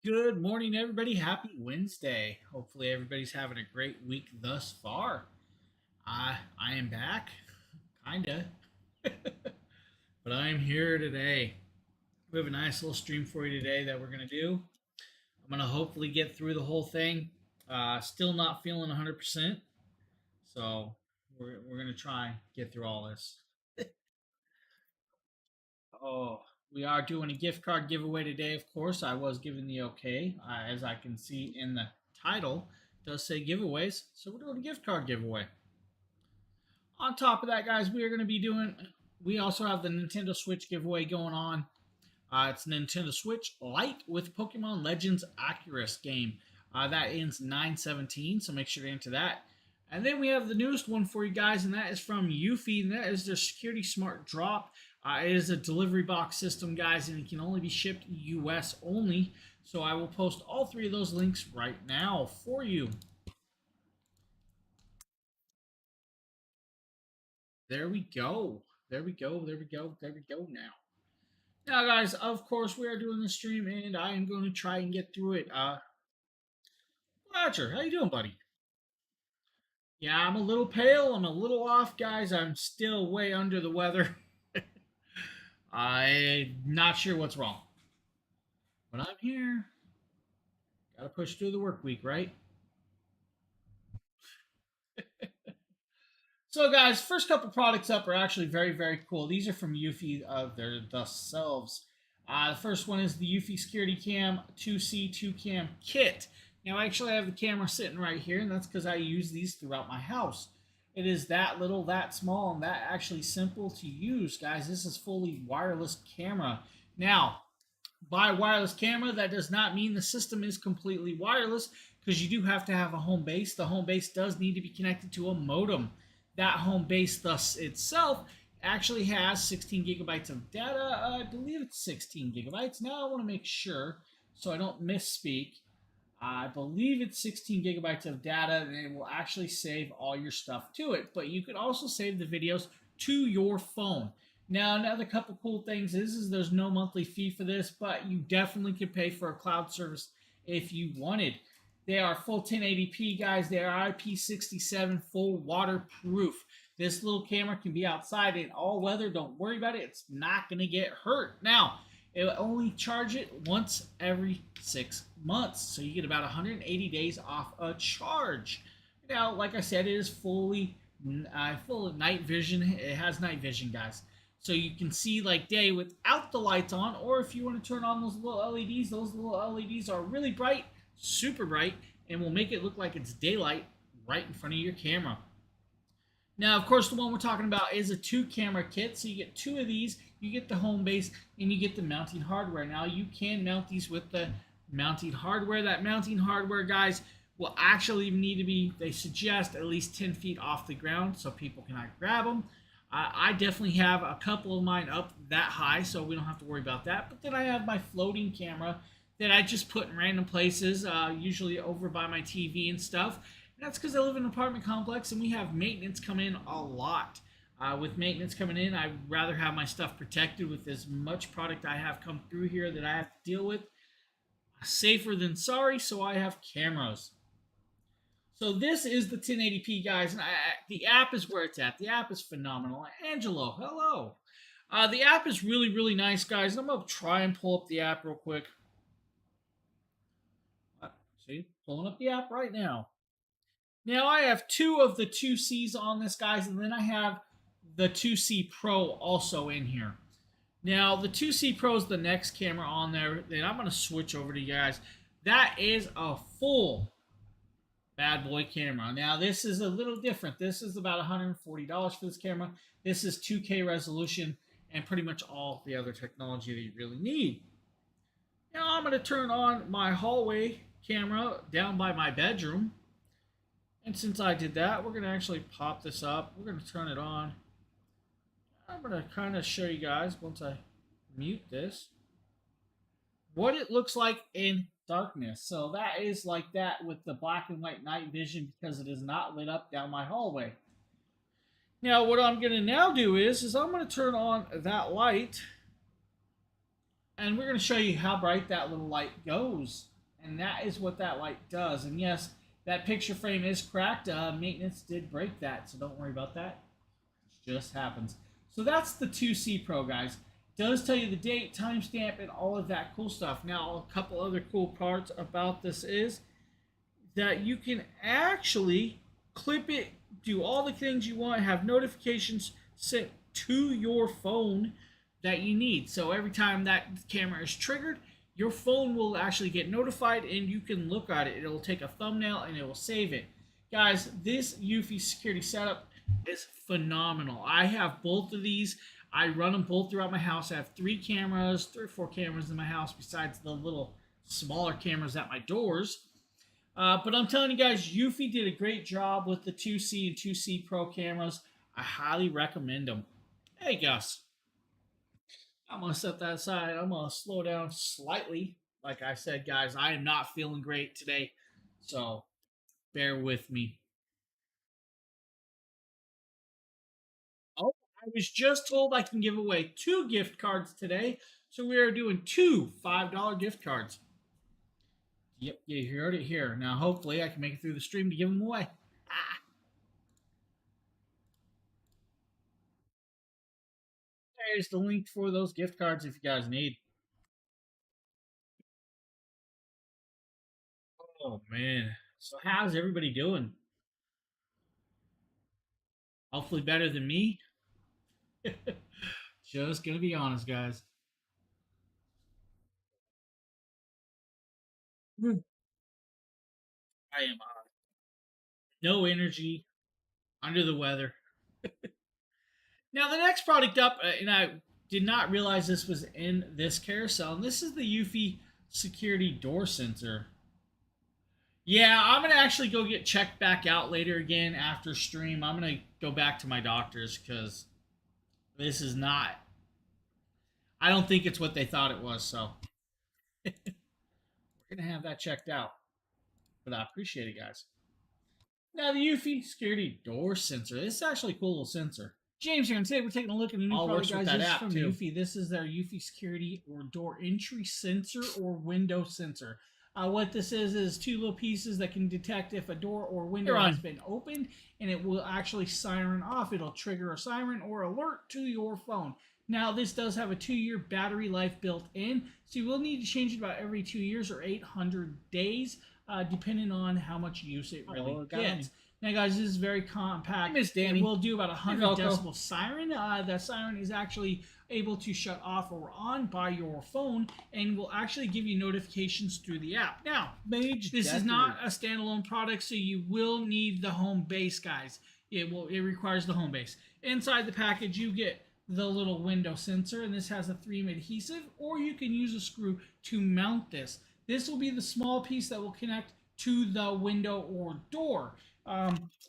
Good morning, everybody. Happy Wednesday. Hopefully, everybody's having a great week thus far. I am back, kinda, but I am here today. We have a nice little stream for you today that we're gonna do. I'm gonna hopefully get through the whole thing. Still not feeling 100%, so we're gonna try and get through all this. Oh, we are doing a gift card giveaway today. Of course, I was given the okay, as I can see in the title. It does say giveaways, so we're doing a gift card giveaway. On top of that, guys, we are going to be doing. We also have the Nintendo Switch giveaway going on. It's Nintendo Switch Lite with Pokemon Legends Arceus game. That ends 9/17, so make sure to enter that. And then we have the newest one for you guys, and that is from Eufy, and that is their Security Smart Drop. It is a delivery box system, guys, and it can only be shipped US only. So I will post all three of those links right now for you. There we go. There we go. There we go. There we go now. Now, guys, of course, we are doing the stream, and I am going to try and get through it. Roger, how you doing, buddy? Yeah, I'm a little pale. I'm a little off, guys. I'm still way under the weather. I'm not sure what's wrong, but I'm here. Got to push through the work week, right? So, guys, first couple products up are actually very, very cool. These are from Eufy themselves. The first one is the Eufy Security Cam 2C 2 Cam Kit. Now, actually, I have the camera sitting right here, and that's because I use these throughout my house. It is that little, that small, and that actually simple to use, guys. This is fully wireless camera. Now, by wireless camera, that does not mean the system is completely wireless because you do have to have a home base. The home base does need to be connected to a modem. That home base, thus itself, actually has 16 gigabytes of data. I believe it's 16 gigabytes. Now I want to make sure so I don't misspeak. I believe it's 16 gigabytes of data, and it will actually save all your stuff to it. But you could also save the videos to your phone. Now, another couple cool things is there's no monthly fee for this, but you definitely could pay for a cloud service if you wanted. They are full 1080p, guys. They are IP67 full waterproof. This little camera can be outside in all weather. Don't worry about it. It's not going to get hurt. Now, it will only charge it once every 6 months. So you get about 180 days off a charge. Now, like I said, it is full of night vision. It has night vision, guys. So you can see like day without the lights on, or if you want to turn on those little LEDs are really bright, super bright, and will make it look like it's daylight right in front of your camera. Now, of course, the one we're talking about is a 2 camera kit. So you get 2 of these, you get the home base, and you get the mounting hardware. Now, you can mount these with the mounting hardware. That mounting hardware, guys, will actually need to be, they suggest, at least 10 feet off the ground so people cannot grab them. I definitely have a couple of mine up that high, so we don't have to worry about that. But then I have my floating camera that I just put in random places, usually over by my TV and stuff. And that's because I live in an apartment complex and we have maintenance come in a lot. With maintenance coming in, I'd rather have my stuff protected with as much product I have come through here that I have to deal with. Safer than sorry, so I have cameras. So this is the 1080p, guys, and the app is where it's at. The app is phenomenal. Angelo, hello. The app is really, really nice, guys. I'm gonna try and pull up the app real quick. See, pulling up the app right now. Now I have 2 of the 2Cs on this, guys, and then I have the 2C Pro also in here. Now the 2C Pro is the next camera on there. Then I'm gonna switch over to you guys. That is a full bad boy camera. Now this is a little different. This is about $140 for this camera. This is 2K resolution and pretty much all the other technology that you really need. Now I'm going to turn on my hallway camera down by my bedroom. And since I did that, we're going to actually pop this up. We're going to turn it on. I'm going to kind of show you guys once I mute this what it looks like in darkness. So that is like that with the black and white night vision because it is not lit up down my hallway. Now what I'm going to now do is I'm going to turn on that light and we're going to show you how bright that little light goes. And that is what that light does. And yes, that picture frame is cracked. Maintenance did break that, so don't worry about that. It just happens. So that's the 2C Pro, guys. It does tell you the date, timestamp, and all of that cool stuff. Now, a couple other cool parts about this is that you can actually clip it, do all the things you want, have notifications sent to your phone that you need. So every time that camera is triggered, your phone will actually get notified and you can look at it. It'll take a thumbnail and it will save it. Guys, this Eufy security setup is phenomenal. I have both of these. I run them both throughout my house. I have 3 or 4 cameras in my house besides the little smaller cameras at my doors. But I'm telling you guys, Eufy did a great job with the 2C and 2C Pro cameras. I highly recommend them. Hey, Gus. I'm going to set that aside. I'm going to slow down slightly. Like I said, guys, I am not feeling great today. So bear with me. Oh, I was just told I can give away 2 gift cards today. So we are doing 2 $5 gift cards. Yep, you heard it here. Now, hopefully, I can make it through the stream to give them away. There's the link for those gift cards if you guys need. Oh, man. So, how's everybody doing? Hopefully, better than me. Just gonna be honest, guys. I am no energy, under the weather. Now, the next product up, and I did not realize this was in this carousel, and this is the Eufy security door sensor. Yeah, I'm gonna actually go get checked back out later again after stream. I'm gonna go back to my doctors because this is not. I don't think it's what they thought it was. So we're gonna have that checked out. But I appreciate it, guys. Now the Eufy security door sensor. This is actually a cool little sensor. James here, and today we're taking a look at a new product, guys. This is from Eufy. This is their Eufy security or door entry sensor or window sensor. What this is 2 little pieces that can detect if a door or window has been opened, and it will actually siren off. It'll trigger a siren or alert to your phone. Now, this does have a 2-year battery life built in, so you will need to change it about every 2 years or 800 days, depending on how much use it really gets. Now, guys, this is very compact. Miss Danny. It will do about 100 decibel siren. That siren is actually able to shut off or on by your phone and will actually give you notifications through the app. Now, this is not a standalone product, so you will need the home base, guys. It requires the home base. Inside the package, you get the little window sensor, and this has a 3M adhesive, or you can use a screw to mount this. This will be the small piece that will connect to the window or door.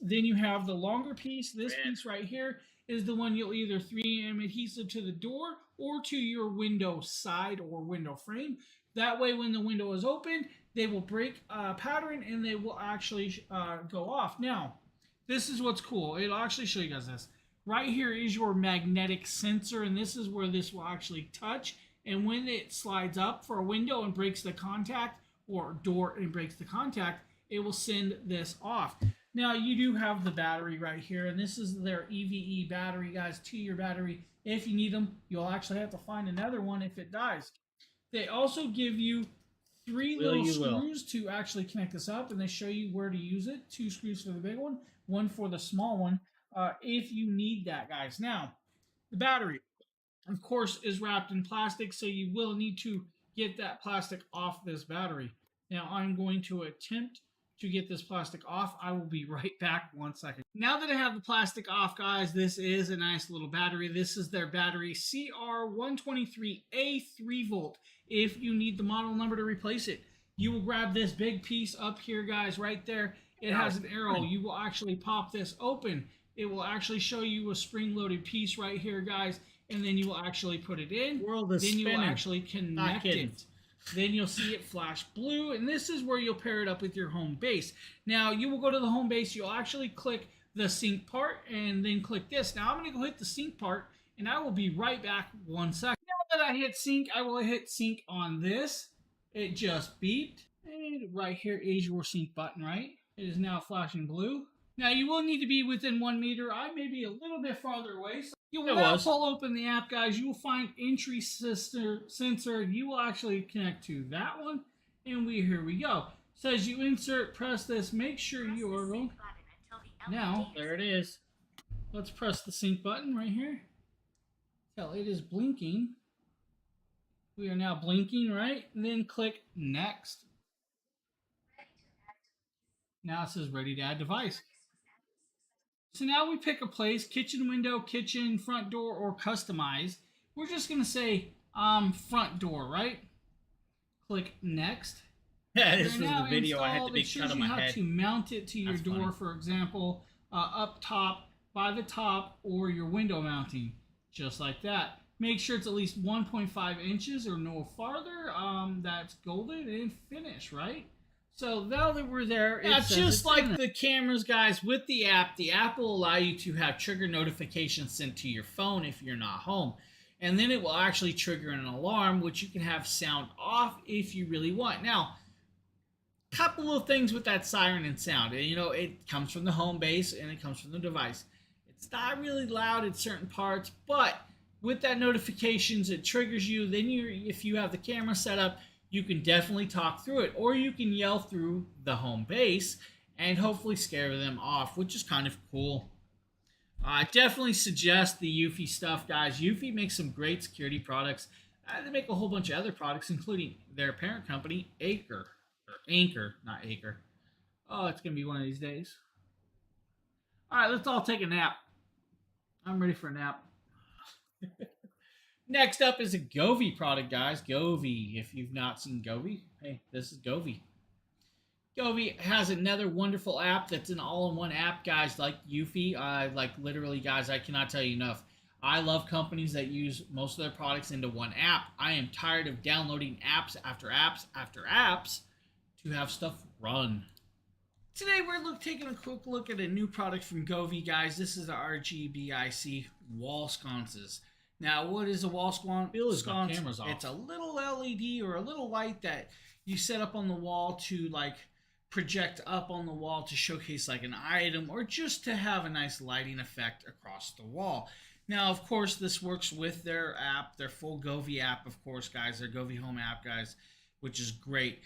Then you have the longer piece. This piece right here is the one you'll either 3M adhesive to the door or to your window side or window frame. That way, when the window is open, they will break a pattern and they will actually go off. Now, this is what's cool. It'll actually show you guys this. Right here is your magnetic sensor, and this is where this will actually touch. And when it slides up for a window and breaks the contact, or door and breaks the contact, it will send this off. Now, you do have the battery right here, and this is their EVE battery, guys, 2-year battery. If you need them, you'll actually have to find another one if it dies. They also give you 3 little screws to actually connect this up, and they show you where to use it. 2 screws for the big one, 1 for the small one, if you need that, guys. Now, the battery, of course, is wrapped in plastic, so you will need to get that plastic off this battery. Now, I'm going to attempt to get this plastic off. I will be right back 1 second. Now that I have the plastic off, guys, this is a nice little battery. This is their battery CR123A 3-volt. If you need the model number to replace it, you will grab this big piece up here, guys, right there. It has an arrow. You will actually pop this open. It will actually show you a spring-loaded piece right here, guys, and then you will actually put it in. Then you will actually connect it. Then you'll see it flash blue, and this is where you'll pair it up with your home base. Now, you will go to the home base. You'll actually click the sync part, and then click this. Now, I'm going to go hit the sync part, and I will be right back 1 second. Now that I hit sync, I will hit sync on this. It just beeped. And right here is your sync button, right? It is now flashing blue. Now you will need to be within 1 meter. I may be a little bit farther away. So you will now pull open the app, guys. You will find entry sensor. You will actually connect to that one. And here we go. It says you insert, press this, make sure you are rolling. Now, there it is. Let's press the sync button right here. Till it is blinking. We are now blinking, right? And then click next. Now it says ready to add device. So now we pick a place, kitchen window, kitchen, front door, or customize. We're just going to say front door, right? Click next. Yeah, this was the video I had the big cut on my head. It shows you how to mount it to your door, for example, up top, by the top, or your window mounting, just like that. Make sure it's at least 1.5 inches or no farther. That's golden and finish, right? So now that we're there, it's just like the cameras, guys. With the app will allow you to have trigger notifications sent to your phone if you're not home. And then it will actually trigger an alarm, which you can have sound off if you really want. Now, couple of things with that siren and sound. You know, it comes from the home base and it comes from the device. It's not really loud in certain parts, but with that notifications, it triggers you. Then if you have the camera set up, you can definitely talk through it, or you can yell through the home base and hopefully scare them off, which is kind of cool. I definitely suggest the Eufy stuff, guys. Eufy makes some great security products. They make a whole bunch of other products, including their parent company, Anchor. Or Anchor, not Acre. Oh, it's going to be one of these days. All right, let's all take a nap. I'm ready for a nap. Next up is a Govee product, guys. Govee. If you've not seen Govee, hey, this is Govee. Govee has another wonderful app that's an all-in-one app, guys, like Eufy. Like literally, guys, I cannot tell you enough. I love companies that use most of their products into one app. I am tired of downloading apps after apps after apps to have stuff run. Today we're taking a quick look at a new product from Govee, guys. This is the RGBIC wall sconces. Now, what is a wall sconce? It's a little LED or a little light that you set up on the wall to like project up on the wall to showcase like an item or just to have a nice lighting effect across the wall. Now, of course, this works with their app, their full Govee app, of course, guys, their Govee Home app, guys, which is great.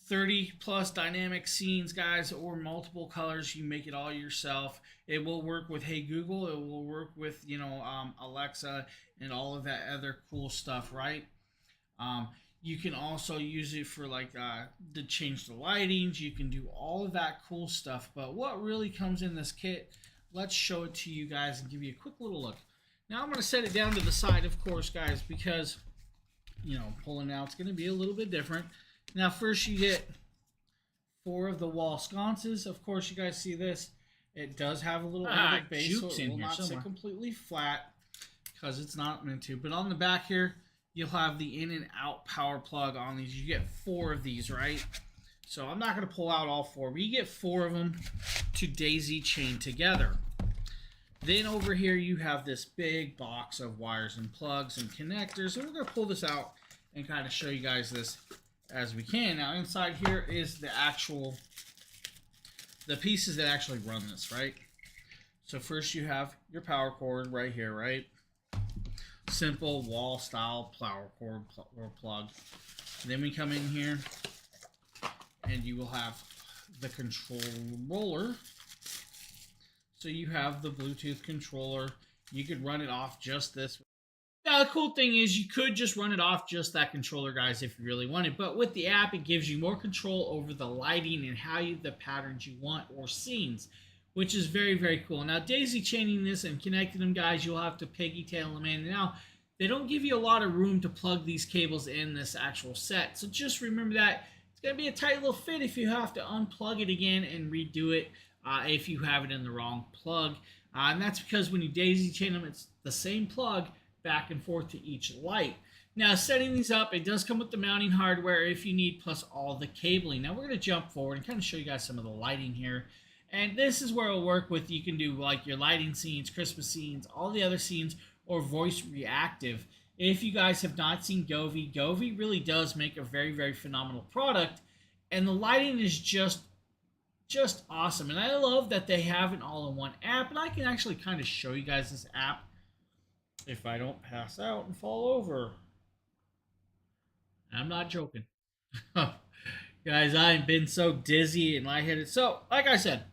30 plus dynamic scenes, guys, or multiple colors. You make it all yourself. It will work with Hey Google. It will work with, Alexa and all of that other cool stuff, right? You can also use it for like to change the lightings. You can do all of that cool stuff. But what really comes in this kit, let's show it to you guys and give you a quick little look. Now I'm going to set it down to the side, of course, guys, because, pulling out, it's going to be a little bit different. Now, first you get 4 of the wall sconces. Of course, you guys see this. It does have a little base, so it will not sit completely flat because it's not meant to. But on the back here, you'll have the in and out power plug on these. You get 4 of these, right? So I'm not going to pull out all 4, but you get 4 of them to daisy chain together. Then over here, you have this big box of wires and plugs and connectors. And we're going to pull this out and kind of show you guys this as we can. Now inside here is the pieces that actually run this, right? So first you have your power cord right here, right? Simple wall style power cord or plug. Then we come in here and you will have the controller. So you have the Bluetooth controller. You could run it off just this way. Now, the cool thing is you could just run it off just that controller, guys, if you really wanted. But with the app, it gives you more control over the lighting and the patterns you want or scenes, which is very, very cool. Now, daisy chaining this and connecting them, guys, you'll have to pigtail them in. Now, they don't give you a lot of room to plug these cables in this actual set. So just remember that. It's going to be a tight little fit if you have to unplug it again and redo it if you have it in the wrong plug. And that's because when you daisy chain them, it's the same plug back and forth to each light. Now, setting these up, it does come with the mounting hardware if you need, plus all the cabling. Now, we're going to jump forward and kind of show you guys some of the lighting here. And this is where it'll work with, you can do like your lighting scenes, Christmas scenes, all the other scenes, or voice reactive. If you guys have not seen Govee, Govee really does make a very, very phenomenal product. And the lighting is just awesome. And I love that they have an all-in-one app. And I can actually kind of show you guys this app if I don't pass out and fall over. I'm not joking. Guys, I've been so dizzy and lightheaded. So, like I said,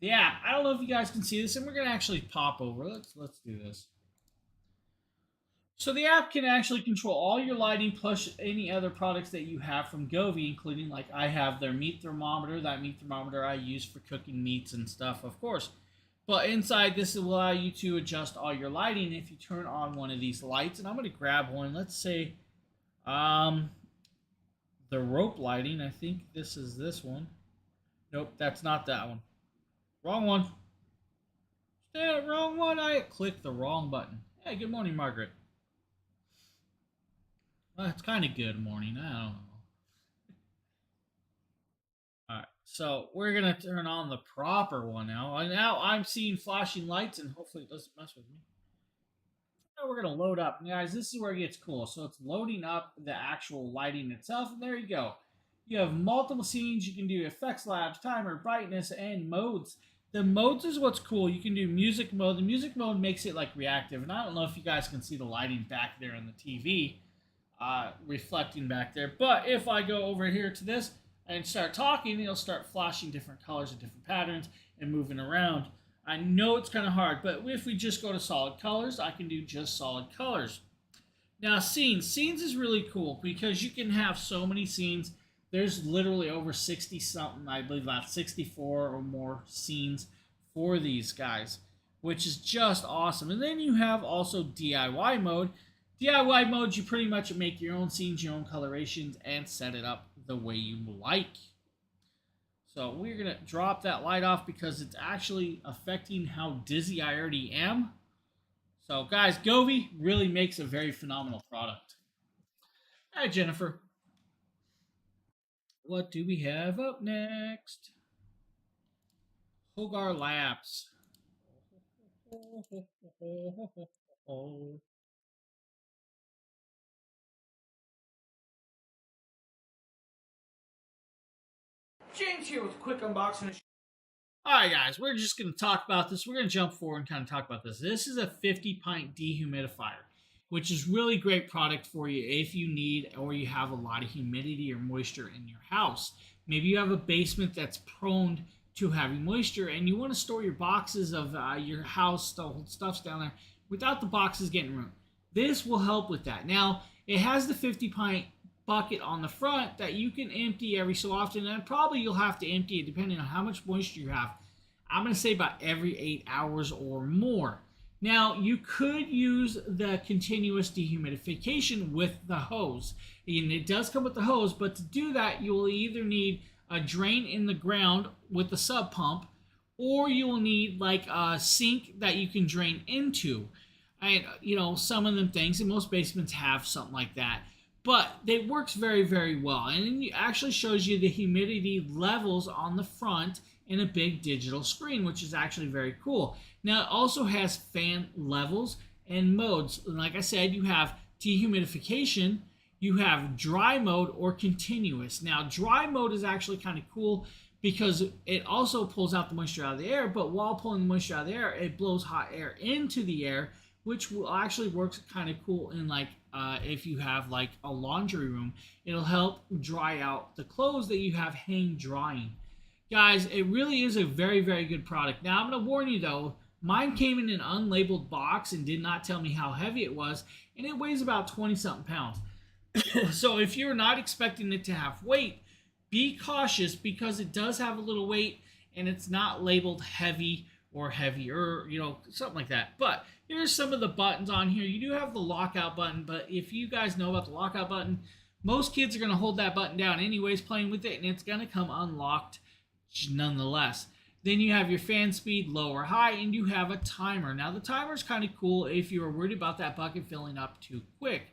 the app. I don't know if you guys can see this, and we're gonna actually pop over. Let's do this. So the app can actually control all your lighting plus any other products that you have from Govee, including like I have their meat thermometer. That meat thermometer I use for cooking meats and stuff, of course. But inside this will allow you to adjust all your lighting if you turn on one of these lights. And I'm going to grab one. Let's say the rope lighting. I think this is this one. Nope, that's not that one. Wrong one. Yeah, wrong one. I clicked the wrong button. Hey, good morning, Margaret. Well, it's kind of good morning. I don't know. Alright, so we're going to turn on the proper one now. And now I'm seeing flashing lights, and hopefully it doesn't mess with me. Now we're going to load up. Guys, this is where it gets cool. So it's loading up the actual lighting itself, and there you go. You have multiple scenes. You can do effects labs, timer, brightness, and modes. The modes is what's cool. You can do music mode. The music mode makes it like reactive, and I don't know if you guys can see the lighting back there on the TV reflecting back there. But if I go over here to this and start talking, it'll start flashing different colors and different patterns and moving around. I know it's kind of hard, but if we just go to solid colors, I can do just solid colors. Now, scenes is really cool because you can have so many scenes. There's literally over 60 something, I believe about 64 or more scenes for these guys, which is just awesome. And then you have also DIY mode. DIY mode, you pretty much make your own scenes, your own colorations, and set it up the way you like. So we're going to drop that light off because it's actually affecting how dizzy I already am. So guys, Govee really makes a very phenomenal product. Hi, Jennifer. What do we have up next? Hogar Labs. James here with a quick unboxing. Alright guys, we're just going to talk about this. We're going to jump forward and kind of talk about this. This is a 50-pint dehumidifier, which is really great product for you if you need or you have a lot of humidity or moisture in your house. Maybe you have a basement that's prone to having moisture and you want to store your boxes of your house, stuff's down there, without the boxes getting ruined. This will help with that. Now, it has the 50-pint bucket on the front that you can empty every so often, and probably you'll have to empty it depending on how much moisture you have. I'm going to say about every 8 hours or more. Now, you could use the continuous dehumidification with the hose, and it does come with the hose, but to do that, you will either need a drain in the ground with the sub pump, or you will need like a sink that you can drain into. And you know, some of them things, and most basements have something like that. But it works very, very well. And it actually shows you the humidity levels on the front in a big digital screen, which is actually very cool. Now, it also has fan levels and modes. And like I said, you have dehumidification, you have dry mode or continuous. Now, dry mode is actually kind of cool because it also pulls out the moisture out of the air, but while pulling the moisture out of the air, it blows hot air into the air, which will actually works kind of cool in like if you have like a laundry room. It'll help dry out the clothes that you have hang drying. Guys, it really is a very, very good product. Now, I'm going to warn you though, mine came in an unlabeled box and did not tell me how heavy it was, and it weighs about 20-something pounds. So if you're not expecting it to have weight, be cautious because it does have a little weight and it's not labeled heavy or heavier, you know, something like that. But here's some of the buttons on here. You do have the lockout button, but if you guys know about the lockout button, most kids are going to hold that button down anyways playing with it, and it's going to come unlocked nonetheless. Then you have your fan speed, low or high, and you have a timer. Now, the timer is kind of cool if you're worried about that bucket filling up too quick.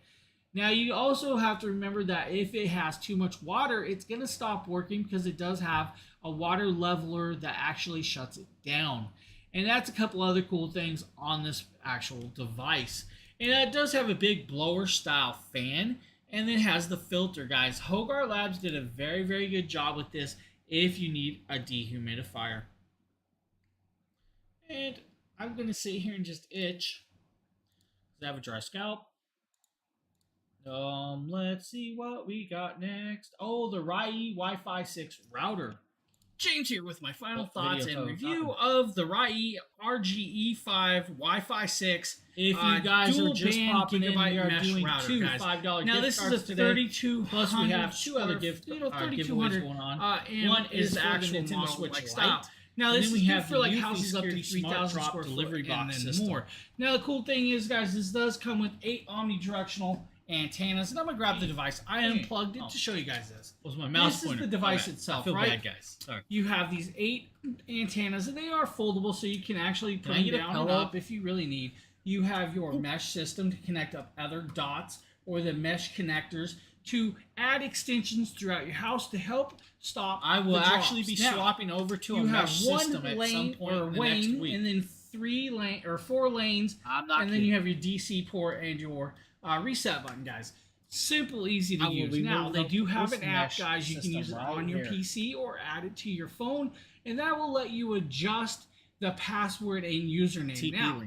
Now, you also have to remember that if it has too much water, it's going to stop working because it does have a water leveler that actually shuts it down. And that's a couple other cool things on this actual device. And it does have a big blower style fan. and then it has the filter, guys. Hogar Labs did a very, very good job with this if you need a dehumidifier. And I'm going to sit here and just itch. I have a dry scalp. Let's see what we got next. Oh, the Rai Wi-Fi 6 router. James here with my final thoughts and review of the Rai RGE5 Wi-Fi 6. If you guys are just popping in, we are doing router, two $5 now, gift cards today. Now, this is a 3200. Plus, we have two other giveaways going on. One is the actual Nintendo Switch Lite. Now, this we have for like houses up to 3,000 square delivery box and more. Now, the cool thing is, guys, this does come with 8 omnidirectional antennas, and I'm gonna grab the device. I unplugged it to show you guys this. Was my mouse pointer? This is the device itself, I feel right? bad, guys. Sorry. You have these 8 antennas, and they are foldable, so you can actually put them down and up if you really need. You have your mesh system to connect up other dots, or the mesh connectors to add extensions throughout your house to help stop. I will actually be swapping over to a mesh system at some point in the next week, and then 4 lanes, and then you have your DC port and your reset button, guys. Simple, easy to use. Now, they do have an app, guys. You can use it on your PC or add it to your phone, and that will let you adjust the password and username. Now,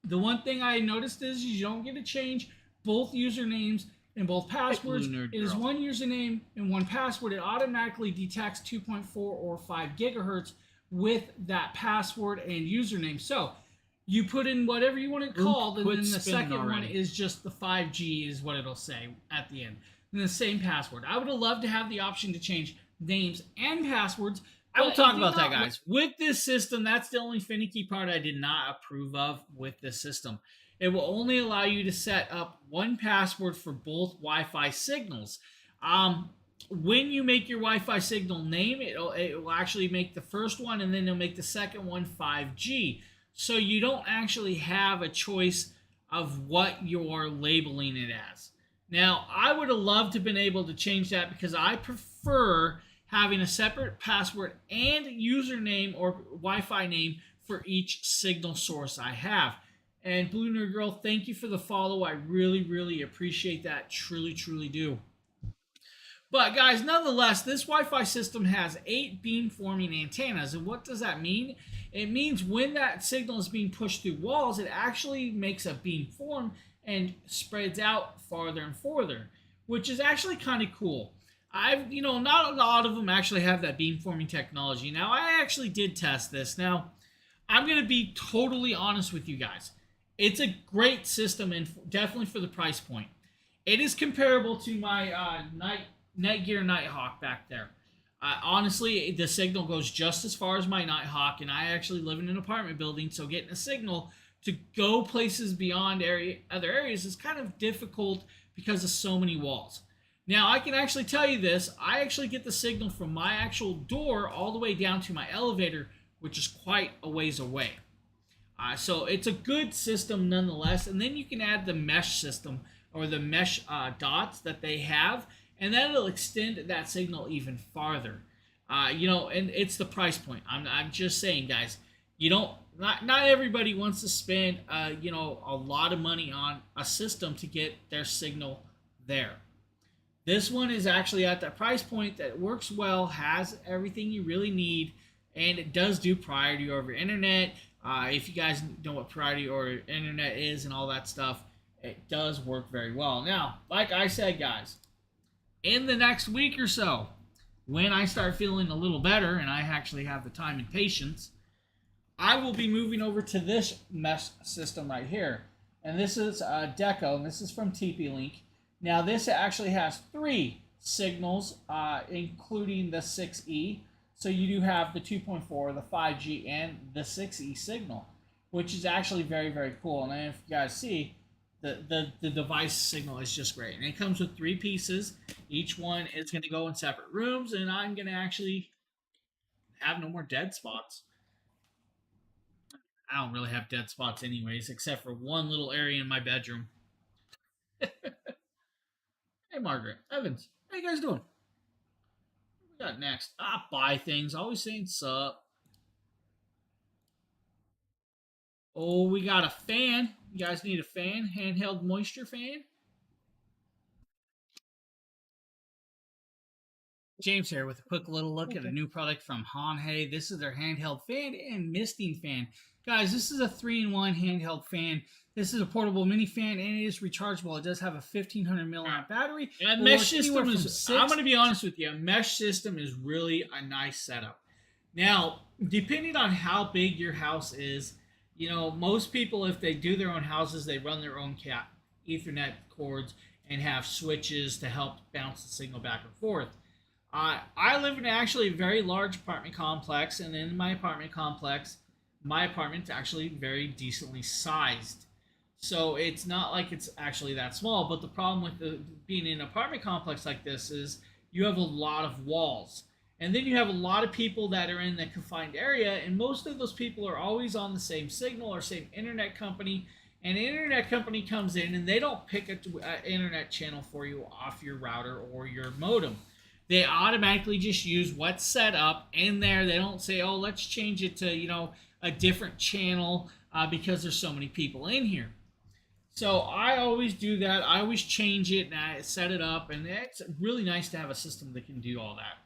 the one thing I noticed is you don't get to change both usernames and both passwords. It is one username and one password. It automatically detects 2.4 or 5 gigahertz with that password and username. So, you put in whatever you want to call, and then the second one is just the 5G is what it'll say at the end. And the same password. I would have loved to have the option to change names and passwords. I will talk about that, guys. With this system, that's the only finicky part I did not approve of with this system. It will only allow you to set up one password for both Wi-Fi signals. When you make your Wi-Fi signal name, it will actually make the first one, and then it'll make the second one 5G. So you don't actually have a choice of what you're labeling it as. Now, I would have loved to have been able to change that because I prefer having a separate password and username or Wi-Fi name for each signal source I have. And Blue Nerd Girl, thank you for the follow. I really, really appreciate that. Truly, truly do. But guys, nonetheless, this Wi-Fi system has 8 beamforming antennas. And what does that mean? It means when that signal is being pushed through walls, it actually makes a beamform and spreads out farther and farther, which is actually kind of cool. Not a lot of them actually have that beamforming technology. Now, I actually did test this. Now, I'm going to be totally honest with you guys. It's a great system, and definitely for the price point. It is comparable to my Netgear Nighthawk back there. Honestly, the signal goes just as far as my Nighthawk, and I actually live in an apartment building, so getting a signal to go places beyond other areas is kind of difficult because of so many walls. Now, I can actually tell you this. I actually get the signal from my actual door all the way down to my elevator, which is quite a ways away. So it's a good system nonetheless, and then you can add the mesh system or the mesh dots that they have, and then it'll extend that signal even farther. And it's the price point. I'm just saying, guys, not everybody wants to spend a lot of money on a system to get their signal there. This one is actually at that price point that works well, has everything you really need, and it does do priority over internet. If you guys know what priority over internet is and all that stuff, it does work very well. Now, like I said, guys, in the next week or so, when I start feeling a little better and I actually have the time and patience, I will be moving over to this mesh system right here. And this is Deco, and this is from TP-Link. Now, this actually has 3 signals, including the 6E. So you do have the 2.4, the 5G, and the 6E signal, which is actually very, very cool. And if you guys see, the device signal is just great. And it comes with 3 pieces. Each one is going to go in separate rooms, and I'm going to actually have no more dead spots. I don't really have dead spots anyways, except for one little area in my bedroom. Hey, Margaret. Evans. How you guys doing? What we got next? Buy things. Always saying sup. Oh, we got a fan. You guys need a fan? Handheld moisture fan? James here with a quick little look at a new product from Honhei. This is their handheld fan and misting fan. Guys, this is a 3-in-1 handheld fan. This is a portable mini fan and it is rechargeable. It does have a 1500 milliamp battery. And a mesh system is, I'm going to be honest with you, a mesh system is really a nice setup. Now, depending on how big your house is, you know, most people, if they do their own houses, they run their own Ethernet cords and have switches to help bounce the signal back and forth. I live in actually a very large apartment complex, and in my apartment complex, my apartment's actually very decently sized. So it's not like it's actually that small, but the problem with being in an apartment complex like this is you have a lot of walls. And then you have a lot of people that are in the confined area, and most of those people are always on the same signal or same internet company. And the internet company comes in and they don't pick an internet channel for you off your router or your modem. They automatically just use what's set up in there. They don't say, oh, let's change it to, you know, a different channel because there's so many people in here. So I always do that. I always change it and I set it up, and it's really nice to have a system that can do all that.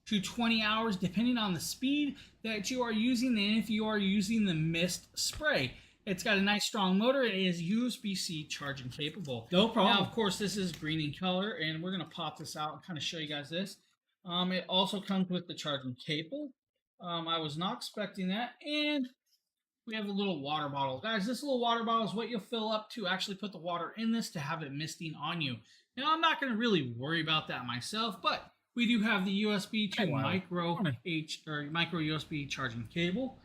To 20 hours, depending on the speed that you are using and if you are using the mist spray. It's got a nice strong motor. It is USB-C charging capable. No problem. Now, of course, this is green in color, and we're going to pop this out and kind of show you guys this. It also comes with the charging cable. I was not expecting that. And we have a little water bottle. Guys, this little water bottle is what you'll fill up to actually put the water in this to have it misting on you. Now, I'm not going to really worry about that myself, but we do have the USB to micro USB charging cable.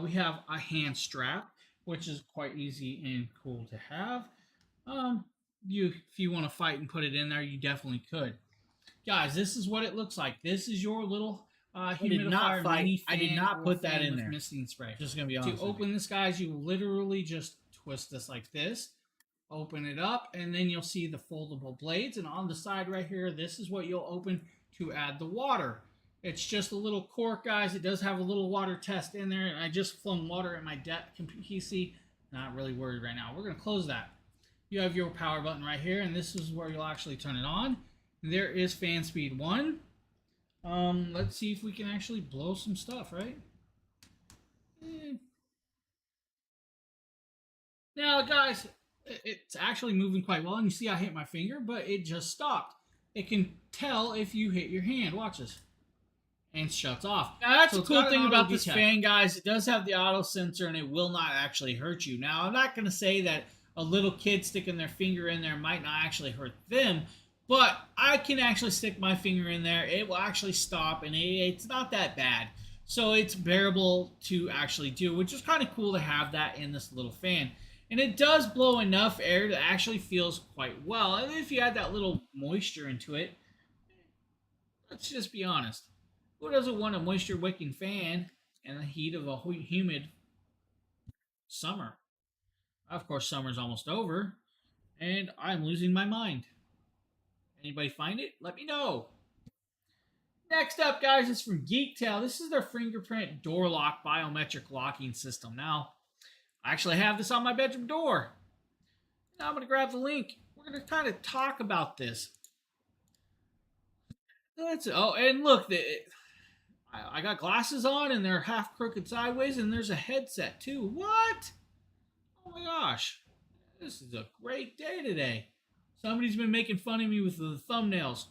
We have a hand strap, which is quite easy and cool to have. If you want to fight and put it in there, you definitely could. Guys, this is what it looks like. This is your little humidifier mini fan. I did not put that in there. Misting spray. Just gonna be honest. To open this, guys, you literally just twist this like this. Open it up, and then you'll see the foldable blades. And on the side right here, this is what you'll open to add the water. It's just a little cork, guys. It does have a little water test in there, and I just flung water at my PC. Not really worried right now. We're going to close that. You have your power button right here, and this is where you'll actually turn it on. There is fan speed 1. Let's see if we can actually blow some stuff, right? Now, guys, it's actually moving quite well, and you see I hit my finger, but it just stopped. It can tell if you hit your hand. Watch this. And shuts off. Now, that's the cool thing about this fan, guys. It does have the auto sensor, and it will not actually hurt you. Now, I'm not going to say that a little kid sticking their finger in there might not actually hurt them, but I can actually stick my finger in there. It will actually stop, and it's not that bad. So it's bearable to actually do, which is kind of cool to have that in this little fan. And it does blow enough air that actually feels quite well. And if you add that little moisture into it, let's just be honest. Who doesn't want a moisture-wicking fan in the heat of a humid summer? Of course, summer's almost over, and I'm losing my mind. Anybody find it? Let me know. Next up, guys, is from GeekTail. This is their fingerprint door lock biometric locking system. Now, I actually have this on my bedroom door. Now I'm going to grab the link. We're going to kind of talk about this. And look, I got glasses on, and they're half crooked sideways, and there's a headset, too. What? Oh, my gosh. This is a great day today. Somebody's been making fun of me with the thumbnails.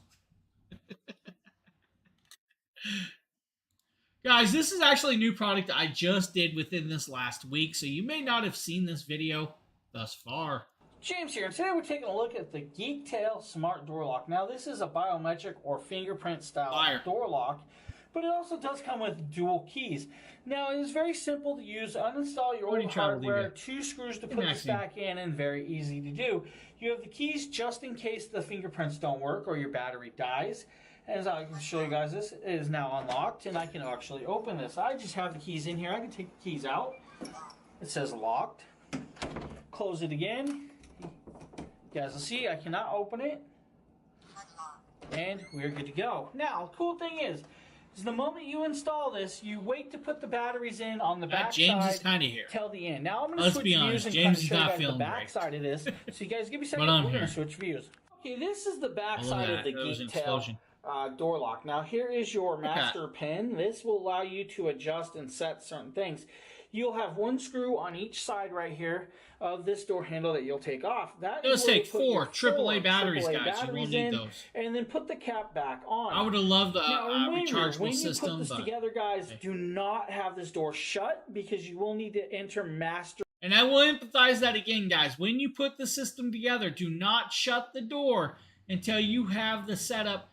Guys, this is actually a new product I just did within this last week, so you may not have seen this video thus far. James here, and today we're taking a look at the GeekTail Smart Door Lock. Now, this is a biometric or fingerprint style door lock, but it also does come with dual keys. Now, it is very simple to use. Uninstall your old hardware, 2 screws to put this back in, and very easy to do. You have the keys just in case the fingerprints don't work or your battery dies. As I can show you guys, this is now unlocked, and I can actually open this. I just have the keys in here. I can take the keys out. It says locked. Close it again. You guys will see I cannot open it. And we're good to go. Now, the cool thing is the moment you install this, you wait to put the batteries in on the back James side is kind of here. till the end. Now, I'm going to switch views and kind of show you guys the back side of this. So you guys give me a second. We're going to switch views. Okay, this is the back Oh, look side at of the that. That was an Geek Tail explosion. door lock. Now here is your Look at master pin. This will allow you to adjust and set certain things. You'll have one screw on each side right here of this door handle that you'll take off. That It does is where take you put your AAA batteries, AAA guys. You batteries won't need in, those. and then put the cap back on. I would have loved the Now remember, rechargeable when you system, put this but together, guys, okay. do not have this door shut because you will need to enter master. And I will empathize that again, guys. When you put the system together, do not shut the door until you have the setup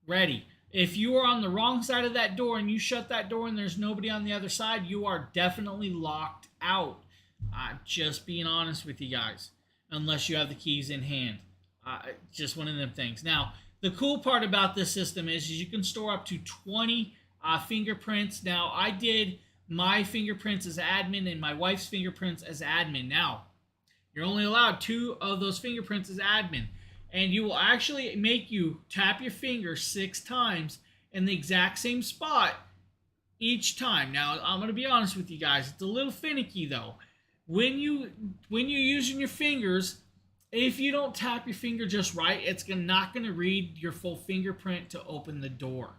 ready. If you are on the wrong side of that door and you shut that door and there's nobody on the other side, you are definitely locked out. Just being honest with you guys. Unless you have the keys in hand. Just one of them things. Now, the cool part about this system is you can store up to 20 fingerprints. Now, I did my fingerprints as admin and my wife's fingerprints as admin. Now, you're only allowed 2 of those fingerprints as admin. And you will actually make you tap your finger 6 times in the exact same spot each time. Now, I'm going to be honest with you guys. It's a little finicky, though. When you're using your fingers, if you don't tap your finger just right, it's not going to read your full fingerprint to open the door.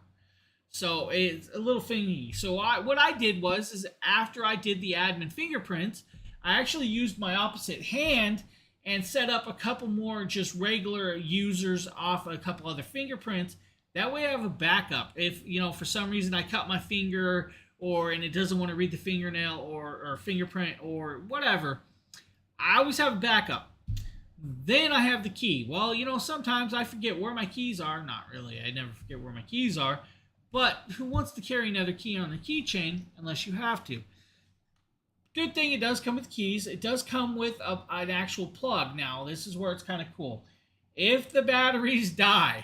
So it's a little finicky. So what I did was after I did the admin fingerprints, I actually used my opposite hand and set up a couple more just regular users off a couple other fingerprints. That way I have a backup. If, for some reason I cut my finger and it doesn't want to read the fingernail or fingerprint or whatever, I always have a backup. Then I have the key. Well, sometimes I forget where my keys are. Not really. I never forget where my keys are. But who wants to carry another key on the keychain unless you have to? Good thing it does come with keys. It does come with an actual plug. Now, this is where it's kind of cool. If the batteries die,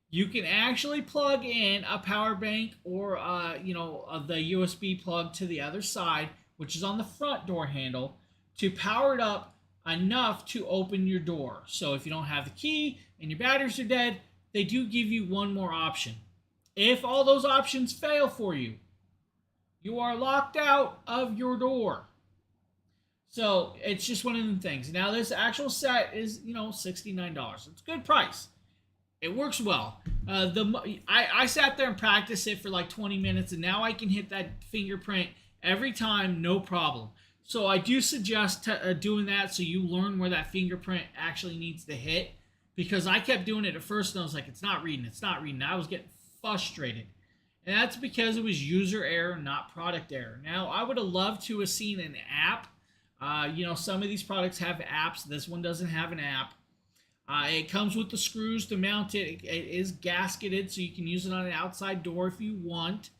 you can actually plug in a power bank or, the USB plug to the other side, which is on the front door handle, to power it up enough to open your door. So if you don't have the key and your batteries are dead, they do give you one more option. If all those options fail for you, you are locked out of your door. So it's just one of them things. Now this actual set is, $69. It's a good price. It works well. I sat there and practiced it for like 20 minutes, and now I can hit that fingerprint every time, no problem. So I do suggest doing that so you learn where that fingerprint actually needs to hit. Because I kept doing it at first, and I was like, it's not reading. I was getting frustrated. And that's because it was user error, not product error. Now, I would have loved to have seen an app. Some of these products have apps. This one doesn't have an app. It comes with the screws to mount it. It is gasketed, so you can use it on an outside door if you want.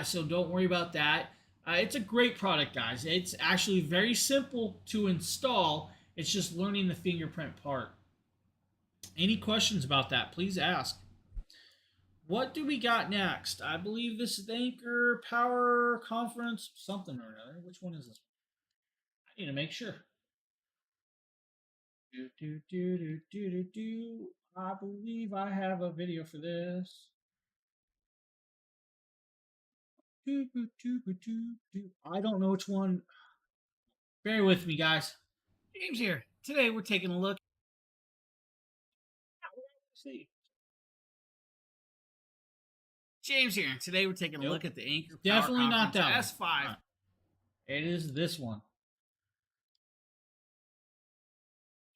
So don't worry about that. It's a great product, guys. It's actually very simple to install. It's just learning the fingerprint part. Any questions about that, please ask. What do we got next? I believe this is the Anchor Power Conference, something or another. Which one is this? I need to make sure. I believe I have a video for this. I don't know which one. Bear with me, guys. James here. Today we're taking a look. See. James here. Today we're taking a look at the Anchor Power Definitely not Conference that one. S5. It is this one.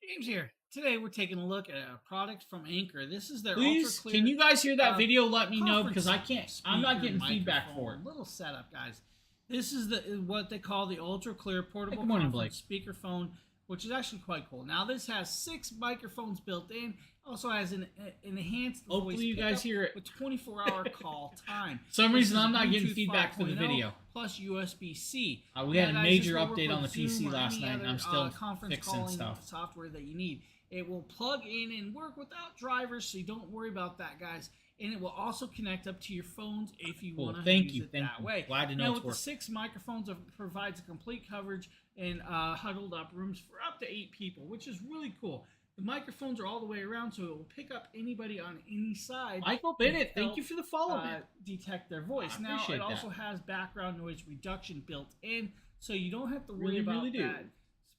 James here. Today we're taking a look at a product from Anchor. This is their Please, ultra clear. can you guys hear that video? Let me know because I can't. I'm not speaker getting feedback for it. Little setup, guys. This is what they call the ultra clear portable Good morning, Blake. speakerphone, which is actually quite cool. Now this has 6 microphones built in. Also has an enhanced Hopefully voice you guys hear it with 24-hour call time. For some reason This is I'm not getting Bluetooth feedback for the 5.0 video. plus USB-C. We had a Guys, major this will work update on the with Zoom PC or last any night, and other, I'm still conference fixing calling stuff. software that you need. It will plug in and work without drivers, so you don't worry about that, guys. And it will also connect up to your phones if you want to use it that way. Glad to know now, it's with the 6 microphones, it provides a complete coverage in huddled up rooms for up to 8 people, which is really cool. The microphones are all the way around, so it will pick up anybody on any side. Michael Bennett, thank you for the follow, man. Detect their voice. I Now, appreciate it that. also has background noise reduction built in, so you don't have to worry about Really do. that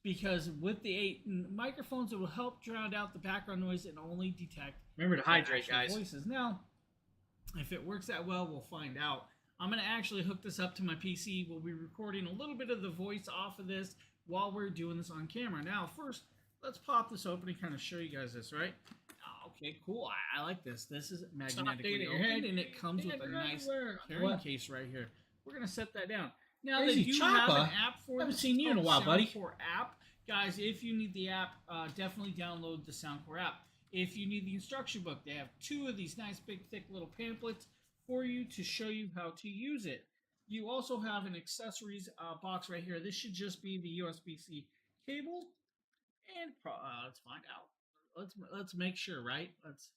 because with the 8 microphones, it will help drown out the background noise and only detect Remember to hydrate, actual guys. voices. Now, if it works that well, we'll find out. I'm going to actually hook this up to my PC. We'll be recording a little bit of the voice off of this while we're doing this on camera. Now, first, let's pop this open and kind of show you guys this, right? Okay, cool. I like this. This is magnetically open, and it comes with a nice carrying case right here. We're going to set that down. Now, they do have an app for this. Haven't seen you in a called while, buddy. Soundcore app. Guys, if you need the app, definitely download the Soundcore app. If you need the instruction book, they have 2 of these nice, big, thick little pamphlets for you to show you how to use it. You also have an accessories box right here. This should just be the USB-C cable. And let's find out. Let's make sure, right? Let's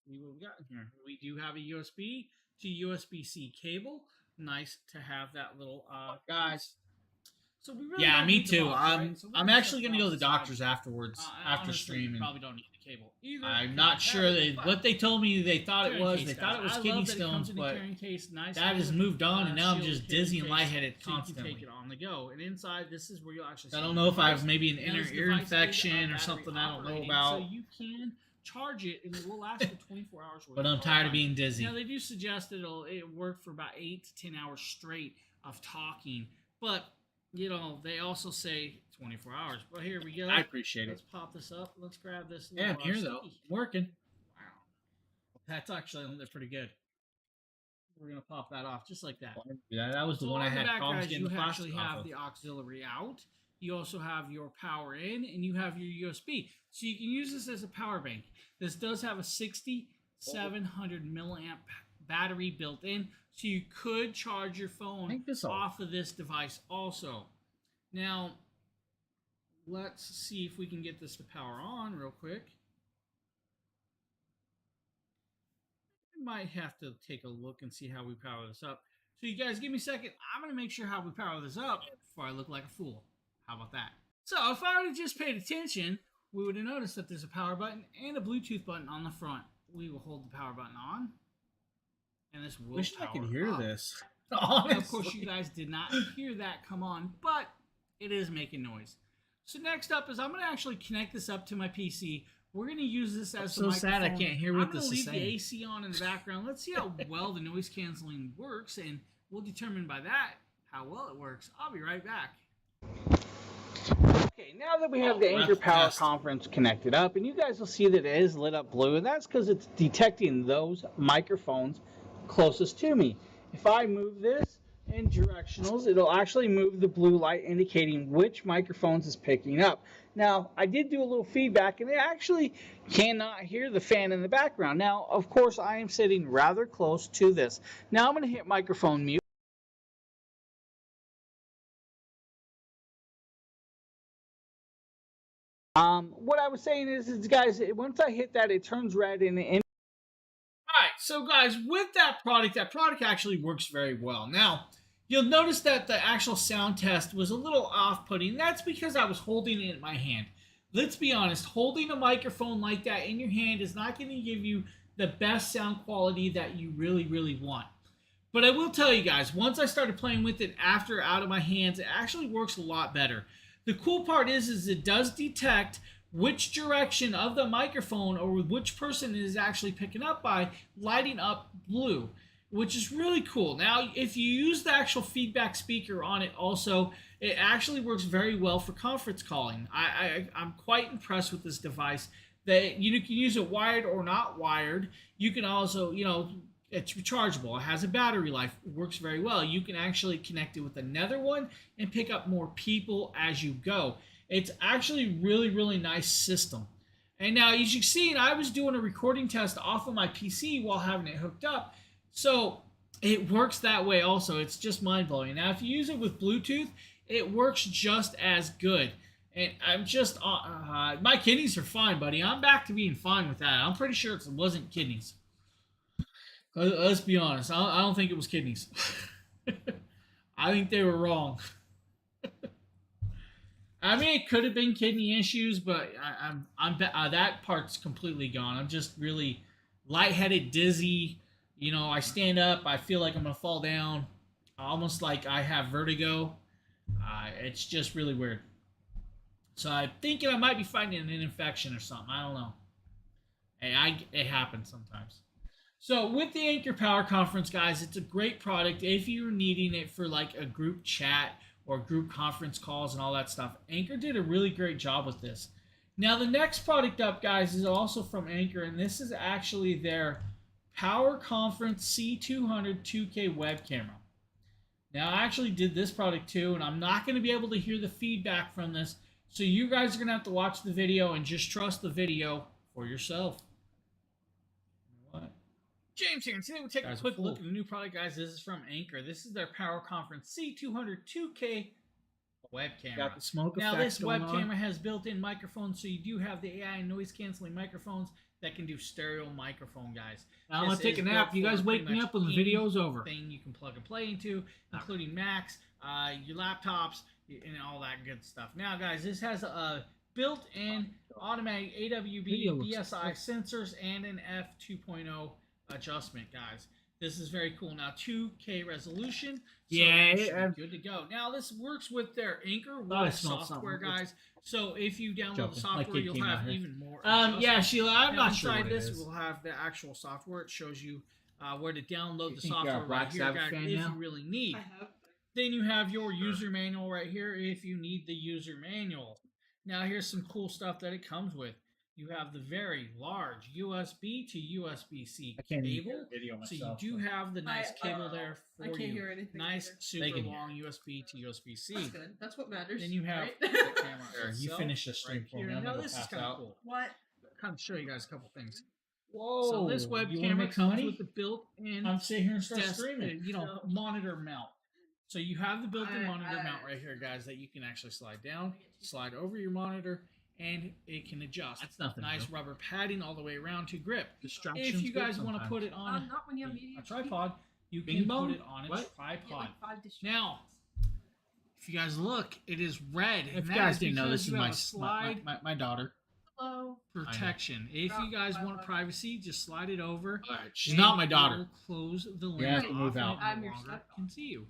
see what we got in here. We do have a USB to USB-C cable. Nice to have that little Guys. So we really Yeah, don't me need the too. box, right? So we're I'm gonna actually set gonna go to the that aside. doctor's afterwards after Honestly, streaming. you probably don't need the cable either. I'm You not don't sure have it, but what they told me they thought it carrying was. case, They guys. thought it was I kidney love that it stones, comes in a but carrying case, nice that has little, moved on, and now I'm sealed just carrying dizzy and case, lightheaded so you can constantly. take it on the go. And inside, this is where you'll actually. I see don't the know if I device. have maybe an Now, inner this ear device is, infection or battery something I don't know operating, about. So you can charge it, and it will last for 24 hours. But I'm tired of being dizzy. Now they do suggest it work for about 8 to 10 hours straight of talking, but you know they also say 24 hours. But here we go. I appreciate Let's it. pop this up. Let's grab this. Yeah, I'm little, here though. sticky. I'm working. Wow, that's actually pretty good. We're gonna pop that off just like that. Yeah, that was the So one I on the had back, problems guys, getting you the actually plastic off have of. the auxiliary out. You also have your power in, and you have your USB. So you can use this as a power bank. This does have a 6,700 milliamp battery built in, so you could charge your phone off of this device also. Now, let's see if we can get this to power on real quick. I might have to take a look and see how we power this up. So you guys give me a second. I'm going to make sure how we power this up before I look like a fool. How about that? So if I would have just paid attention, we would have noticed that there's a power button and a Bluetooth button on the front. We will hold the power button on, and this will Wish I power could hear up. this. Now, of course, you guys did not hear that come on, but it is making noise. So next up is I'm going to actually connect this up to my PC. We're going to use this as the so microphone. sad I can't hear what I'm this gonna is leave the saying. AC on in the background. Let's see how well the noise canceling works, and we'll determine by that how well it works. I'll be right back. Okay, now that we have the Anchor Power Conference connected up, and you guys will see that it is lit up blue, and that's because it's detecting those microphones closest to me. If I move this in directionals, it'll actually move the blue light indicating which microphones is picking up. Now, I did do a little feedback, and it actually cannot hear the fan in the background. Now, of course, I am sitting rather close to this. Now, I'm going to hit microphone mute. What I was saying is guys, once I hit that, it turns red and Alright, so guys, with that product actually works very well. Now, you'll notice that the actual sound test was a little off-putting. That's because I was holding it in my hand. Let's be honest, holding a microphone like that in your hand is not going to give you the best sound quality that you really, really want. But I will tell you guys, once I started playing with it after out of my hands, it actually works a lot better. The cool part is it does detect which direction of the microphone or which person it is actually picking up by lighting up blue, which is really cool. Now, if you use the actual feedback speaker on it also, it actually works very well for conference calling. I'm quite impressed with this device. That you can use it wired or not wired. You can also, it's rechargeable. It has a battery life. It works very well. You can actually connect it with another one and pick up more people as you go. It's actually really, really nice system. And now, as you've seen, I was doing a recording test off of my PC while having it hooked up. So it works that way also. It's just mind-blowing. Now, if you use it with Bluetooth, it works just as good. And I'm just, my kidneys are fine, buddy. I'm back to being fine with that. I'm pretty sure it wasn't kidneys. Let's be honest. I don't think it was kidneys. I think they were wrong. I mean, it could have been kidney issues, but that part's completely gone. I'm just really lightheaded, dizzy. I stand up. I feel like I'm gonna fall down. almost like I have vertigo. It's just really weird. So I'm thinking I might be fighting an infection or something. I don't know. Hey, it happens sometimes. So with the Anchor Power Conference, guys, it's a great product if you're needing it for like a group chat or group conference calls and all that stuff. Anchor did a really great job with this. Now the next product up, guys, is also from Anchor, and this is actually their Power Conference C200 2K web camera. Now I actually did this product too, and I'm not going to be able to hear the feedback from this, so you guys are going to have to watch the video and just trust the video for yourself. What? James here, and today we'll take a quick look at the new product, guys. This is from Anchor. This is their Power Conference C200 2K web camera. Got the smoke now effects this web going on. camera has built-in microphones, so you do have the AI noise canceling microphones that can do stereo microphone, guys. Now I'm gonna take a nap. You guys wake me up when the video's over. Thing you can plug and play into, including Macs, your laptops, and all that good stuff. Now, guys, this has a built-in automatic AWB BSI sensors and an f2.0 adjustment, guys. This is very cool. Now 2K resolution, so yeah, good to go. Now this works with their Anchor Web software, guys. So if you download the software, you'll have even more. Yeah, Sheila, I'm not sure what what this it is. will have the actual software. It shows you where to download the think you're a software Black right here, Sabbath guys, fan if now? you really need. I have. Then you have your user manual right here if you need the user manual. Now here's some cool stuff that it comes with. You have the very large USB to USB-C cable. So you do have the nice cable there for I can't you. hear anything. Nice, either. super long USB to USB-C. That's good. That's what matters. Then you have right? the camera. You itself finish this stream right for here. me. I'm Now gonna this is pass kind of out. cool. What? Kind of show you guys a couple things. Whoa! So this web you wanna camera make some comes money? with the built-in I'm sitting here and start desk, streaming. No. monitor mount. So you have the built-in I- monitor mount right here, guys, that you can actually slide down, slide over your monitor, and it can adjust. That's nothing. Nice rubber padding all the way around to grip. Distractions. If you guys want to put it on Not when you have media. a tripod, you Bing can bong? put it on a What? You get tripod. like 5 distractions. Now, if you guys look, it is red. If and you that guys didn't know, because this is you my have a slide my daughter. Hello. protection. If you guys want privacy, just slide it over. All right, she's and not my it daughter. will close the lens You have to move off and out. it I'm no your longer stepdaughter. can see you.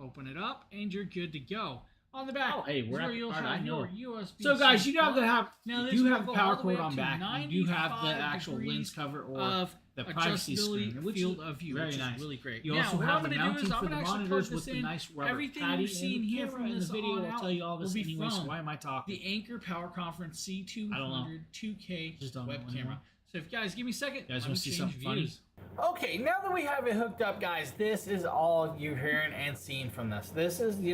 Open it up, and you're good to go. On the back, Oh, hey, we're is at where the you'll part I have know. your USB. So guys, you do have the Now you this do will have the go power all the way cord up on to back. You do have the 95 actual lens degrees cover or of the privacy adjustability screen, which field is of view, very which nice. is really great. You Now, also what have I'm the gonna do mounting is I'm for the gonna actually monitors plug with this the in. nice rubber Everything patty. you've seen and the here camera from in the this video on will out tell you all this will be anyway. So from why am I talking? The Anchor Power Conference C200 2K Just don't web know camera. anymore. So if you guys give me a second, You guys let wanna me see change something funny? views. Okay, now that we have it hooked up, guys, this is all you're hearing and seeing from this. This is, the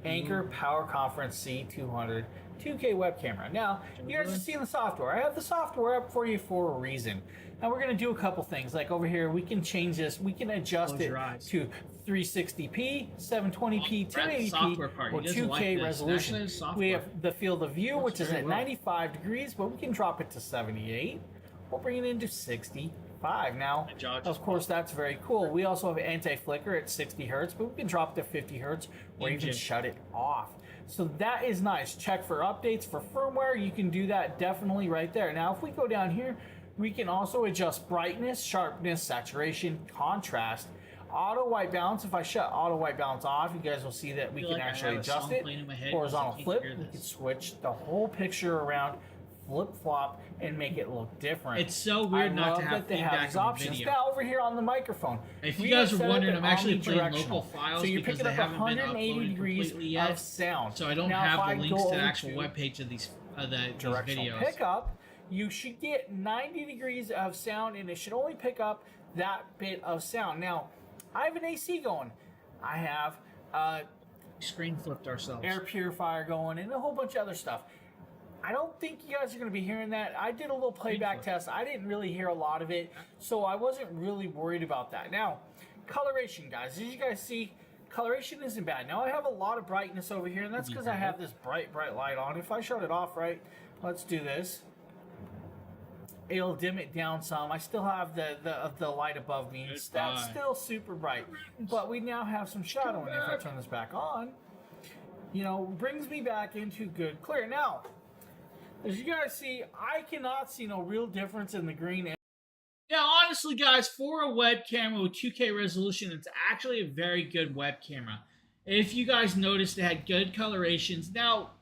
Anchor Power Conference C200 2K web camera. Now, you guys are seeing the software. I have the software up for you for a reason. Now, we're going to do a couple things. Like over here, we can change this. We can adjust Close it your eyes. to 360p, 720p, We're at the software 1080p, part. or He doesn't 2K like this. resolution. Actually, it's software. We have the field of view, Works which is very at well. 95 degrees, but we can drop it to 78. We'll bring it into 65. Now, Judge. of course, that's very cool. We also have anti-flicker at 60 hertz, but we can drop it to 50 hertz or even Engine. shut it off. So that is nice. Check for updates for firmware. You can do that definitely right there. Now, if we go down here, we can also adjust brightness, sharpness, saturation, contrast, auto white balance. If I shut auto white balance off, you guys will see that we feel can like I actually have a adjust song it. playing in my head Horizontal 'cause I flip. can't hear We this. can switch the whole picture around, flip flop, and make it look different. It's so weird I not love to have that they have feedback these on the options. video. Now over here on the microphone. If we you guys have are set up wondering, an I'm actually playing local omnidirectional. files so you're because picking they up haven't been 180 uploaded degrees completely yet. of sound. So I don't Now, if have I the links go to the over actual webpage of these directional videos. pickup, you should get 90 degrees of sound, and it should only pick up that bit of sound. Now, I have an AC going. I have Screen flipped ourselves. air purifier going, and a whole bunch of other stuff. I don't think you guys are going to be hearing that. I did a little playback test. I didn't really hear a lot of it, so I wasn't really worried about that. Now, coloration, guys. As you guys see, coloration isn't bad. Now, I have a lot of brightness over here, and that's because I have this bright light on. If I shut it off, right, let's do this. It'll dim it down some. I still have the light above me. It's That's fine. still super bright. But we now have some shadow, and if I turn this back on, brings me back into good clear. Now, as you guys see, I cannot see no real difference in the green. Now, honestly, guys, for a web camera with 2K resolution, it's actually a very good web camera. If you guys noticed, it had good colorations. Now,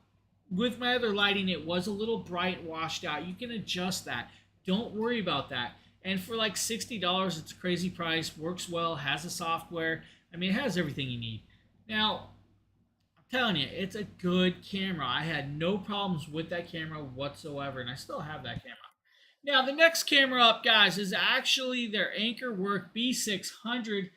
with my other lighting, it was a little bright, washed out. You can adjust that. Don't worry about that. And for like $60, it's a crazy price. Works well, has the software. I mean, it has everything you need. Now, I'm telling you, it's a good camera. I had no problems with that camera whatsoever, and I still have that camera. Now, the next camera up, guys, is actually their Ankerwork B600.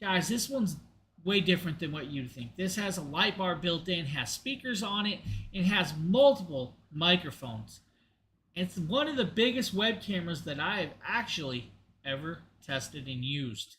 Guys, this one's way different than what you'd think. This has a light bar built in, has speakers on it, and has multiple microphones. It's one of the biggest web cameras that I have actually ever tested and used.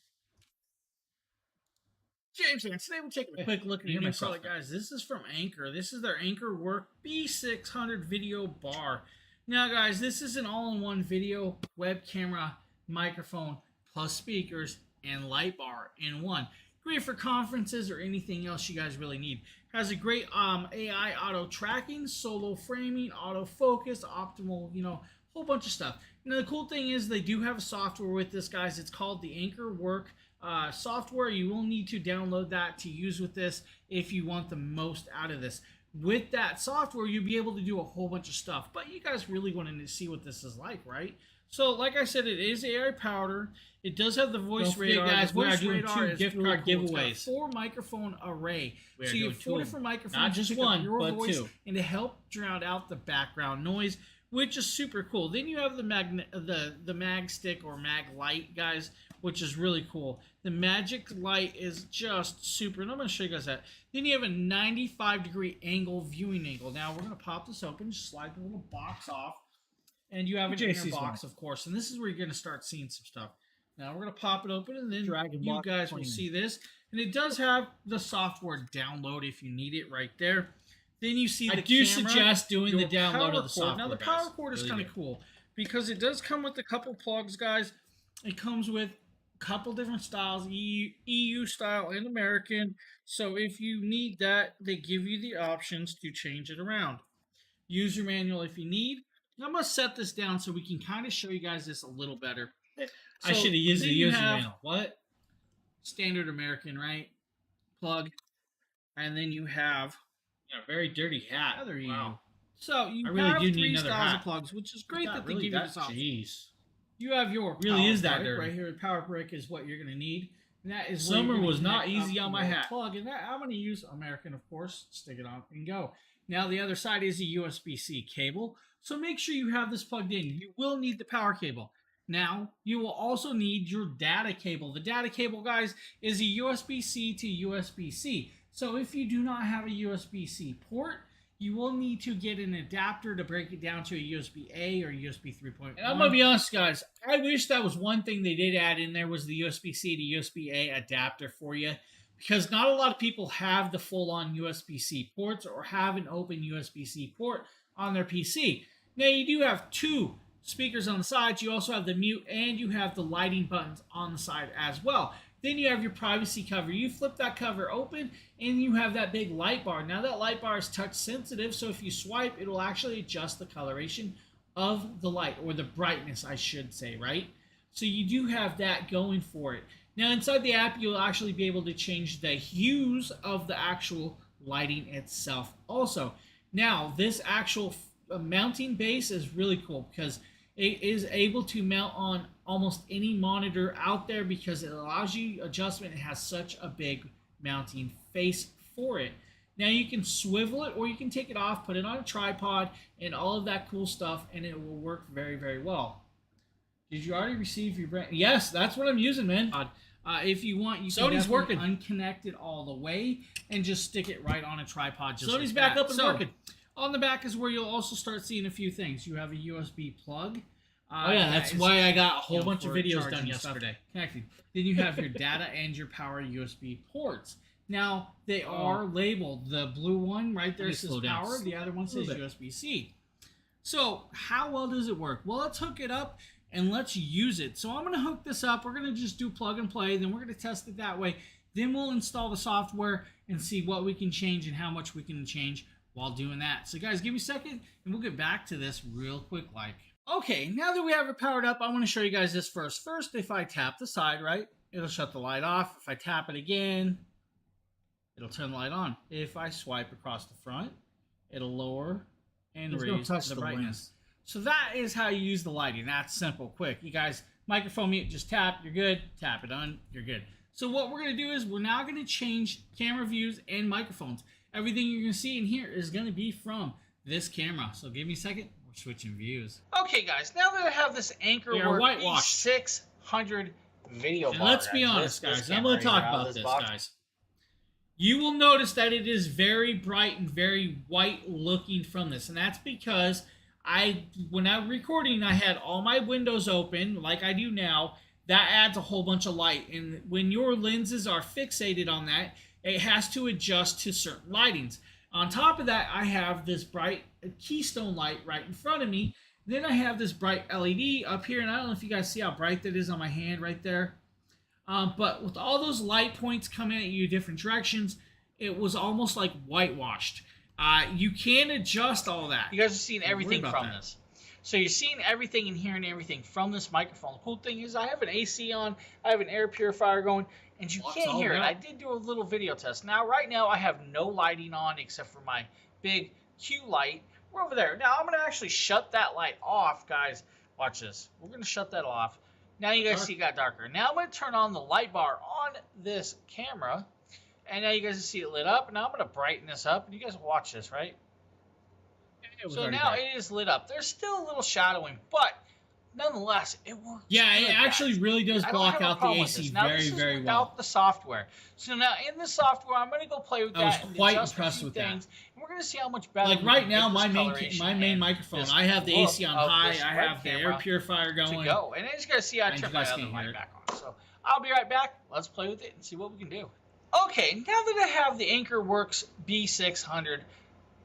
James here, and today we're taking a quick look at a new product, guys. This is from Anker. This is their Ankerwork B600 video bar. Now, guys, this is an all-in-one video web camera, microphone, plus speakers, and light bar in one. Great for conferences or anything else you guys really need. Has a great AI auto tracking, solo framing, autofocus, optimal, whole bunch of stuff. Now, the cool thing is they do have a software with this, guys. It's called the Ankerwork software. You will need to download that to use with this if you want the most out of this. With that software, you'll be able to do a whole bunch of stuff. But you guys really wanted to see what this is like, right? So, like I said, it is AI powered. It does have the voice radar. Guys, we are doing radar 2 gift card giveaways. It's got a 4 microphone array. We are So you have doing 4 2. different microphones. Not just to pick up one, your but voice 2. and to help drown out the background noise, which is super cool. Then you have the mag stick or mag light, guys, which is really cool. The magic light is just super, and I'm going to show you guys that. Then you have a 95-degree angle viewing angle. Now we're going to pop this open, just slide the little box off, and you have an inner box, of course. And this is where you're going to start seeing some stuff. Now we're going to pop it open, and then you guys will see this. And it does have the software download if you need it right there. Then you see the camera. I do suggest doing the download of the software. Now the power cord is kind of cool because it does come with a couple plugs, guys. It comes with a couple different styles, EU style and American. So if you need that, they give you the options to change it around. User manual if you need. I'm going to set this down so we can kind of show you guys this a little better. I should have used the user manual. What? Standard American, right? Plug. And then you have a very dirty hat. Another EU. Wow. So you really have do 3 need another styles hat. of plugs, which is great that they really give you this option. Jeez. You have your Really power is that brick dirty. right here. The power brick is what you're going to need. And that is where Summer you're gonna was not connect easy up on my your hat. Plug, and that I'm going to use American, of course. Stick it on and go. Now the other side is a USB-C cable. So make sure you have this plugged in. You will need the power cable. Now, you will also need your data cable. The data cable, guys, is a USB-C to USB-C. So if you do not have a USB-C port, you will need to get an adapter to break it down to a USB-A or USB 3.1. And I'm going to be honest, guys. I wish that was one thing they did add in there was the USB-C to USB-A adapter for you. Because not a lot of people have the full-on USB-C ports or have an open USB-C port on their PC. Now, you do have 2 speakers on the sides. You also have the mute and you have the lighting buttons on the side as well. Then you have your privacy cover. You flip that cover open and you have that big light bar. Now that light bar is touch sensitive, so if you swipe, it will actually adjust the coloration of the light, or the brightness, I should say, right? So you do have that going for it. Now inside the app, you'll actually be able to change the hues of the actual lighting itself also. Now this actual mounting base is really cool because it is able to mount on almost any monitor out there because it allows you adjustment. It has such a big mounting face for it. Now you can swivel it or you can take it off, put it on a tripod and all of that cool stuff, and it will work very, very well. Did you already receive your brand? Yes, that's what I'm using, man. If you want, you can Sony's working. unconnect it all the way and just stick it right on a tripod. Just Sony's like back that. up and working. On the back is where you'll also start seeing a few things. You have a USB plug. Oh yeah, that's why I got a whole bunch of for videos charging done stuff yesterday. connected. Then you have your data and your power USB ports. Now, they are labeled. The blue one right there says power. The other one says USB-C. So, how well does it work? Well, let's hook it up and let's use it. So, I'm going to hook this up. We're going to just do plug and play. Then we're going to test it that way. Then we'll install the software and see what we can change and how much we can change while doing that. So, guys, give me a second and we'll get back to this real quick like. Okay, now that we have it powered up, I want to show you guys this first. First, if I tap the side, right, it'll shut the light off. If I tap it again, it'll turn the light on. If I swipe across the front, it'll lower and raise the brightness. So that is how you use the lighting. That's simple, quick. You guys, microphone mute, just tap, you're good. Tap it on, you're good. So what we're going to do is we're now going to change camera views and microphones. Everything you're going to see in here is going to be from this camera. So give me a second. We're switching views. Okay, guys, now that I have this Anchorwork B600 video and bar, let's be honest, guys. I'm going to talk about this, guys. You will notice that it is very bright and very white looking from this. And that's because when I'm recording, I had all my windows open like I do now. That adds a whole bunch of light. And when your lenses are fixated on that, it has to adjust to certain lightings. On top of that, I have this bright keystone light right in front of me. Then I have this bright LED up here, and I don't know if you guys see how bright that is on my hand right there. But with all those light points coming at you different directions, it was almost like whitewashed. You can adjust all that. You guys are seeing everything from this. So you're seeing everything and hearing everything from this microphone. The cool thing is I have an AC on, I have an air purifier going, and you can't hear it. I did do a little video test. Now, right now, I have no lighting on except for my big Q light. We're over there. Now, I'm going to actually shut that light off, guys. Watch this. We're going to shut that off. Now you guys see it got darker. Now I'm going to turn on the light bar on this camera, and now you guys see it lit up. Now I'm going to brighten this up, and you guys watch this, right? So now it is lit up. There's still a little shadowing, but nonetheless, it works. Yeah, it actually really does block out the AC very, very well. Without the software. So now in the software, I'm going to go play with that. I was quite impressed with that. And we're going to see how much better. Like right now, my main microphone, I have the AC on high. I have the air purifier going. And then you guys see I turned my other mic back on. So I'll be right back. Let's play with it and see what we can do. Okay, now that I have the Anchorworks B600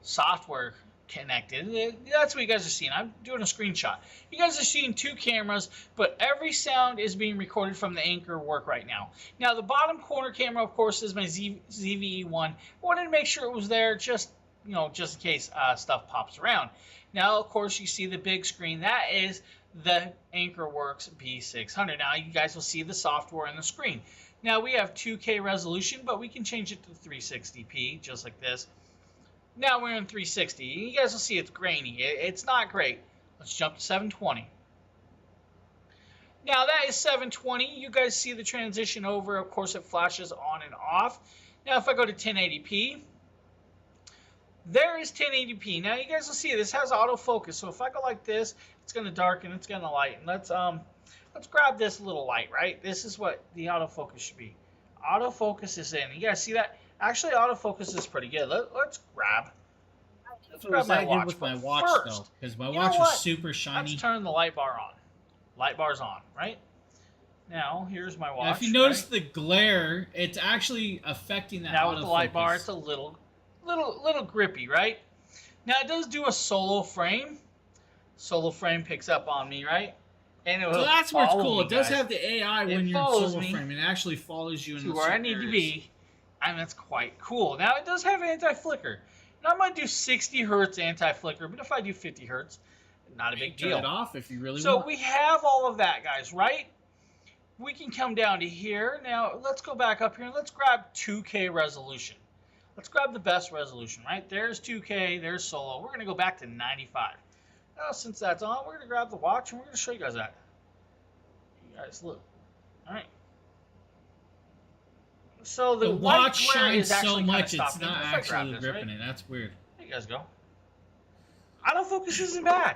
software connected, that's what you guys are seeing. I'm doing a screenshot. You guys are seeing two cameras, but every sound is being recorded from the Anchorwork right now. Now the bottom corner camera, of course, is my ZVE1. I wanted to make sure it was there, just in case stuff pops around. Now, of course, you see the big screen. That is the Anchorworks B600. Now you guys will see the software on the screen. Now we have 2K resolution, but we can change it to 360p, just like this. Now we're in 360. You guys will see it's grainy. It's not great. Let's jump to 720. Now that is 720. You guys see the transition over. Of course, it flashes on and off. Now if I go to 1080p, there is 1080p. Now you guys will see this has autofocus. So if I go like this, it's going to darken. It's going to lighten. Let's grab this little light, right? This is what the autofocus should be. Autofocus is in. You guys see that? Actually, autofocus is pretty good. Let's grab my watch. With my watch though, because my watch was super shiny. Let's turn the light bar on. Light bar's on, right? Now here's my watch. Now, if you notice the glare, it's actually affecting that. Now with the light bar, it's a little grippy, right? Now it does do a solo frame. Solo frame picks up on me, right? And so that's where it's cool. It does have the AI when you're in solo frame. It actually follows you to where I need to be. And that's quite cool. Now, it does have anti-flicker. Now, I'm going to do 60 hertz anti-flicker, but if I do 50 hertz, not a big deal. Turn it off if you really want. So we have all of that, guys, right? We can come down to here. Now, let's go back up here and let's grab 2K resolution. Let's grab the best resolution, right? There's 2K, there's solo. We're going to go back to 95. Now, since that's on, we're going to grab the watch and we're going to show you guys that. You guys look. All right. So the watch shines so much it's not actually ripping it. That's weird. There you guys go. Autofocus isn't bad.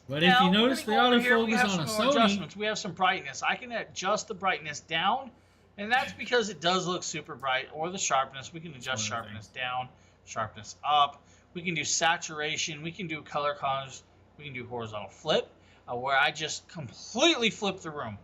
But if you notice the autofocus on a Sony, adjustments. We have some brightness. I can adjust the brightness down, and that's because it does look super bright. Or the sharpness. We can adjust sharpness down, sharpness up. We can do saturation. We can do color contrast. We can do horizontal flip, where I just completely flip the room.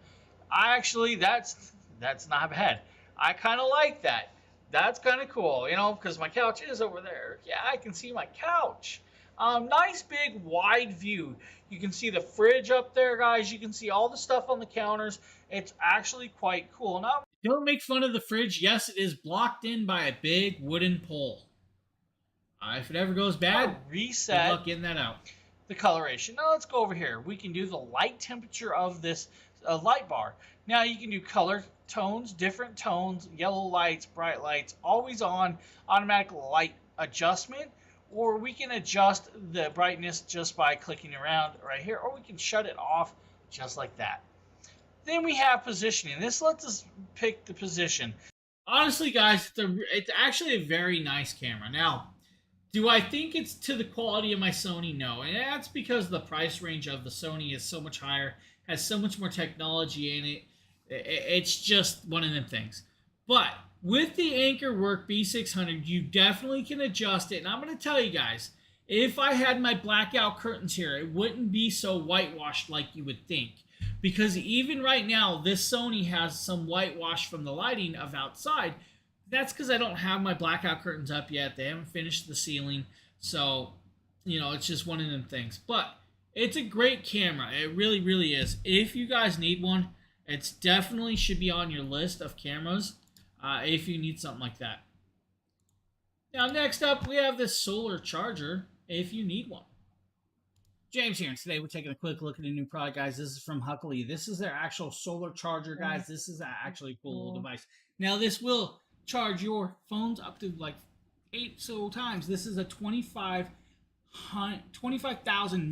That's not bad. I kind of like that. That's kind of cool, because my couch is over there. Yeah, I can see my couch. Nice big wide view. You can see the fridge up there, guys. You can see all the stuff on the counters. It's actually quite cool. Now, don't make fun of the fridge. Yes, it is blocked in by a big wooden pole. If it ever goes bad, reset. good luck getting that out. the coloration. Now let's go over here. We can do the light temperature of this light bar. Now you can do color tones, different tones, yellow lights, bright lights, always on, automatic light adjustment, or we can adjust the brightness just by clicking around right here, or we can shut it off just like that. Then we have positioning. This lets us pick the position. Honestly, guys, it's actually a very nice camera. Now, do I think it's to the quality of my Sony? No. And that's because the price range of the Sony is so much higher, has so much more technology in it. It's just one of them things. But with the Anker Work B600, you definitely can adjust it. And I'm going to tell you guys, if I had my blackout curtains here, it wouldn't be so whitewashed like you would think. Because even right now, this Sony has some whitewash from the lighting of outside. That's because I don't have my blackout curtains up yet. They haven't finished the ceiling. So, you know, it's just one of them things. But it's a great camera. It really, really is. If you guys need one, it's definitely should be on your list of cameras if you need something like that. Now, next up, we have this solar charger if you need one. James here, and today we're taking a quick look at a new product, guys. This is from Huckley. This is their actual solar charger, guys. This is actually a cool little device. Now, this will charge your phones up to like 8 times. This is a 25,000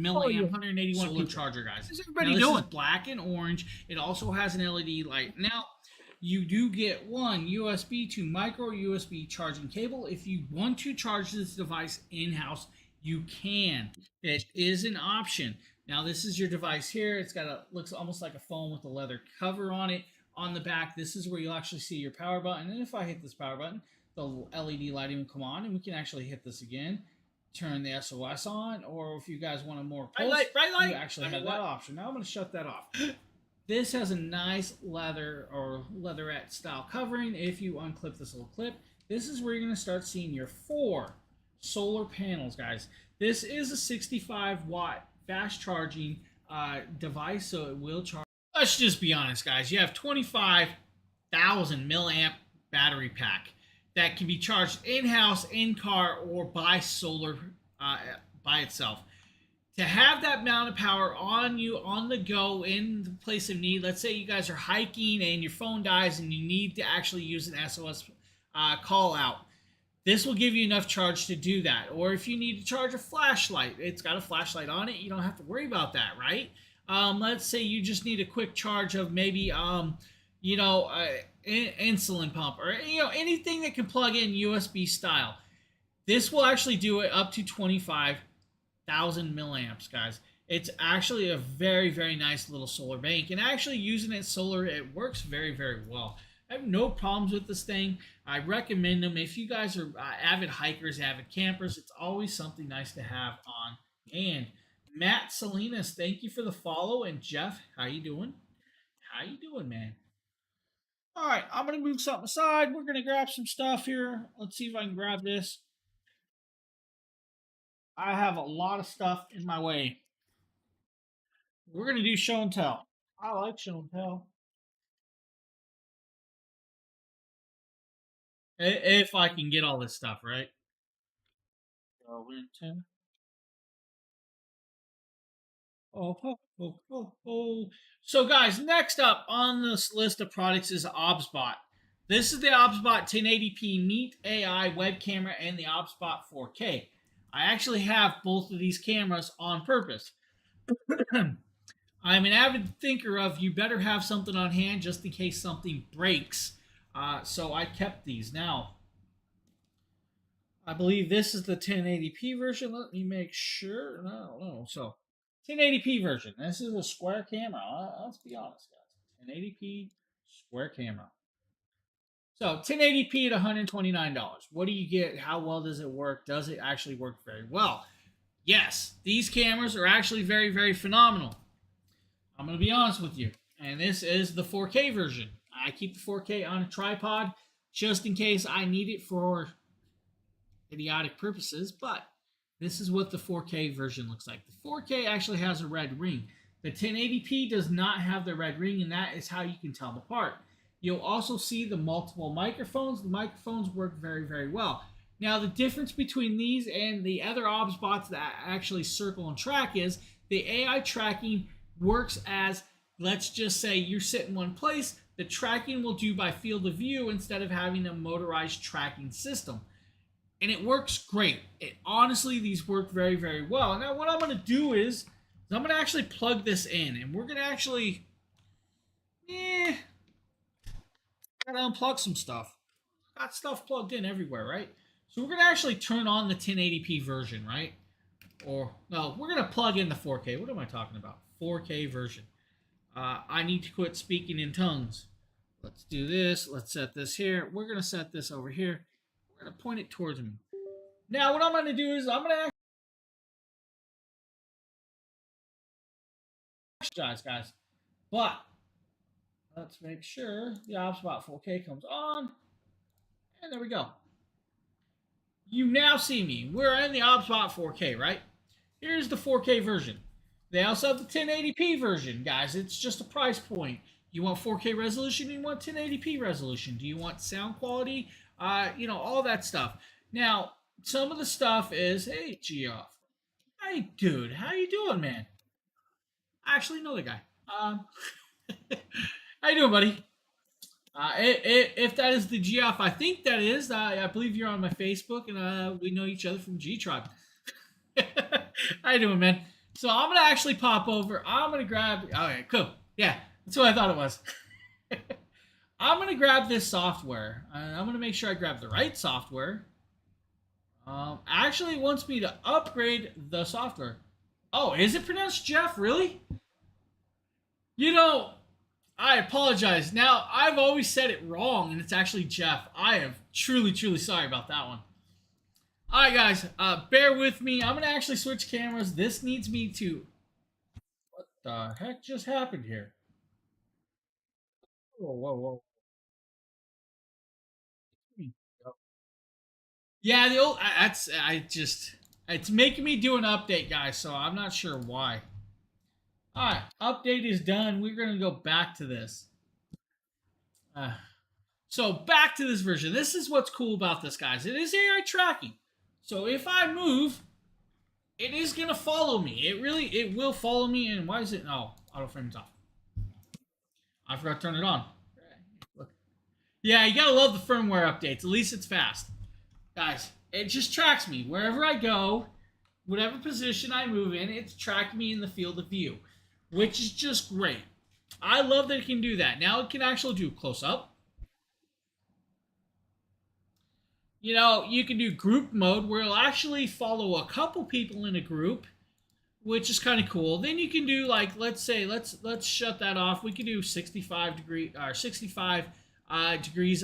milliamp 181 solar charger, guys. What's everybody doing? This is black and orange. It also has an LED light. Now, you do get one USB to micro USB charging cable. If you want to charge this device in-house, you can. It is an option. Now, this is your device here. It's got looks almost like a phone with a leather cover on it. On the back, this is where you'll actually see your power button. And if I hit this power button, the LED lighting will come on, and we can actually hit this again, turn the SOS on, or if you guys want a more pulse, bright light, you actually have that option. Now I'm going to shut that off. This has a nice leather or leatherette style covering. If you unclip this little clip, this is where you're going to start seeing your 4 solar panels, guys. This is a 65 watt fast charging device, so it will charge. Let's just be honest, guys. You have 25,000 milliamp battery pack that can be charged in-house, in-car, or by solar by itself. To have that amount of power on you on the go in the place of need, let's say you guys are hiking and your phone dies and you need to actually use an SOS call out. This will give you enough charge to do that. Or if you need to charge a flashlight, it's got a flashlight on it. You don't have to worry about that, right? Let's say you just need a quick charge of maybe, insulin pump or, anything that can plug in USB style. This will actually do it up to 25,000 milliamps, guys. It's actually a very, very nice little solar bank. And actually using it solar, it works very, very well. I have no problems with this thing. I recommend them. If you guys are avid hikers, avid campers, it's always something nice to have on hand. Matt Salinas, thank you for the follow. And Jeff, how you doing? How you doing, man? All right, I'm going to move something aside. We're going to grab some stuff here. Let's see if I can grab this. I have a lot of stuff in my way. We're going to do show and tell. I like show and tell. If I can get all this stuff, right? Go into. So, guys, next up on this list of products is OBSBot. This is the OBSBot 1080p Meet AI web camera and the OBSBot 4K. I actually have both of these cameras on purpose. I'm an avid thinker of you better have something on hand just in case something breaks. So I kept these. Now, I believe this is the 1080p version. Let me make sure. No. So, 1080p version. This is a square camera. Let's be honest, guys. 1080p square camera. So, 1080p at $129. What do you get? How well does it work? Does it actually work very well? Yes, these cameras are actually very, very phenomenal. I'm going to be honest with you. And this is the 4K version. I keep the 4K on a tripod just in case I need it for idiotic purposes, but this is what the 4K version looks like. The 4K actually has a red ring. The 1080p does not have the red ring, and that is how you can tell them apart. You'll also see the multiple microphones. The microphones work very, very well. Now, the difference between these and the other OBSBots that actually circle and track is the AI tracking works as, let's just say you're sitting in one place, the tracking will do by field of view instead of having a motorized tracking system. And it works great. Honestly, these work very, very well. Now, what I'm going to do is I'm going to actually plug this in, and we're going to actually, gotta unplug some stuff. Got stuff plugged in everywhere, right? So we're going to actually turn on the 1080p version, right? Or, no, we're going to plug in the 4K. What am I talking about? 4K version. I need to quit speaking in tongues. Let's do this. Let's set this here. We're going to set this over here. We're going to point it towards me. Now, what I'm going to do is I'm going to apologize, guys. But let's make sure the OBSBot 4K comes on. And there we go. You now see me. We're in the OBSBot 4K, right? Here's the 4K version. They also have the 1080p version, guys. It's just a price point. You want 4K resolution? You want 1080p resolution? Do you want sound quality? All that stuff. Now, some of the stuff is, hey, Geoff. Hey, dude. How you doing, man? I actually know the guy. How you doing, buddy? If that is the Geoff, I think that is. I believe you're on my Facebook, and we know each other from G Tribe. How you doing, man? So I'm gonna actually pop over. I'm gonna grab. Okay, cool. Yeah, that's what I thought it was. I'm gonna grab this software. I'm gonna make sure I grab the right software. Actually, it wants me to upgrade the software. Oh, is it pronounced Jeff? Really? I apologize. Now, I've always said it wrong, and it's actually Jeff. I am truly, truly sorry about that one. All right, guys, bear with me. I'm going to actually switch cameras. This needs me to... What the heck just happened here? Whoa, whoa, whoa. Yeah, the old... It's making me do an update, guys, so I'm not sure why. All right, update is done. We're going to go back to this. So back to this version. This is what's cool about this, guys. It is AI tracking. So if I move, it is going to follow me. It will follow me. And why is it? Oh, auto frame's off. I forgot to turn it on. Look. Yeah, you got to love the firmware updates. At least it's fast. Guys, it just tracks me. Wherever I go, whatever position I move in, it's tracking me in the field of view, which is just great. I love that it can do that. Now it can actually do close up. You can do group mode where it'll actually follow a couple people in a group, which is kind of cool. Then you can do, like, let's shut that off. We can do 65 degrees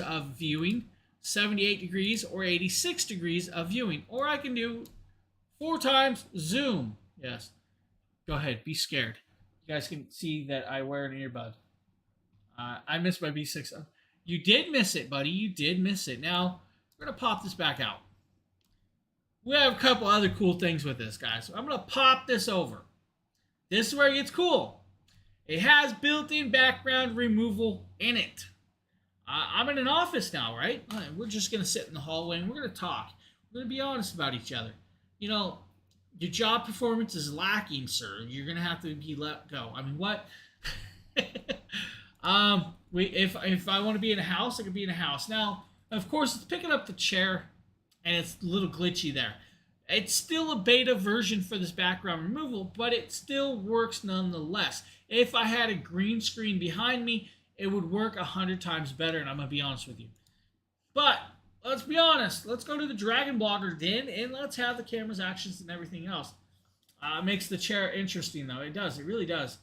of viewing, 78 degrees, or 86 degrees of viewing. Or I can do 4 times zoom. Yes. Go ahead. Be scared. You guys can see that I wear an earbud. I missed my B6. You did miss it, buddy. You did miss it. Now, we're going to pop this back out. We have a couple other cool things with this, guys. So I'm going to pop this over. This is where it gets cool. It has built-in background removal in it. I'm in an office now, right? We're just going to sit in the hallway and we're going to talk. We're going to be honest about each other. Your job performance is lacking, sir. You're going to have to be let go. I mean, what? If I want to be in a house, I can be in a house. Now, of course, it's picking up the chair, and it's a little glitchy there. It's still a beta version for this background removal, but it still works nonetheless. If I had a green screen behind me, it would work 100 times better, and I'm going to be honest with you. But let's be honest. Let's go to the Dragon Blogger den, and let's have the camera's actions and everything else. It makes the chair interesting, though. It does. It really does.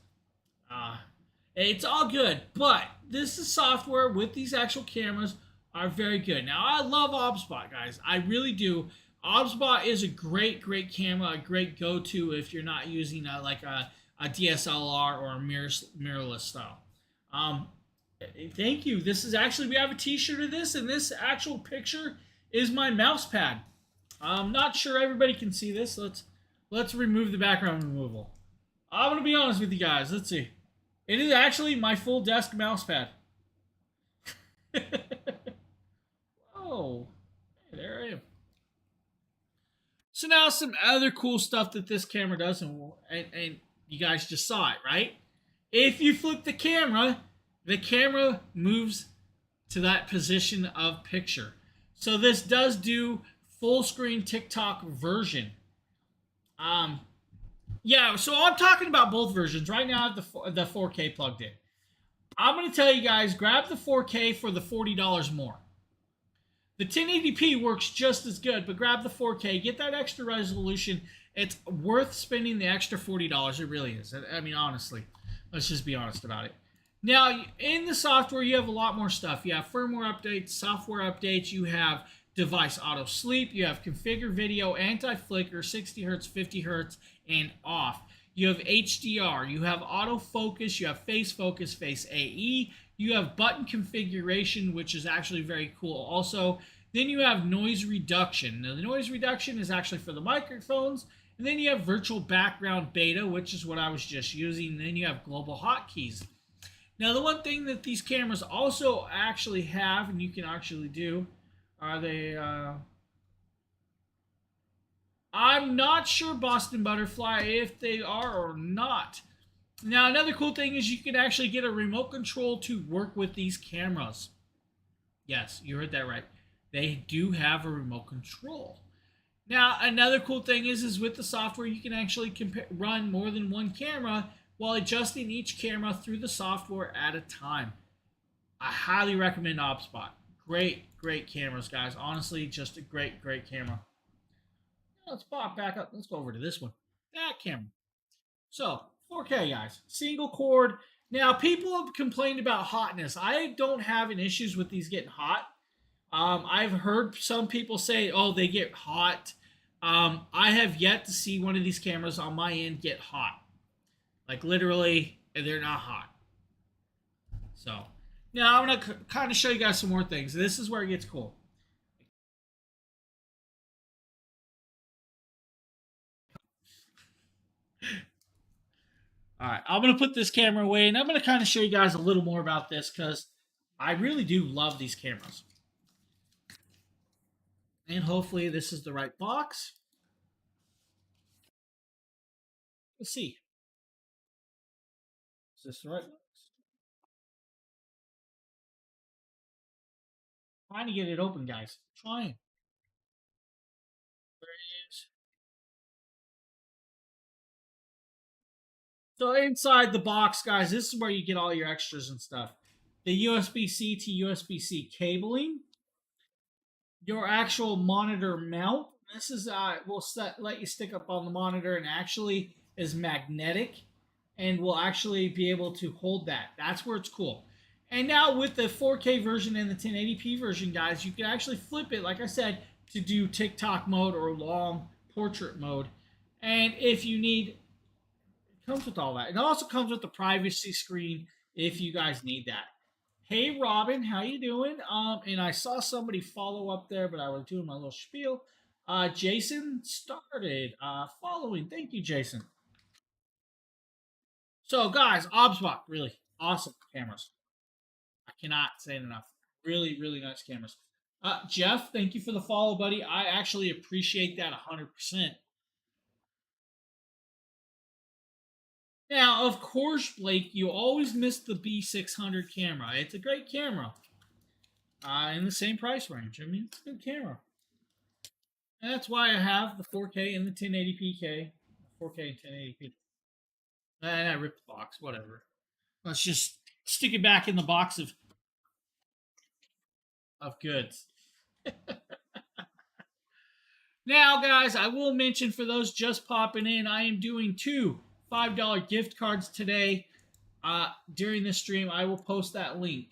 It's all good, but this is software with these actual cameras are very good. Now, I love OBSBot, guys. I really do. OBSBot is a great, great camera, a great go-to if you're not using a DSLR or a mirrorless style. Thank you. This is actually, we have a t-shirt of this, and this actual picture is my mouse pad. I'm not sure everybody can see this. Let's remove the background removal. I'm going to be honest with you guys. Let's see. It is actually my full desk mouse pad. Oh, hey, there I am. So now some other cool stuff that this camera does, and you guys just saw it, right? If you flip the camera moves to that position of picture. So this does do full screen TikTok version. Yeah, so I'm talking about both versions. Right now I have the 4K plugged in. I'm going to tell you guys, grab the 4K for the $40 more. The 1080p works just as good, but grab the 4K, get that extra resolution. It's worth spending the extra $40. It really is. I mean, honestly, let's just be honest about it. Now, in the software, you have a lot more stuff. You have firmware updates, software updates. You have device auto sleep. You have configure video, anti-flicker, 60 hertz, 50 hertz, and off. You have HDR. You have autofocus. You have face focus, face AE. You have button configuration, which is actually very cool also. Then you have noise reduction. Now, the noise reduction is actually for the microphones. And then you have virtual background beta, which is what I was just using. And then you have global hotkeys. Now, the one thing that these cameras also actually have, and you can actually do, are they... I'm not sure, Boston Butterfly, if they are or not. Now, another cool thing is you can actually get a remote control to work with these cameras. Yes, you heard that right. They do have a remote control. Now, another cool thing is with the software, you can actually run more than one camera while adjusting each camera through the software at a time. I highly recommend OBSBot. Great, great cameras, guys. Honestly, just a great, great camera. Let's pop back up. Let's go over to this one. That camera. So, 4K, guys. Single cord. Now, people have complained about hotness. I don't have an issues with these getting hot. I've heard some people say, oh, they get hot. I have yet to see one of these cameras on my end get hot. Like, literally, they're not hot. So, now I'm going to kind of show you guys some more things. This is where it gets cool. All right, I'm going to put this camera away, and I'm going to kind of show you guys a little more about this because I really do love these cameras. And hopefully this is the right box. Let's see. Is this the right box? Trying to get it open, guys. Trying. There it is. So inside the box, guys, this is where you get all your extras and stuff. The USB-C to USB-C cabling. Your actual monitor mount. This is will let you stick up on the monitor and actually is magnetic and will actually be able to hold that. That's where it's cool. And now with the 4K version and the 1080p version, guys, you can actually flip it, like I said, to do TikTok mode or long portrait mode. And if you need, it comes with all that. It also comes with the privacy screen if you guys need that. Hey, Robin, how you doing? And I saw somebody follow up there, but I was doing my little spiel. Jason started following. Thank you, Jason. So, guys, OBSBot, really awesome cameras. I cannot say it enough. Really, really nice cameras. Jeff, thank you for the follow, buddy. I actually appreciate that 100%. Now, of course, Blake, you always miss the B600 camera. It's a great camera. In the same price range. I mean, it's a good camera. And that's why I have the 4K and the 1080p. 4K and 1080p. And I ripped the box, whatever. Let's just stick it back in the box of goods. Now, guys, I will mention for those just popping in, I am doing 2 $5 gift cards today. During this stream, I will post that link.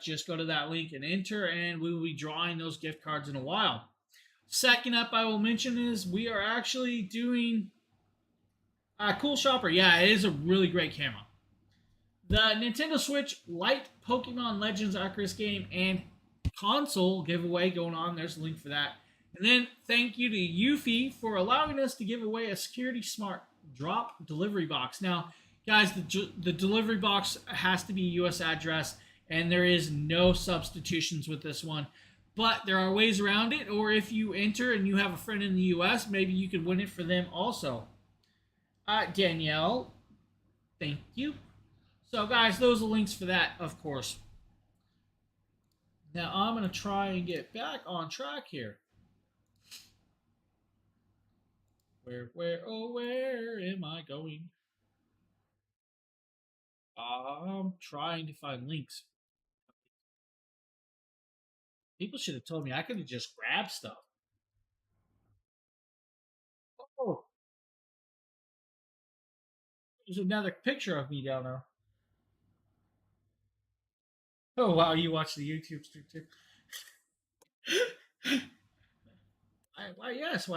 Just go to that link and enter, and we will be drawing those gift cards in a while. Second up, I will mention is we are actually doing Cool Shopper. Yeah, it is a really great camera. The Nintendo Switch Lite Pokemon Legends Arceus game and console giveaway going on. There's a link for that. And then thank you to Eufy for allowing us to give away a Security Smart Drop delivery box. Now, guys, the delivery box has to be a U.S. address, and there is no substitutions with this one. But there are ways around it, or if you enter and you have a friend in the U.S., maybe you could win it for them also. Danielle, thank you. So, guys, those are links for that, of course. Now, I'm going to try and get back on track here. Where am I going? I'm trying to find links. People should have told me I could have just grabbed stuff. Oh, there's another picture of me down there. Oh, wow, you watch the YouTube stream too. Why, yes.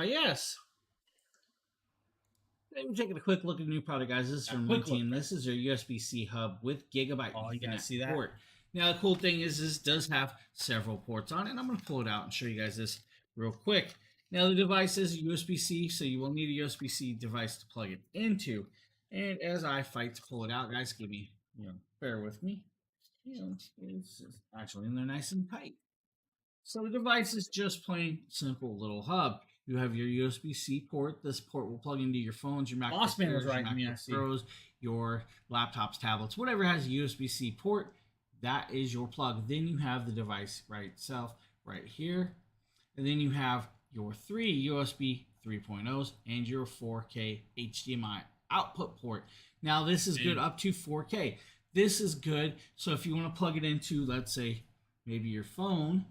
We're taking a quick look at the new product, guys. This is from Lintian. This is their USB-C hub with Gigabyte Ethernet port. Now, the cool thing is this does have several ports on it, and I'm going to pull it out and show you guys this real quick. Now, the device is USB-C, so you will need a USB-C device to plug it into. And as I fight to pull it out, guys, bear with me. It's actually in there nice and tight. So the device is just plain simple little hub. You have your USB-C port. This port will plug into your phones, your MacBook Pros, your MacBook Pros, your laptops, tablets, whatever has a USB-C port. That is your plug. Then you have the device itself right here. And then you have your 3 USB 3.0s and your 4K HDMI output port. Now, this is good up to 4K. This is good. So if you want to plug it into, let's say, maybe your phone,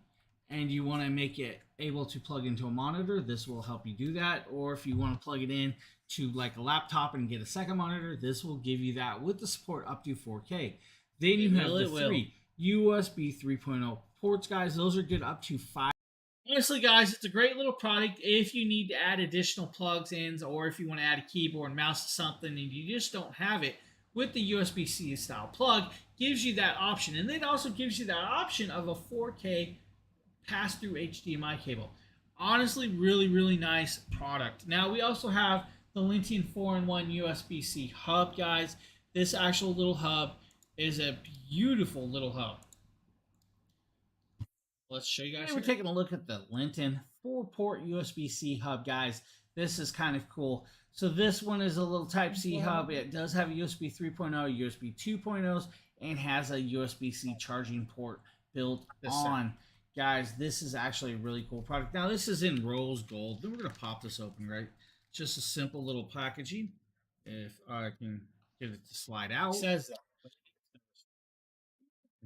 and you want to make it able to plug into a monitor, this will help you do that. Or if you want to plug it in to like a laptop and get a second monitor, this will give you that with the support up to 4K. Then you have the 3 USB 3.0 ports, guys. Those are good up to 5. Honestly, guys, it's a great little product if you need to add additional plugs in, or if you want to add a keyboard and mouse to something and you just don't have it. With the USB-C style plug, gives you that option. And then also gives you that option of a 4K pass-through HDMI cable. Honestly, really, really nice product. Now, we also have the Lintian 4-in-1 USB-C hub, guys. This actual little hub is a beautiful little hub. Let's show you guys. We're taking a look at the Lintian 4-port USB-C hub, guys. This is kind of cool. So this one is a little Type-C hub. It does have a USB 3.0, USB 2.0s, and has a USB-C charging port built on. Guys, this is actually a really cool product. Now, this is in rose gold. Then we're going to pop this open, right? Just a simple little packaging. If I can get it to slide out. It says that.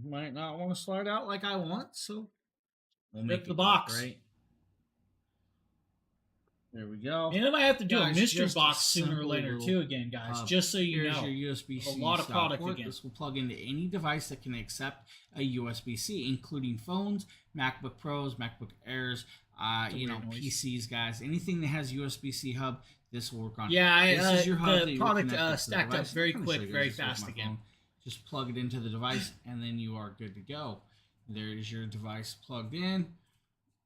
Might not want to slide out like I want, so we'll make the box. Right? There we go. And I might have to do a mystery box sooner or later too again, guys. Just so you know. Here's your USB-C. A lot of product again. This will plug into any device that can accept a USB-C, including phones, MacBook Pros, MacBook Airs, PCs, guys. Anything that has USB-C hub, this will work on. Yeah, this is your hub. The product stacked up very quick, very fast again. Just plug it into the device, and then you are good to go. There is your device plugged in.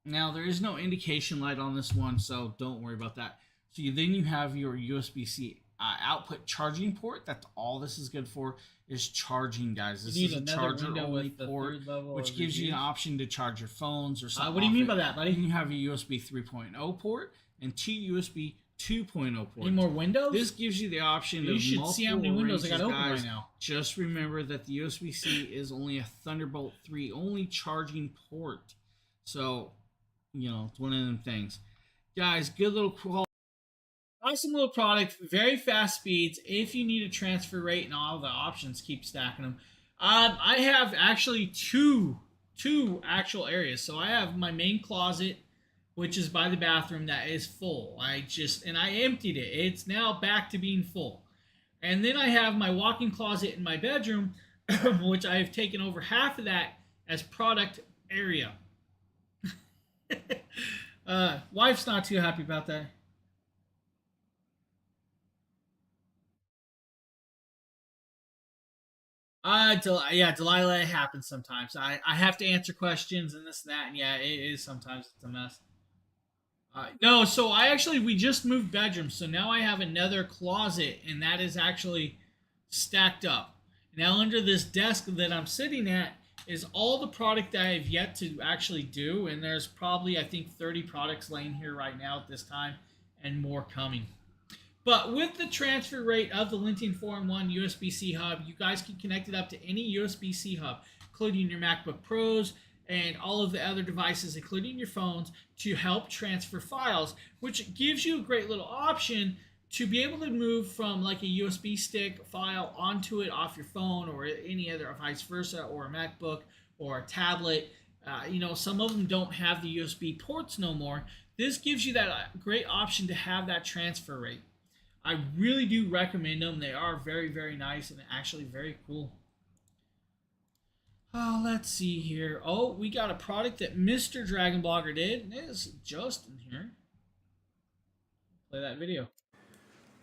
Now, there is no indication light on this one, so don't worry about that. So then you have your USB-C output charging port. That's all this is good for, is charging, guys. This is a charger-only port, which gives you an option to charge your phones or something. What do you mean by that, buddy? Then you have a USB 3.0 port and 2 USB 2.0 ports. Need more windows? This gives you the option of multiple. You should see how many windows I got open right now. Just remember that the USB-C is only a Thunderbolt 3 only charging port. So, it's one of them things. Guys, good little quality. Awesome little product. Very fast speeds. If you need a transfer rate and all the options, keep stacking them. I have actually two actual areas. So I have my main closet, which is by the bathroom, that is full. I emptied it. It's now back to being full. And then I have my walk-in closet in my bedroom, which I have taken over half of that as product area. Wife's not too happy about that. Delilah, it happens sometimes. I have to answer questions and this and that, and yeah, it is sometimes it's a mess. No, so we just moved bedrooms, so now I have another closet, and that is actually stacked up. Now under this desk that I'm sitting at is all the product that I have yet to actually do, and there's probably, I think, 30 products laying here right now at this time, and more coming. But with the transfer rate of the Lintian 4-in-1 USB-C hub, you guys can connect it up to any USB-C hub, including your MacBook Pros and all of the other devices, including your phones, to help transfer files, which gives you a great little option to be able to move from like a USB stick file onto it off your phone or any other vice versa, or a MacBook or a tablet. Some of them don't have the USB ports no more. This gives you that great option to have that transfer rate. I really do recommend them. They are very, very nice and actually very cool. Oh, let's see here. Oh, we got a product that Mr. Dragon Blogger did. And there's Justin here. Play that video.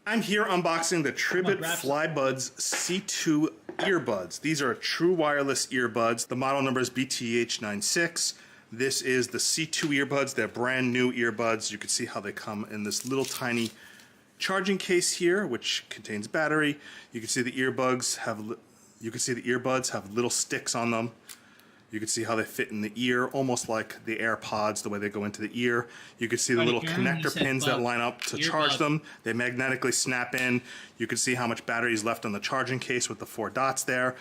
I'm here unboxing the Tribit FlyBuds C2 earbuds. These are true wireless earbuds. The model number is BTH96. This is the C2 earbuds. They're brand new earbuds. You can see how they come in this little tiny charging case here, which contains battery. You can see the earbuds have little sticks on them. You can see how they fit in the ear, almost like the AirPods, the way they go into the ear. You can see the little connector pins that line up to charge them. They magnetically snap in. You can see how much battery is left on the charging case with the 4 dots there.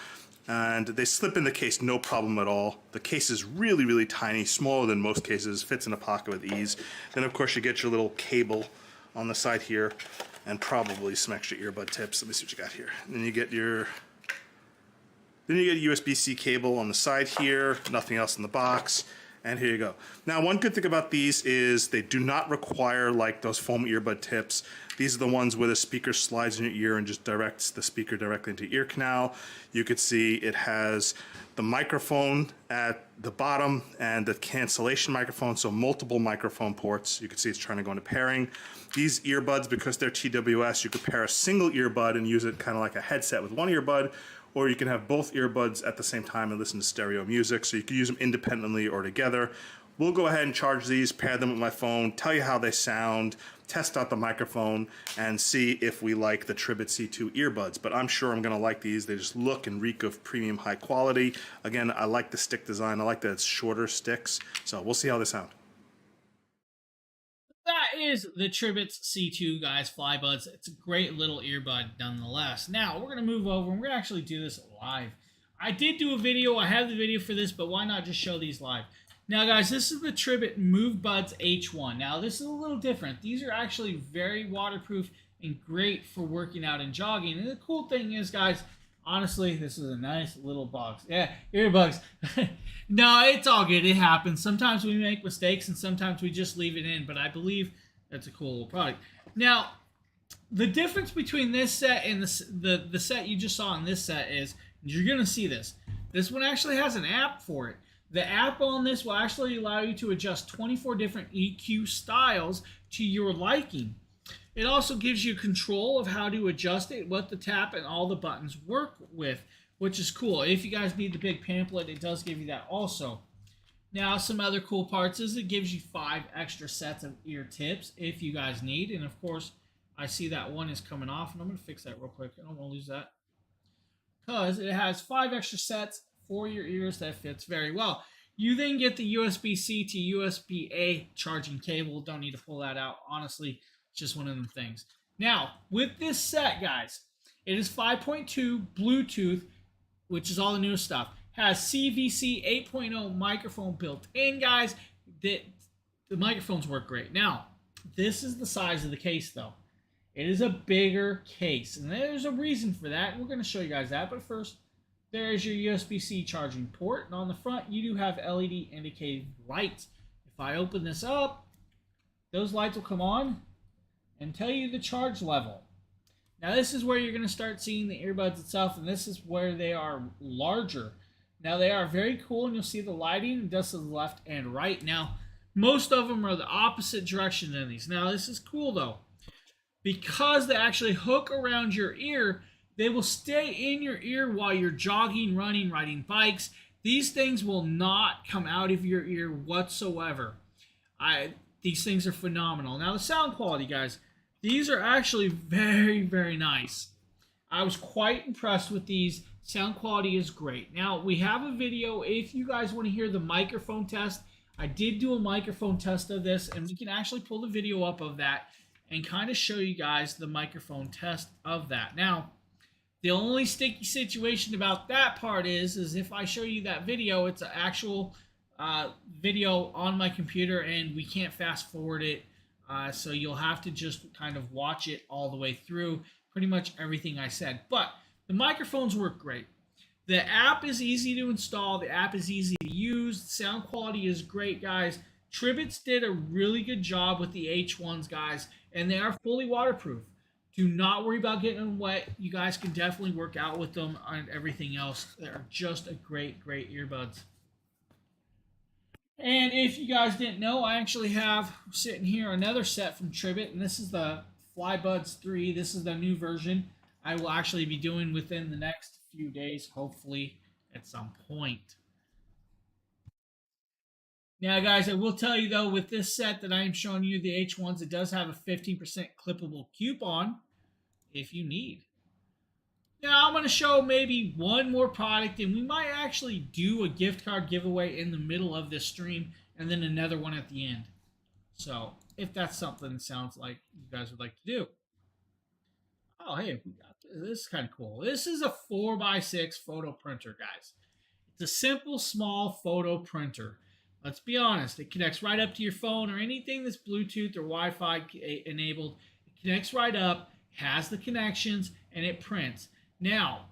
And they slip in the case no problem at all. The case is really, really tiny, smaller than most cases, fits in a pocket with ease. Then of course you get your little cable on the side here and probably some extra earbud tips. Let me see what you got here. And then you get your USB-C cable on the side here, nothing else in the box, and here you go. Now, one good thing about these is they do not require like those foam earbud tips. These are the ones where the speaker slides in your ear and just directs the speaker directly into your ear canal. You could see it has the microphone at the bottom and the cancellation microphone, so multiple microphone ports. You can see it's trying to go into pairing. These earbuds, because they're TWS, you could pair a single earbud and use it kind of like a headset with one earbud, or you can have both earbuds at the same time and listen to stereo music, so you can use them independently or together. We'll go ahead and charge these, pair them with my phone, tell you how they sound, test out the microphone, and see if we like the Tribit C2 earbuds. But I'm sure I'm going to like these. They just look and reek of premium high quality. Again, I like the stick design. I like that it's shorter sticks. So we'll see how they sound. That is the Tribit C2, guys, FlyBuds. It's a great little earbud nonetheless. Now, we're going to move over and we're going to actually do this live. I did do a video. I have the video for this, but why not just show these live? Now, guys, this is the Tribit MoveBuds H1. Now, this is a little different. These are actually very waterproof and great for working out and jogging. And the cool thing is, guys, honestly, this is a nice little box. Yeah, earbuds. No, it's all good. It happens. Sometimes we make mistakes, and sometimes we just leave it in. But I believe that's a cool little product. Now, the difference between this set and the set you just saw in this set is, you're going to see this. This one actually has an app for it. The app on this will actually allow you to adjust 24 different EQ styles to your liking. It also gives you control of how to adjust it, what to tap, and all the buttons work with, which is cool. If you guys need the big pamphlet, it does give you that also. Now, some other cool parts is it gives you 5 extra sets of ear tips if you guys need. And of course, I see that one is coming off, and I'm going to fix that real quick. I don't want to lose that. Because it has 5 extra sets for your ears that fits very well. You then get the USB-C to USB-A charging cable. Don't need to pull that out. Honestly, it's just one of them things. Now, with this set, guys, it is 5.2 Bluetooth, which is all the newest stuff. Has CVC 8.0 microphone built in, guys. The microphones work great. Now, this is the size of the case, though. It is a bigger case, and there's a reason for that. We're going to show you guys that, but first, there's your USB-C charging port, and on the front, you do have LED indicating lights. If I open this up, those lights will come on and tell you the charge level. Now, this is where you're going to start seeing the earbuds itself, and this is where they are larger. Now, they are very cool, and you'll see the lighting just to the left and right. Now, most of them are the opposite direction than these. Now, this is cool, though. Because they actually hook around your ear, they will stay in your ear while you're jogging, running, riding bikes. These things will not come out of your ear whatsoever. These things are phenomenal. Now, the sound quality, guys, these are actually very, very nice. I was quite impressed with these. Sound quality is great. Now, we have a video if you guys want to hear the microphone test. I did do a microphone test of this, and we can actually pull the video up of that and kind of show you guys the microphone test of that. Now, the only sticky situation about that part is if I show you that video, it's an actual video on my computer, and we can't fast forward it. So you'll have to just kind of watch it all the way through, pretty much everything I said. But the microphones work great. The app is easy to install. The app is easy to use. The sound quality is great, guys. Tribits did a really good job with the H1s, guys, and they are fully waterproof. Do not worry about getting them wet. You guys can definitely work out with them and everything else. They're just a great, great earbuds. And if you guys didn't know, I actually have sitting here another set from Tribit, and this is the FlyBuds 3. This is the new version I will actually be doing within the next few days, hopefully at some point. Now, guys, I will tell you, though, with this set that I am showing you, the H1s, it does have a 15% clippable coupon if you need. Now, I'm going to show maybe one more product, and we might actually do a gift card giveaway in the middle of this stream, and then another one at the end. So, if that's something that sounds like you guys would like to do. Oh, hey, we got this. This is kind of cool. This is a 4x6 photo printer, guys. It's a simple, small photo printer. Let's be honest, it connects right up to your phone or anything that's Bluetooth or Wi-Fi enabled. It connects right up, has the connections, and it prints. Now,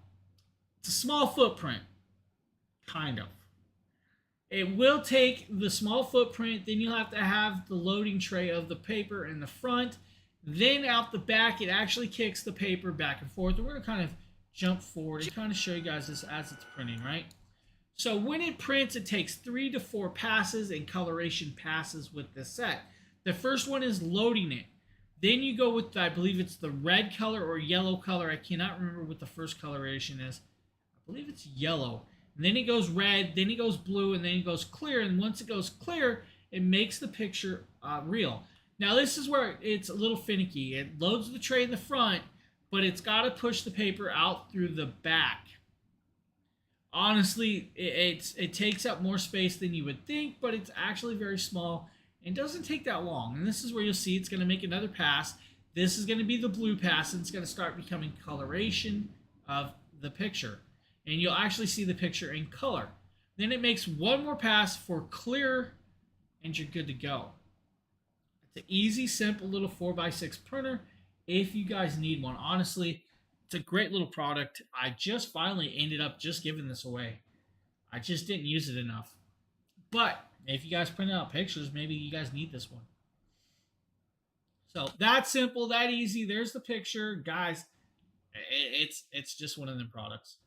it's a small footprint, kind of. It will take the small footprint, then you'll have to have the loading tray of the paper in the front. Then out the back, it actually kicks the paper back and forth. And we're going to kind of jump forward and kind of show you guys this as it's printing, right? So when it prints, it takes 3 to 4 passes and coloration passes with this set. The first one is loading it. Then you go with, I believe it's the red color or yellow color. I cannot remember what the first coloration is. I believe it's yellow. And then it goes red, then it goes blue, and then it goes clear. And once it goes clear, it makes the picture real. Now this is where it's a little finicky. It loads the tray in the front, but it's got to push the paper out through the back. Honestly, it takes up more space than you would think, but it's actually very small and doesn't take that long. And this is where you'll see it's going to make another pass. This is going to be the blue pass, and it's going to start becoming coloration of the picture. And you'll actually see the picture in color. Then it makes one more pass for clear, and you're good to go. It's an easy, simple little 4x6 printer if you guys need one. Honestly, it's a great little product. I just finally ended up just giving this away. I just didn't use it enough. But if you guys print out pictures, maybe you guys need this one. So that simple, that easy. There's the picture. Guys, it's just one of them products.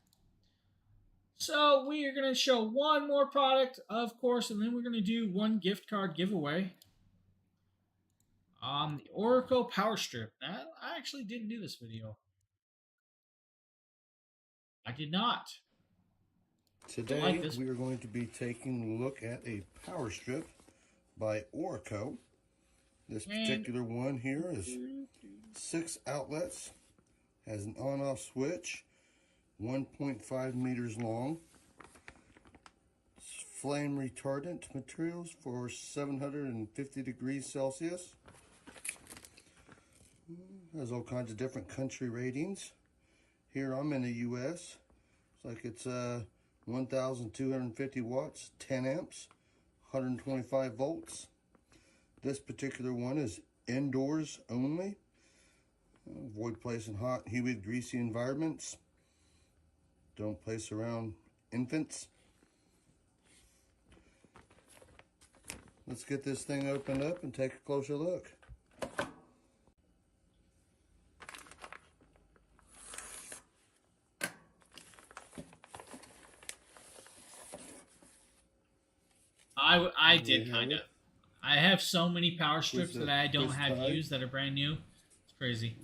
So we are going to show one more product, of course, and then we're going to do one gift card giveaway. The Oracle Power Strip. Now, I actually didn't do this video. I did not. Today like this. we are going to be taking a look at a power strip by Oracle. This particular one here is 6 outlets, has an on-off switch, 1.5 meters long. It's flame retardant materials for 750 degrees Celsius. Has all kinds of different country ratings. Here I'm in the US. It's like it's 1,250 watts, 10 amps, 125 volts. This particular one is indoors only. Avoid placing hot, humid, greasy environments. Don't place around infants. Let's get this thing opened up and take a closer look. I did kind of. I have so many power strips that I don't have used that are brand new. It's crazy.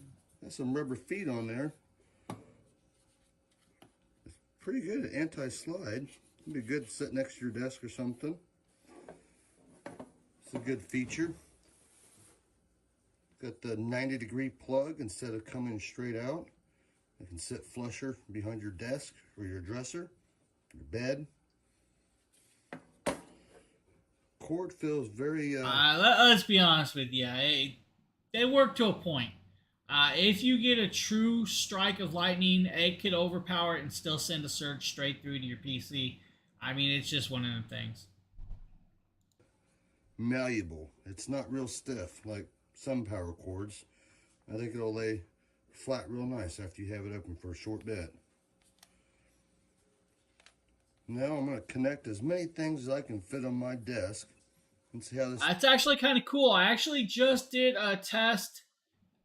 Got some rubber feet on there. It's pretty good anti-slide. It'd be good to sit next to your desk or something. It's a good feature. Got the 90-degree plug instead of coming straight out. It can sit flusher behind your desk or your dresser, your bed. Cord feels very... let's be honest with you. They work to a point. If you get a true strike of lightning, it could overpower it and still send a surge straight through to your PC. I mean, it's just one of them things. malleable. It's not real stiff like some power cords. I think it'll lay flat real nice after you have it open for a short bit. Now I'm going to connect as many things as I can fit on my desk and see how this... That's actually kind of cool. I actually just did a test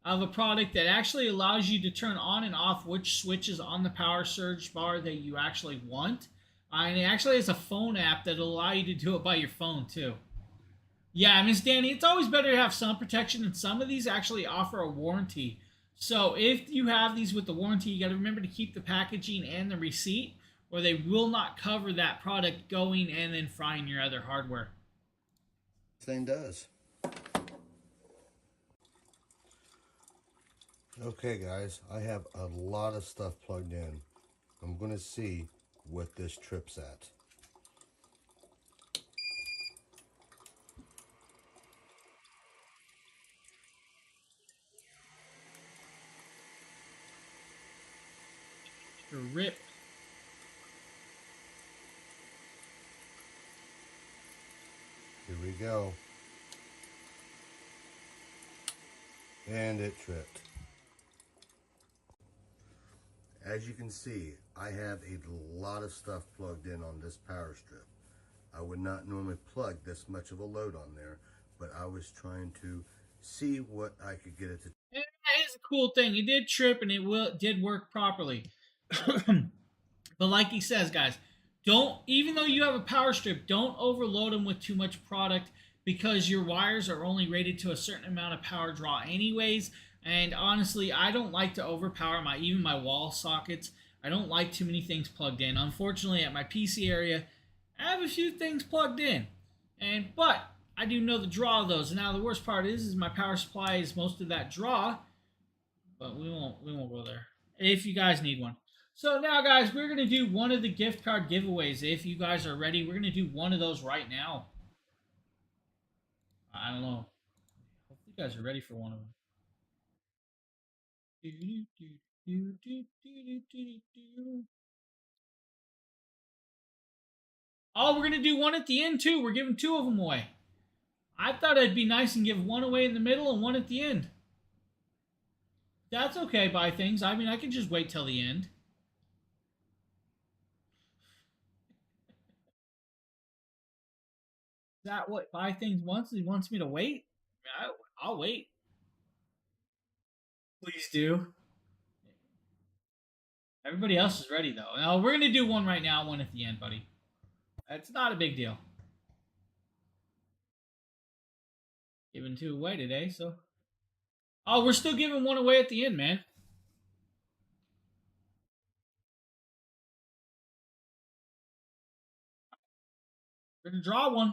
of a product that actually allows you to turn on and off which switches on the power surge bar that you actually want. And it actually has a phone app that'll allow you to do it by your phone too. Yeah, Miss Danny, it's always better to have some protection, and some of these actually offer a warranty. So if you have these with the warranty, you got to remember to keep the packaging and the receipt, or they will not cover that product going and then frying your other hardware. thing does. Okay guys, I have a lot of stuff plugged in. I'm going to see what this trips at. Rip. Here we go. And it tripped. As you can see, I have a lot of stuff plugged in on this power strip. I would not normally plug this much of a load on there, but I was trying to see what I could get it to. And that is a cool thing. It did trip and it did work properly. But like he says, guys, even though you have a power strip, don't overload them with too much product, because your wires are only rated to a certain amount of power draw anyways. And honestly, I don't like to overpower even my wall sockets. I don't like too many things plugged in. Unfortunately, at my PC area, I have a few things plugged in. But I do know the draw of those. And now the worst part is my power supply is most of that draw. But we won't go there if you guys need one. So now, guys, we're going to do one of the gift card giveaways. If you guys are ready, we're going to do one of those right now. I don't know. Hope you guys are ready for one of them. Oh, we're going to do one at the end, too. We're giving two of them away. I thought it'd be nice and give one away in the middle and one at the end. That's okay, buy things. I mean, I can just wait till the end. Is that what buy things wants? He wants me to wait? I'll wait. Please do. Everybody else is ready, though. Now, we're going to do one right now, one at the end, buddy. It's not a big deal. Giving two away today, so... Oh, we're still giving one away at the end, man. We're going to draw one.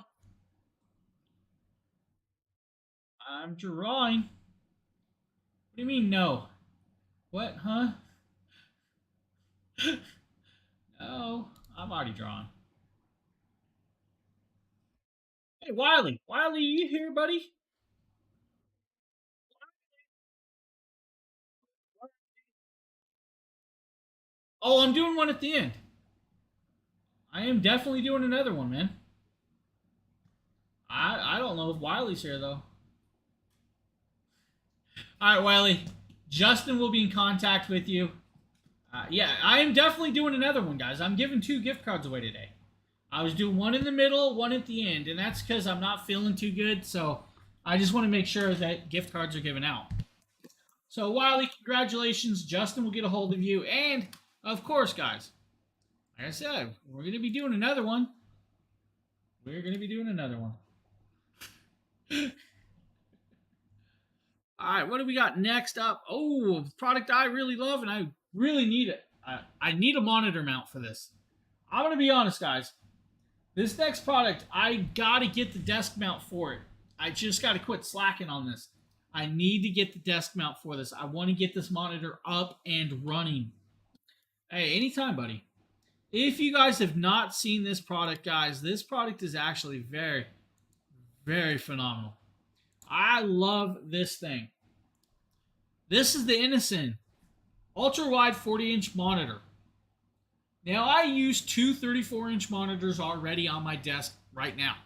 I'm drawing. What do you mean, no? What, huh? No, I'm already drawn. Hey, Wiley. Wiley, you here, buddy? Oh, I'm doing one at the end. I am definitely doing another one, man. I don't know if Wiley's here, though. All right, Wiley. Justin will be in contact with you. Yeah, I am definitely doing another one, guys. I'm giving two gift cards away today. I was doing one in the middle, one at the end, and that's because I'm not feeling too good, so I just want to make sure that gift cards are given out. So, Wiley, congratulations. Justin will get a hold of you, and, of course, guys, like I said, we're going to be doing another one. We're going to be doing another one. All right, what do we got next up? Oh, a product I really love, and I really need it. I need a monitor mount for this. I'm going to be honest, guys. This next product, I got to get the desk mount for it. I just got to quit slacking on this. I need to get the desk mount for this. I want to get this monitor up and running. Hey, anytime, buddy. If you guys have not seen this product, guys, this product is actually very, very phenomenal. I love this thing. This is the Innocen ultra wide 40-inch monitor. Now, I use two 34-inch monitors already on my desk right now.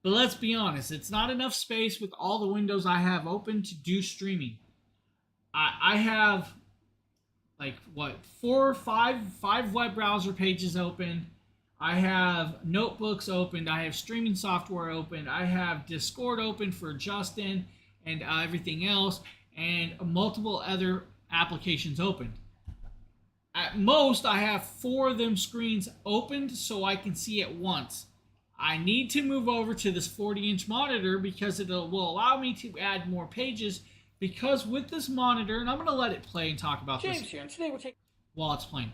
But let's be honest, it's not enough space with all the windows I have open to do streaming. I have like what, five web browser pages open. I have notebooks opened. I have streaming software open. I have Discord open for Justin and everything else, and multiple other applications opened. At most, I have 4 of them screens opened so I can see at once. I need to move over to this 40-inch monitor because it will allow me to add more pages. Because with this monitor, and I'm going to let it play and talk about James this here, and today we're taking while it's playing.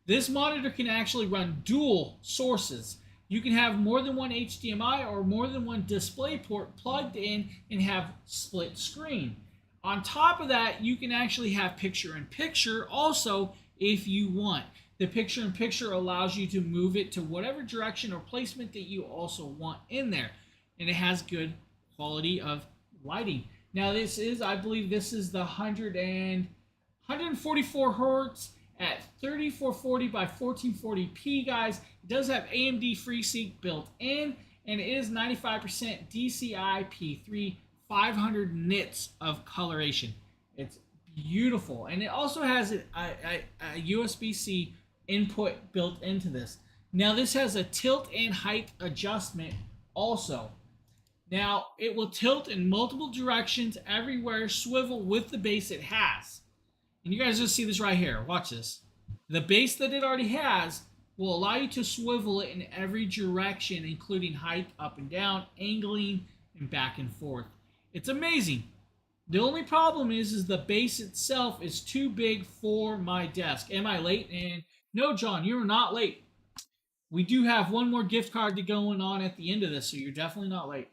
This monitor can actually run dual sources. You can have more than one HDMI or more than one display port plugged in and have split screen. On top of that, you can actually have picture-in-picture also if you want. The picture-in-picture allows you to move it to whatever direction or placement that you also want in there. And it has good quality of lighting. Now this is, I believe this is the 144 hertz at 3440 by 1440p, guys. It does have AMD FreeSync built in, and it is 95% DCI P3, 500 nits of coloration. It's beautiful, and it also has a USB-C input built into this. Now this has a tilt and height adjustment also. Now, it will tilt in multiple directions everywhere, swivel with the base it has. And you guys just see this right here. Watch this. The base that it already has will allow you to swivel it in every direction, including height, up and down, angling, and back and forth. It's amazing. The only problem is the base itself is too big for my desk. Am I late? And no, John, you're not late. We do have one more gift card to going on at the end of this, so you're definitely not late.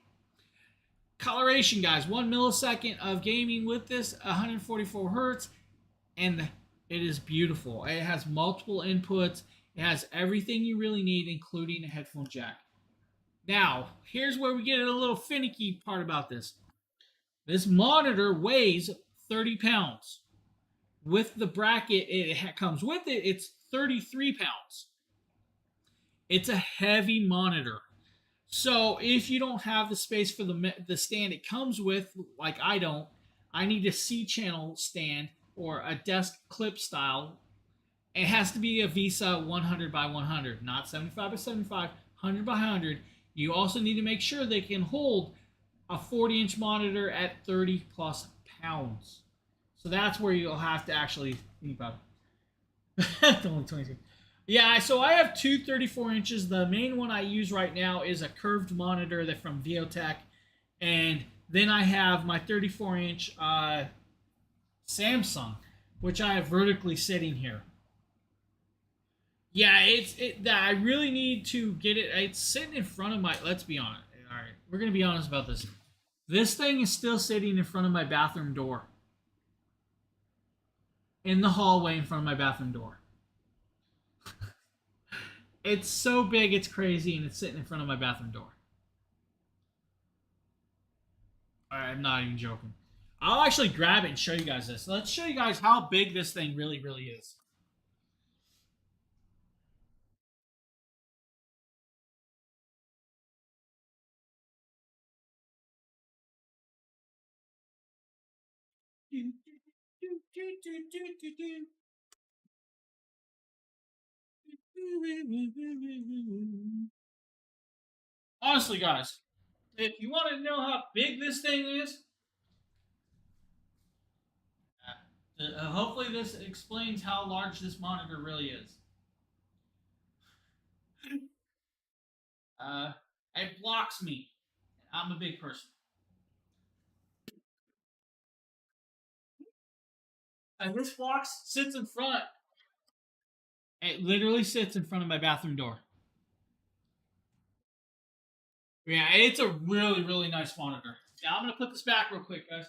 Coloration, guys, 1 millisecond of gaming with this, 144 hertz, and it is beautiful. It has multiple inputs. It has everything you really need, including a headphone jack. Now, here's where we get a little finicky part about this. This monitor weighs 30 pounds. With the bracket it comes with it, it's 33 pounds. It's a heavy monitor. So if you don't have the space for the stand it comes with, like I don't, I need a C-channel stand or a desk clip style. It has to be a VESA 100 by 100, not 75 by 75, 100 by 100. You also need to make sure they can hold a 40-inch monitor at 30 plus pounds. So that's where you'll have to actually think about it. Only 22. Yeah, so I have two 34 inches. The main one I use right now is a curved monitor that from Videotek. And then I have my 34-inch Samsung, which I have vertically sitting here. Yeah, I really need to get it. It's sitting in front of my, let's be honest. All right, we're going to be honest about this. This thing is still sitting in front of my bathroom door. In the hallway in front of my bathroom door. It's so big, it's crazy, and it's sitting in front of my bathroom door. Alright, I'm not even joking. I'll actually grab it and show you guys this. Let's show you guys how big this thing really, really is. Honestly, guys, if you want to know how big this thing is, hopefully this explains how large this monitor really is. It blocks me. I'm a big person. And this box sits in front. It literally sits in front of my bathroom door. Yeah, it's a really, really nice monitor. Now I'm going to put this back real quick, guys.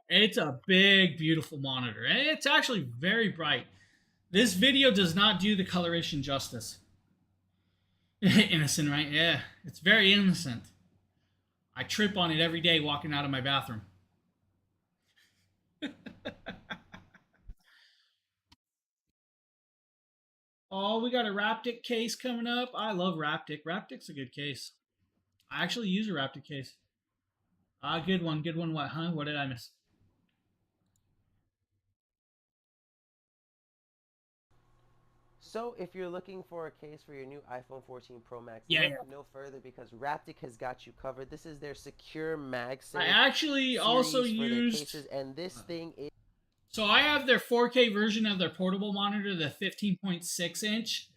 It's a big, beautiful monitor, and it's actually very bright. This video does not do the coloration justice. Innocent, right? Yeah, it's very innocent. I trip on it every day walking out of my bathroom. Oh, we got a Raptic case coming up. I love Raptic. Raptic's a good case. I actually use a Raptic case. Good one. Good one. What, huh? What did I miss? So if you're looking for a case for your new iPhone 14 Pro Max, Yeah. look no further because Raptic has got you covered. This is their secure MagSafe. I actually also series for their used. cases, and this thing is. So I have their 4K version of their portable monitor, the 15.6 inch.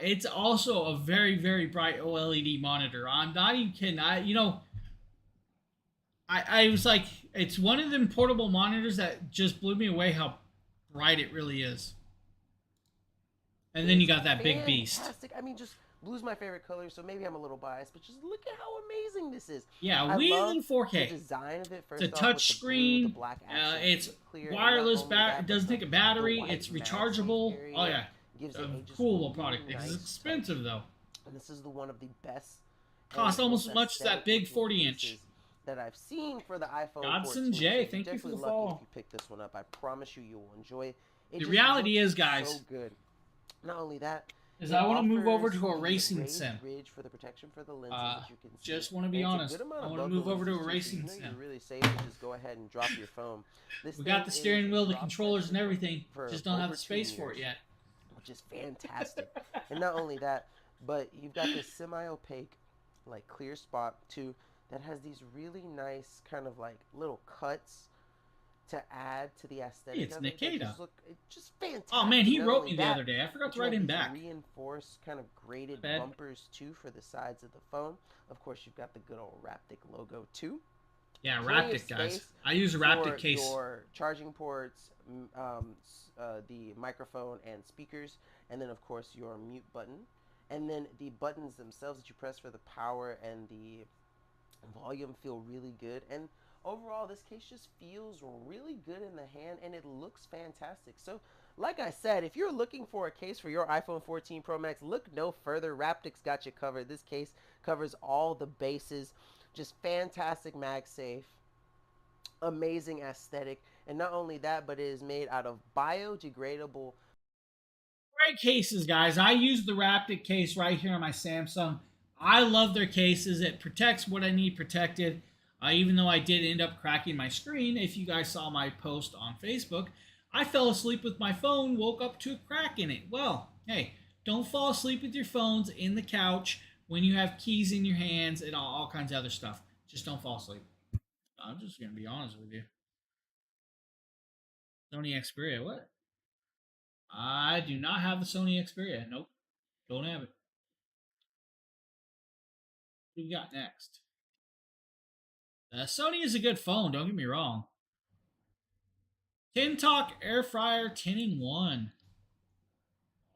It's also a very, very bright OLED monitor. I'm not even kidding. I was like, it's one of them portable monitors that just blew me away how bright it really is. And then you got that big beast. Fantastic. I mean, just blue's my favorite color, so maybe I'm a little biased, but just look at how amazing this is. Yeah, we in The 4K. design of it, first It's a off, touch with the blue, screen. the black accents, It's clear, and wireless. not only that, It doesn't but take a battery. the white It's MagSafe rechargeable. area Oh yeah, gives it a just cool really product. nice It's touch. expensive though. And this is one of the best. Cost and almost most as much as that big aesthetic looking 40-inch. cases that I've seen for the iPhone Godson 14. J, So you're thank you for the definitely lucky follow. if you pick this one up. I promise you will enjoy it. It The just reality looks is, guys, so good. Not only that, is it I want to move over offers to a the racing raised sim. ridge for the protection for the lenses that you can see. Just want to be And it's a honest. good amount I of want to logo move over to a lenses, too, so racing you know sim. You're really safe to just go ahead and drop your phone. This We got thing the steering is wheel, the drop controllers, and pressure everything. for Just don't have over the 2 space for it years, yet. which is fantastic. And not only that, but you've got this semi-opaque, like clear spot too, that has these really nice kind of like little cuts to add to the aesthetic. It's of it that Nikita. just look just fantastic. Oh man, he Not wrote only me the that, other day. I forgot but to you write have him these back. reinforced kind of graded Bad. bumpers too for the sides of the phone. Of course, you've got the good old Raptic logo too. Yeah, Plenty of Raptic, guys. space I use a Raptic for case. your charging ports, the microphone and speakers, and then of course your mute button, and then the buttons themselves that you press for the power and the volume feel really good. And overall, this case just feels really good in the hand, and it looks fantastic. So like I said, if you're looking for a case for your iPhone 14 Pro Max, look no further. Raptic's got you covered. This case covers all the bases. Just fantastic MagSafe, amazing aesthetic, and not only that, but it is made out of biodegradable. Great cases, guys. I use the Raptic case right here on my Samsung. I love their cases. It protects what I need protected. Even though I did end up cracking my screen, if you guys saw my post on Facebook, I fell asleep with my phone, woke up to a crack in it. Well, hey, don't fall asleep with your phones in the couch when you have keys in your hands and all kinds of other stuff. Just don't fall asleep. I'm just going to be honest with you. Sony Xperia, what? I do not have the Sony Xperia. Nope. Don't have it. What do we got next? Sony is a good phone, don't get me wrong. TinTalk Air Fryer 10-in-1.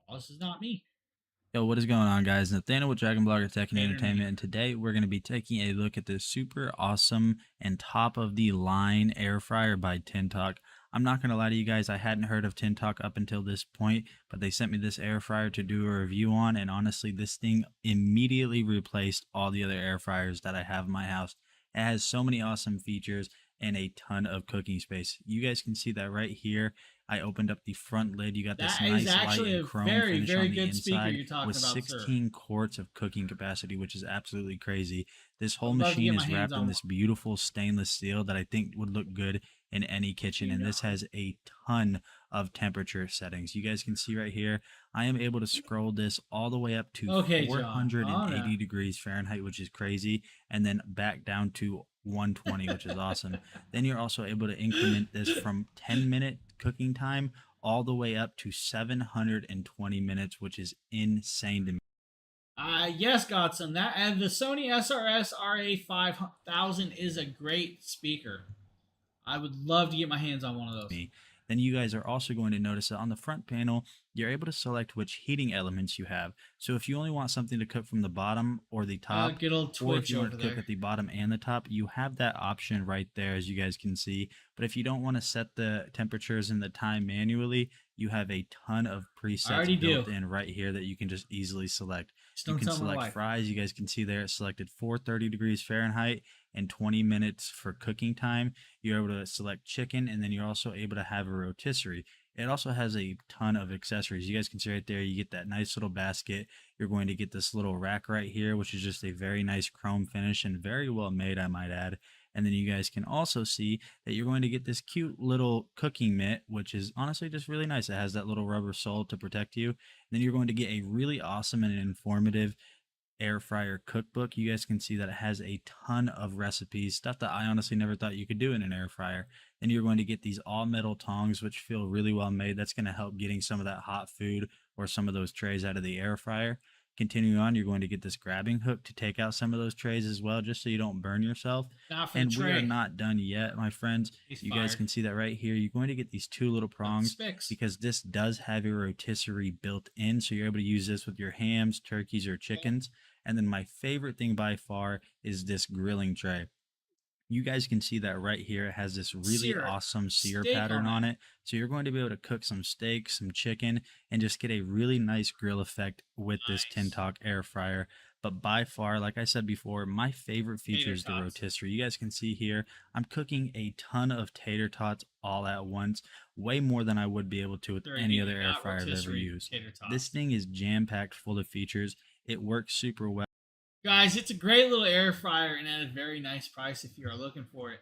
Oh, this is not me. Yo, what is going on, guys? Nathaniel with Dragon Blogger Tech and Entertainment, and today we're going to be taking a look at this super awesome and top-of-the-line air fryer by TinTalk. I'm not going to lie to you guys, I hadn't heard of TinTalk up until this point, but they sent me this air fryer to do a review on, and honestly, this thing immediately replaced all the other air fryers that I have in my house. It has so many awesome features and a ton of cooking space. You guys can see that right here. I opened up the front lid. You got this That is nice light actually and a chrome very, finish very on the good speaker inside you're talking with about, 16 quarts of cooking capacity, which is absolutely crazy. This whole I'd love to machine get my is hands wrapped in on this beautiful stainless steel that I think would look good in any kitchen, and this has a ton of temperature settings. You guys can see right here, I am able to scroll this all the way up to Okay, John. 480 degrees Fahrenheit, which is crazy, and then back down to 120, which is awesome. Then you're also able to increment this from 10-minute cooking time all the way up to 720 minutes, which is insane to me. Yes, Godson. That and the Sony SRS RA5000 is a great speaker. I would love to get my hands on one of those. then you guys are also going to notice that on the front panel, you're able to select which heating elements you have. So if you only want something to cook from the bottom or the top, Good old or if Twitch you want over to cook there. at the bottom and the top, you have that option right there, as you guys can see. But if you don't want to set the temperatures and the time manually, you have a ton of already presets built do. in right here that you can just easily select. Just You don't can tell my select wife. fries. You guys can see there it's selected 430 degrees Fahrenheit and 20 minutes for cooking time. You're able to select chicken, and then you're also able to have a rotisserie. It also has a ton of accessories. You guys can see right there, you get that nice little basket. You're going to get this little rack right here, which is just a very nice chrome finish and very well made, I might add. And then you guys can also see that you're going to get this cute little cooking mitt, which is honestly just really nice. It has that little rubber sole to protect you. And then you're going to get a really awesome and informative air fryer cookbook. You guys can see that it has a ton of recipes, stuff that I honestly never thought you could do in an air fryer. Then you're going to get these all metal tongs, which feel really well made. That's going to help getting some of that hot food or some of those trays out of the air fryer. Continuing on, you're going to get this grabbing hook to take out some of those trays as well, just so you don't burn yourself. Not for And the we are tray. not done yet, my friends. He's You guys fired. can see that right here. You're going to get these two little prongs Spix. because this does have a rotisserie built in, so you're able to use this with your hams, turkeys, or chickens. And then my favorite thing by far is this grilling tray. You guys can see that right here. It has this really Sear it. awesome sear Steak pattern on on it. So you're going to be able to cook some steak, some chicken, and just get a really nice grill effect with this Nice. Tintalk air fryer. But by far, like I said before, my favorite feature Tater is the tots. rotisserie. You guys can see here, I'm cooking a ton of tater tots all at once, way more than I would be able to with They're any eating other air that fryer I've ever rotisserie used. tater tots. This thing is jam-packed full of features. It works super well. Guys, it's a great little air fryer and at a very nice price if you are looking for it.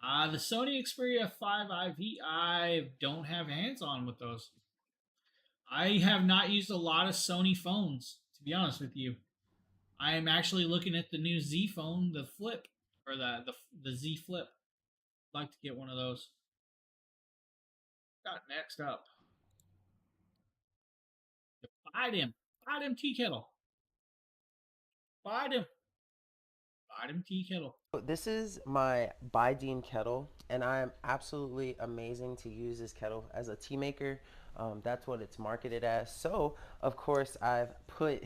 The Sony Xperia 5 IV, I don't have hands on with those. I have not used a lot of Sony phones, to be honest with you. I am actually looking at the new Z phone, the Flip, or the Z Flip. I'd like to get one of those. Got next up. Biden tea kettle. Biden tea kettle. This is my Biden kettle, and I am absolutely amazing to use this kettle as a tea maker. That's what it's marketed as. So, of course, I've put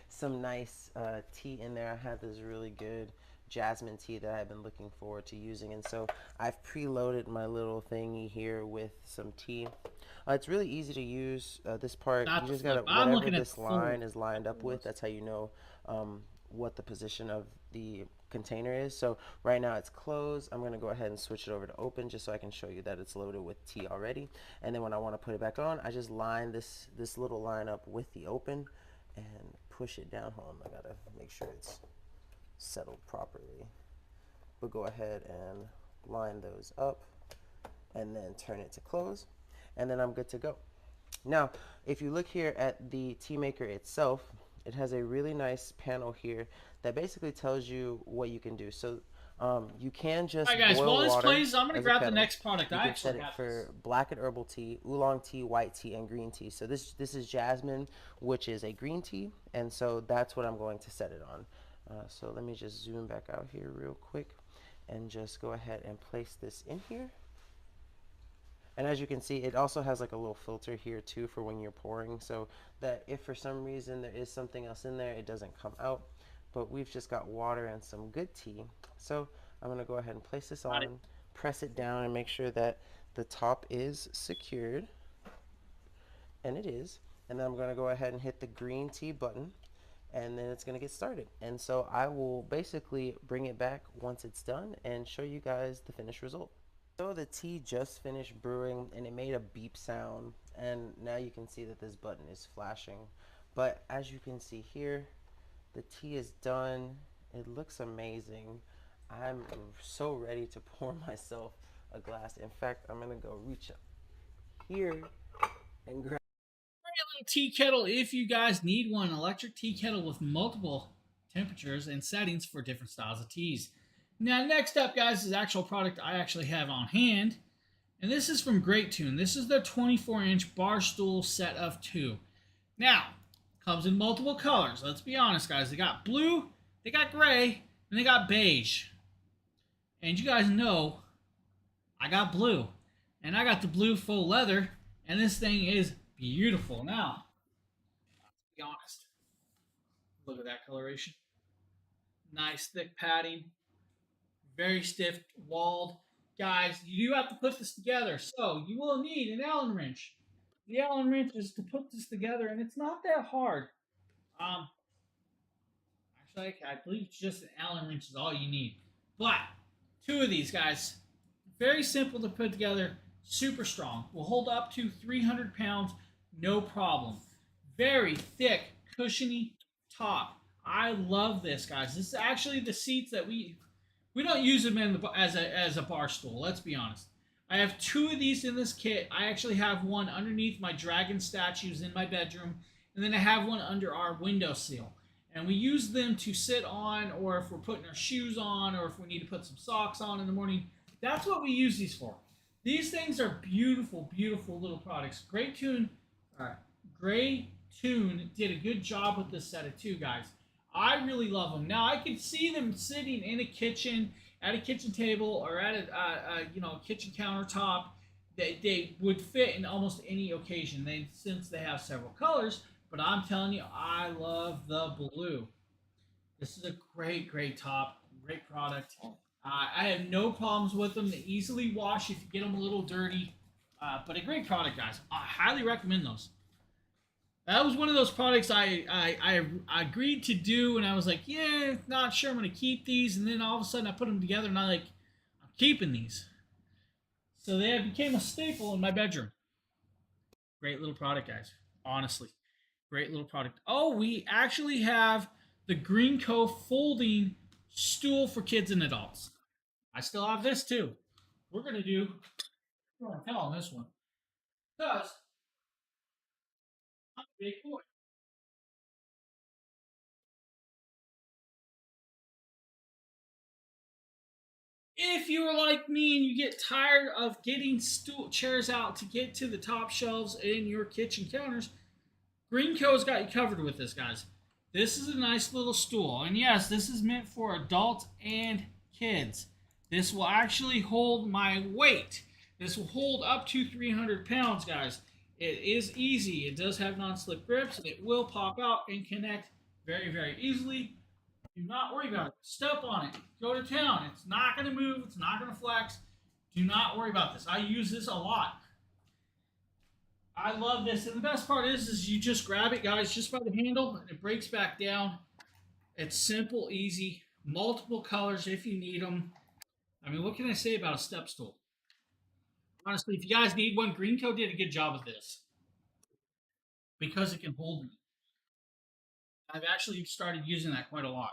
some nice tea in there. I had this really good jasmine tea that I've been looking forward to using, and so I've preloaded my little thingy here with some tea. It's really easy to use. This part, Not you the just gotta, flip. I'm whatever looking at this the line full- is lined up with, that's how you know what the position of the container is. So right now it's closed. I'm going to go ahead and switch it over to open just so I can show you that it's loaded with tea already. And then when I want to put it back on, I just line this little line up with the open and push it down home. I got to make sure it's settled properly. But go ahead and line those up and then turn it to close, and then I'm good to go. Now, if you look here at the tea maker itself, it has a really nice panel here that basically tells you what you can do. So you can just Alright, guys, boil while this water plays, I'm gonna as a grab the kettle. next product. You I can actually set it have for this. black and herbal tea, oolong tea, white tea, and green tea. So this is jasmine, which is a green tea, and so that's what I'm going to set it on. So let me just zoom back out here real quick and just go ahead and place this in here. And as you can see, it also has like a little filter here too for when you're pouring, so that if for some reason there is something else in there, it doesn't come out. But we've just got water and some good tea. So I'm gonna go ahead and place this on, press it down, and make sure that the top is secured. And it is. And then I'm gonna go ahead and hit the green tea button, and then it's gonna get started. And so I will basically bring it back once it's done and show you guys the finished result. So the tea just finished brewing and it made a beep sound, and now you can see that this button is flashing. But as you can see here, the tea is done. It looks amazing. I'm so ready to pour myself a glass. In fact, I'm gonna go reach up here and grab Little tea kettle if you guys need one. Electric tea kettle with multiple temperatures and settings for different styles of teas. Now, next up, guys, is actual product I actually have on hand. And this is from Great Tune. This is the 24-inch bar stool set of 2. Now, comes in multiple colors. Let's be honest, guys. They got blue, they got gray, and they got beige. And you guys know I got blue. And I got the blue faux leather, and this thing is beautiful. Now, to be honest, look at that coloration. Nice thick padding, very stiff walled. Guys, you do have to put this together, so you will need an Allen wrench. The Allen wrench is to put this together, and it's not that hard. Actually, I believe it's just an Allen wrench is all you need. But 2 of these guys, very simple to put together, super strong, will hold up to 300 pounds, no problem. Very thick, cushiony top. I love this, guys. This is actually the seats that we don't use them as a bar stool. Let's be honest. I have 2 of these in this kit. I actually have one underneath my dragon statues in my bedroom, and then I have one under our windowsill. And we use them to sit on, or if we're putting our shoes on, or if we need to put some socks on in the morning. That's what we use these for. These things are beautiful, beautiful little products. Grey Tune did a good job with this set of 2, guys. I really love them. Now I can see them sitting in a kitchen, at a kitchen table, or at a kitchen countertop. They would fit in almost any occasion. Since they have several colors. But I'm telling you, I love the blue. This is a great, great top, great product. I have no problems with them. They easily wash if you get them a little dirty. But a great product, guys. I highly recommend those. That was one of those products I agreed to do, and I was like, yeah, not sure I'm going to keep these. And then all of a sudden I put them together, and I'm keeping these. So they became a staple in my bedroom. Great little product, guys. Honestly. Great little product. Oh, we actually have the Greenco folding stool for kids and adults. I still have this too. We're going to tell on this one. Because I'm a big boy. If you are like me and you get tired of getting chairs out to get to the top shelves in your kitchen counters, Greenco's got you covered with this, guys. This is a nice little stool. And yes, this is meant for adults and kids. This will actually hold my weight. This will hold up to 300 pounds, guys. It is easy. It does have non-slip grips. It will pop out and connect very, very easily. Do not worry about it. Step on it. Go to town. It's not going to move. It's not going to flex. Do not worry about this. I use this a lot. I love this, and the best part is you just grab it, guys, just by the handle, and it breaks back down. It's simple, easy, multiple colors if you need them. I mean, what can I say about a step stool? Honestly, if you guys need one, Greenco did a good job of this because it can hold me. I've actually started using that quite a lot.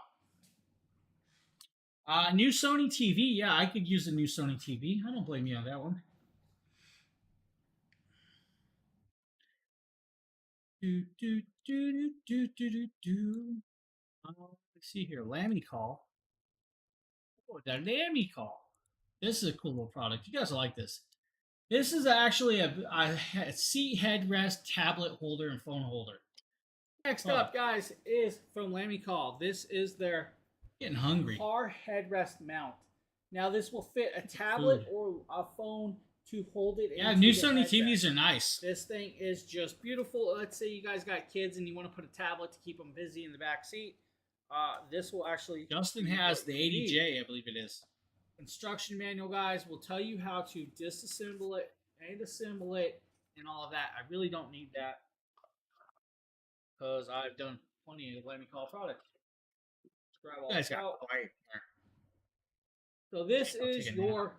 New Sony TV. Yeah, I could use a new Sony TV. I don't blame you on that one. Let's see here. Lammy Call. Oh, the Lammy Call. This is a cool little product. You guys will like this. This is actually a seat headrest, tablet holder, and phone holder. Next up, guys, is from Lammy Call. This is their getting hungry car headrest mount. Now, this will fit a tablet or a phone to hold it. Yeah, new Sony TVs are nice. This thing is just beautiful. Let's say you guys got kids and you want to put a tablet to keep them busy in the back seat. This will actually... Justin has the 80J, I believe it is. Instruction manual, guys, will tell you how to disassemble it and assemble it and all of that. I really don't need that because I've done plenty of Lammy Call products. Grab all this out. So this is your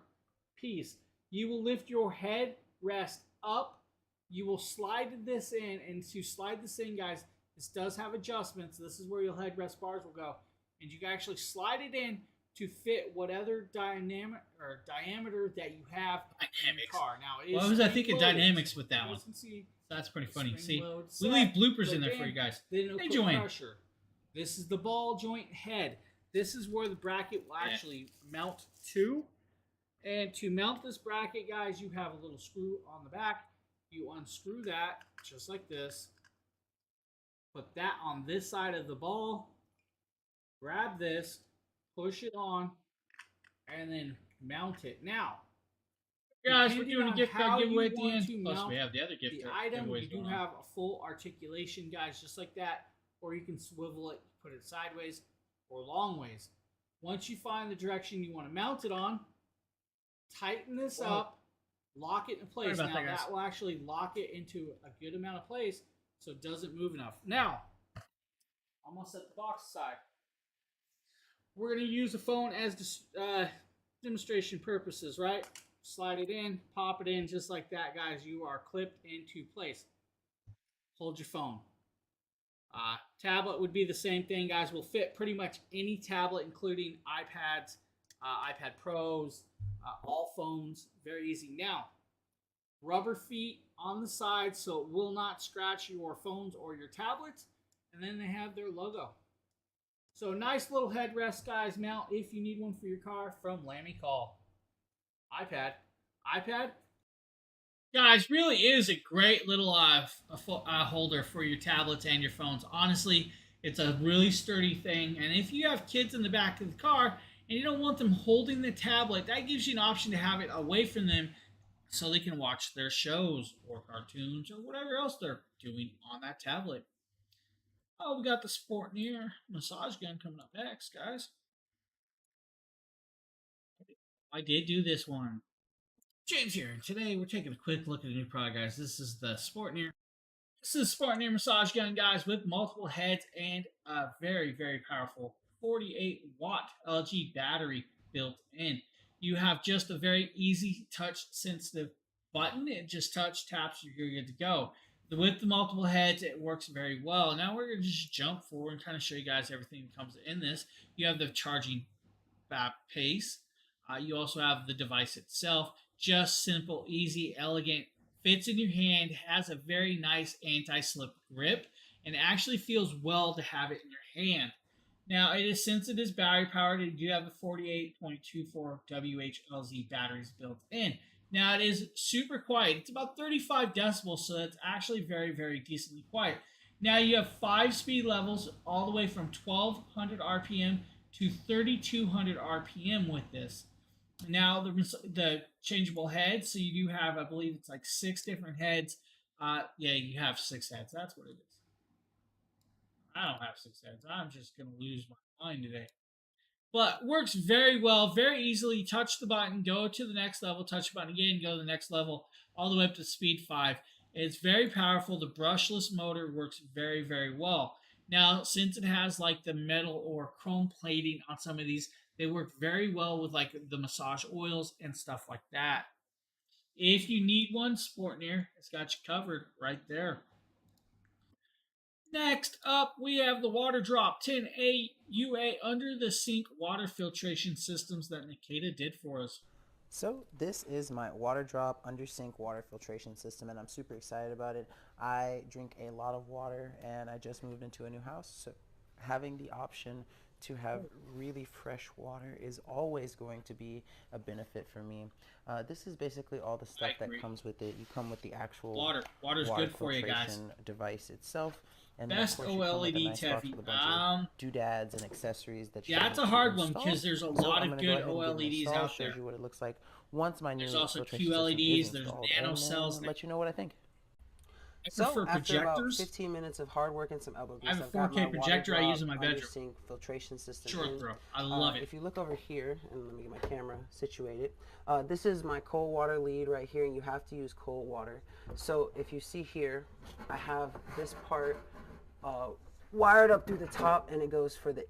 piece. You will lift your head rest up. You will slide this in, and to slide this in, guys, this does have adjustments. This is where your headrest bars will go, and you can actually slide it in to fit whatever diameter that you have in the car. Now, I was thinking dynamics with that one. That's pretty funny. See, we leave bloopers in there for you guys. Hey, Joanne. This is the ball joint head. This is where the bracket will actually mount to. And to mount this bracket, guys, you have a little screw on the back. You unscrew that just like this. Put that on this side of the ball. Grab this, push it on, and then mount it. Now, Guys, we're Depending doing a on gift how card giveaway you at the want end. to Plus, mount we have the other gift the card item, giveaways you do going on. have a full articulation, guys, just like that. Or you can swivel it, put it sideways or long ways. Once you find the direction you want to mount it on, tighten this up, lock it in place. Sorry about Now that, guys. that will actually lock it into a good amount of place so it doesn't move enough. Now, I'm going to set the box aside. We're going to use the phone as demonstration purposes, right? Slide it in, pop it in, just like that, guys. You are clipped into place. Hold your phone. Tablet would be the same thing, guys. Will fit pretty much any tablet, including iPads, iPad Pros, all phones. Very easy. Now, rubber feet on the side so it will not scratch your phones or your tablets. And then they have their logo. So nice little headrest, guys. Mount if you need one for your car from Lammy Call. iPad. Guys, really is a great little holder for your tablets and your phones. Honestly, it's a really sturdy thing. And if you have kids in the back of the car and you don't want them holding the tablet, that gives you an option to have it away from them so they can watch their shows or cartoons or whatever else they're doing on that tablet. Oh, we got the Sportneer massage gun coming up next, guys. I did do this one. James here, and today we're taking a quick look at a new product, guys. This is the Sportneer. This is Sportneer massage gun, guys, with multiple heads and a very, very powerful 48-watt LG battery built in. You have just a very easy touch-sensitive button. It just taps, you're good to go. With the multiple heads, it works very well. Now we're going to just jump forward and kind of show you guys everything that comes in this. You have the charging pace. You also have the device itself. Just simple, easy, elegant, fits in your hand, has a very nice anti-slip grip, and actually feels well to have it in your hand. Now, since it is battery powered, you do have the 48.24 WHLZ batteries built in. Now, it is super quiet. It's about 35 decibels, so that's actually very, very decently quiet. Now, you have 5 speed levels all the way from 1200 RPM to 3200 RPM with this. Now, the changeable heads, so you do have, I believe it's like 6 different heads. Yeah, you have 6 heads. That's what it is. I don't have 6 heads. I'm just going to lose my mind today. But works very well, very easily. Touch the button, go to the next level, touch the button again, go to the next level, all the way up to speed 5. It's very powerful. The brushless motor works very, very well. Now, since it has like the metal or chrome plating on some of these, they work very well with like the massage oils and stuff like that. If you need one, Sportneer has got you covered right there. Next up, we have the Water Drop 10A UA under the sink water filtration systems that Nikita did for us. So this is my Water Drop under sink water filtration system, and I'm super excited about it. I drink a lot of water, and I just moved into a new house, so having the option to have really fresh water is always going to be a benefit for me. This is basically all the stuff that comes with it. You come with the actual Water's good for you guys. filtration device itself. And Best OLED Teffy. Doodads and accessories that you yeah, that's a hard one because there's a lot of good OLEDs out there. Shows you what it looks like once my new there's also filtration QLEDs. system is There's installed, nano and cells. let you know what I think. I So prefer after about projectors. 15 minutes of hard work and some elbow grease, I have a I've got 4K my projector I Water use in my Drop under bedroom. sink filtration system Short in. throw. I love it. If you look over here, and let me get my camera situated, this is my cold water lead right here, and you have to use cold water. So if you see here, I have this part wired up through the top, and it goes for the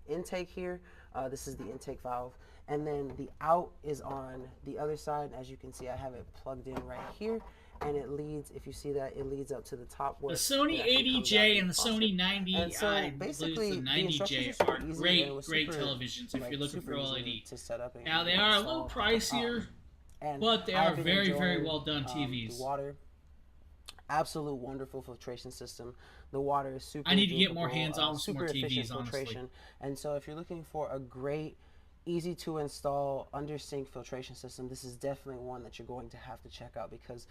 intake here. This is the intake valve, and then the out is on the other side. As you can see, I have it plugged in right here, and it leads, if you see that, it leads up to the top where the Sony 80J and the Sony 90, and so I believe basically, the the 90J instructions are super easy, great, and it was great super, televisions if like, you're looking super for easy OLED. to set up and Now they are a little install. pricier, And but they I've are been very, very enjoying, well done TVs. The water, absolute wonderful filtration system. The water is super. I need to get more drinkable, hands-on with some super more efficient TVs, honestly. filtration. And so, if you're looking for a great, easy to install under sink filtration system, this is definitely one that you're going to have to check out, because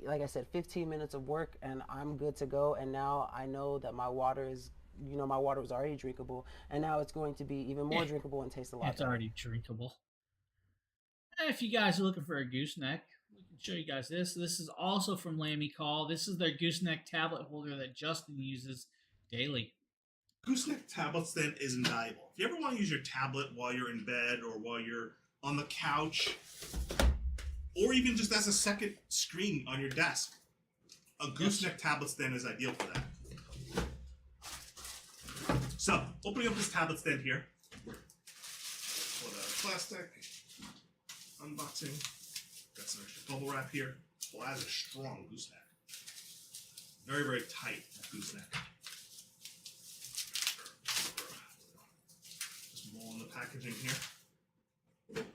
like I said, 15 minutes of work and I'm good to go. And now I know that my water is, my water was already drinkable, and now it's going to be even more drinkable and taste a lot It's better. already drinkable. And if you guys are looking for a gooseneck, we can show you guys this. This is also from Lamicall. This is their gooseneck tablet holder that Justin uses daily. Gooseneck tablet stand is invaluable. If you ever want to use your tablet while you're in bed or while you're on the couch, or even just as a second screen on your desk, a gooseneck tablet stand is ideal for that. So, opening up this tablet stand here. Pull it out of plastic. Unboxing. Got some extra bubble wrap here. Well, that has a strong gooseneck. Very, very tight gooseneck. Just more on the packaging here. Let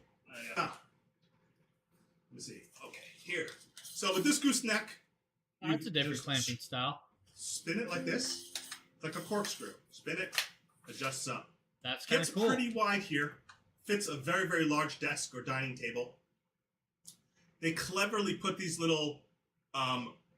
me see. Okay, here. So with this gooseneck, That's a different just clamping style. spin it like this, like a corkscrew. Spin it, adjusts up. That's kind Gets of cool. pretty wide here. Fits a very, very large desk or dining table. They cleverly put these little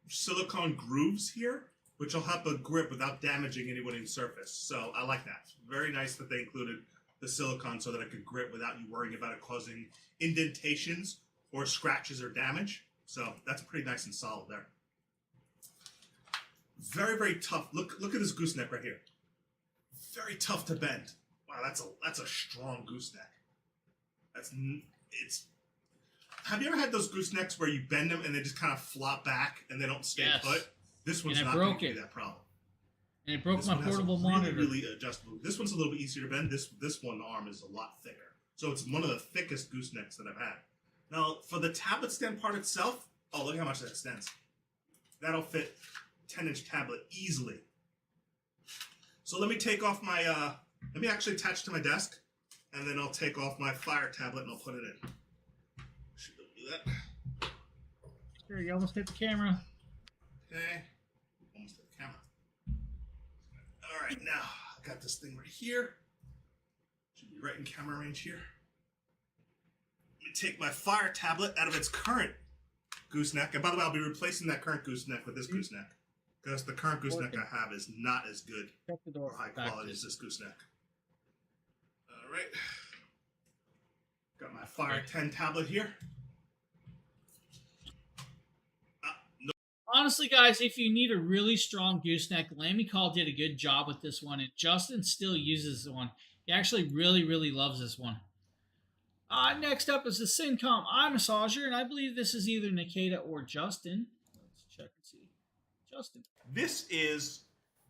silicone grooves here, which will help a grip without damaging anybody's surface. So I like that. Very nice that they included the silicone so that it could grip without you worrying about it causing indentations or scratches or damage. So that's pretty nice and solid there. Very, very tough. Look at this gooseneck right here. Very tough to bend. Wow, that's a strong gooseneck. Have you ever had those goosenecks where you bend them and they just kind of flop back and they don't stay put? This one's not going to give you that problem. And it broke This my one has a portable really, monitor. really adjustable. This one's a little bit easier to bend. This one arm is a lot thicker. So it's one of the thickest goosenecks that I've had. Now, for the tablet stand part itself, oh, look how much that extends. That'll fit 10-inch tablet easily. So let me take off my, let me actually attach to my desk, and then I'll take off my Fire tablet and I'll put it in. Should do that. Sure, you almost hit the camera. Okay. Almost hit the camera. All right, now I got this thing right here. Should be right in camera range here. Let me take my Fire tablet out of its current gooseneck. And by the way, I'll be replacing that current gooseneck with this gooseneck. Because the current gooseneck I have is not as good Check the door. or high quality as this gooseneck. All right. Got my Fire 10 tablet here. Honestly, guys, if you need a really strong gooseneck, Lamicall did a good job with this one, and Justin still uses this one. He actually really, really loves this one. Next up is the Syncom Eye Massager, and I believe this is either Nikita or Justin. Let's check and see. Justin. This is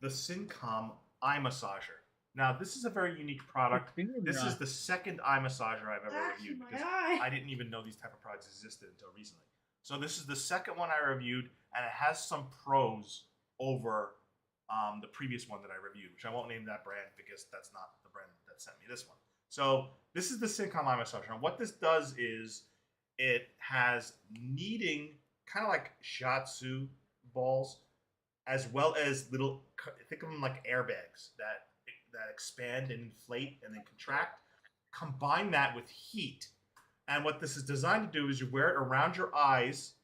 the Syncom Eye Massager. Now, this is a very unique product. This is the second eye massager I've ever reviewed because I didn't even know these type of products existed until recently. So this is the second one I reviewed, and it has some pros over the previous one that I reviewed, which I won't name that brand because that's not the brand that sent me this one. So this is the Syncom Eye Massager. And what this does is it has kneading, kind of like shiatsu balls, as well as little, think of them like airbags that expand and inflate and then contract. Combine that with heat. And what this is designed to do is you wear it around your eyes,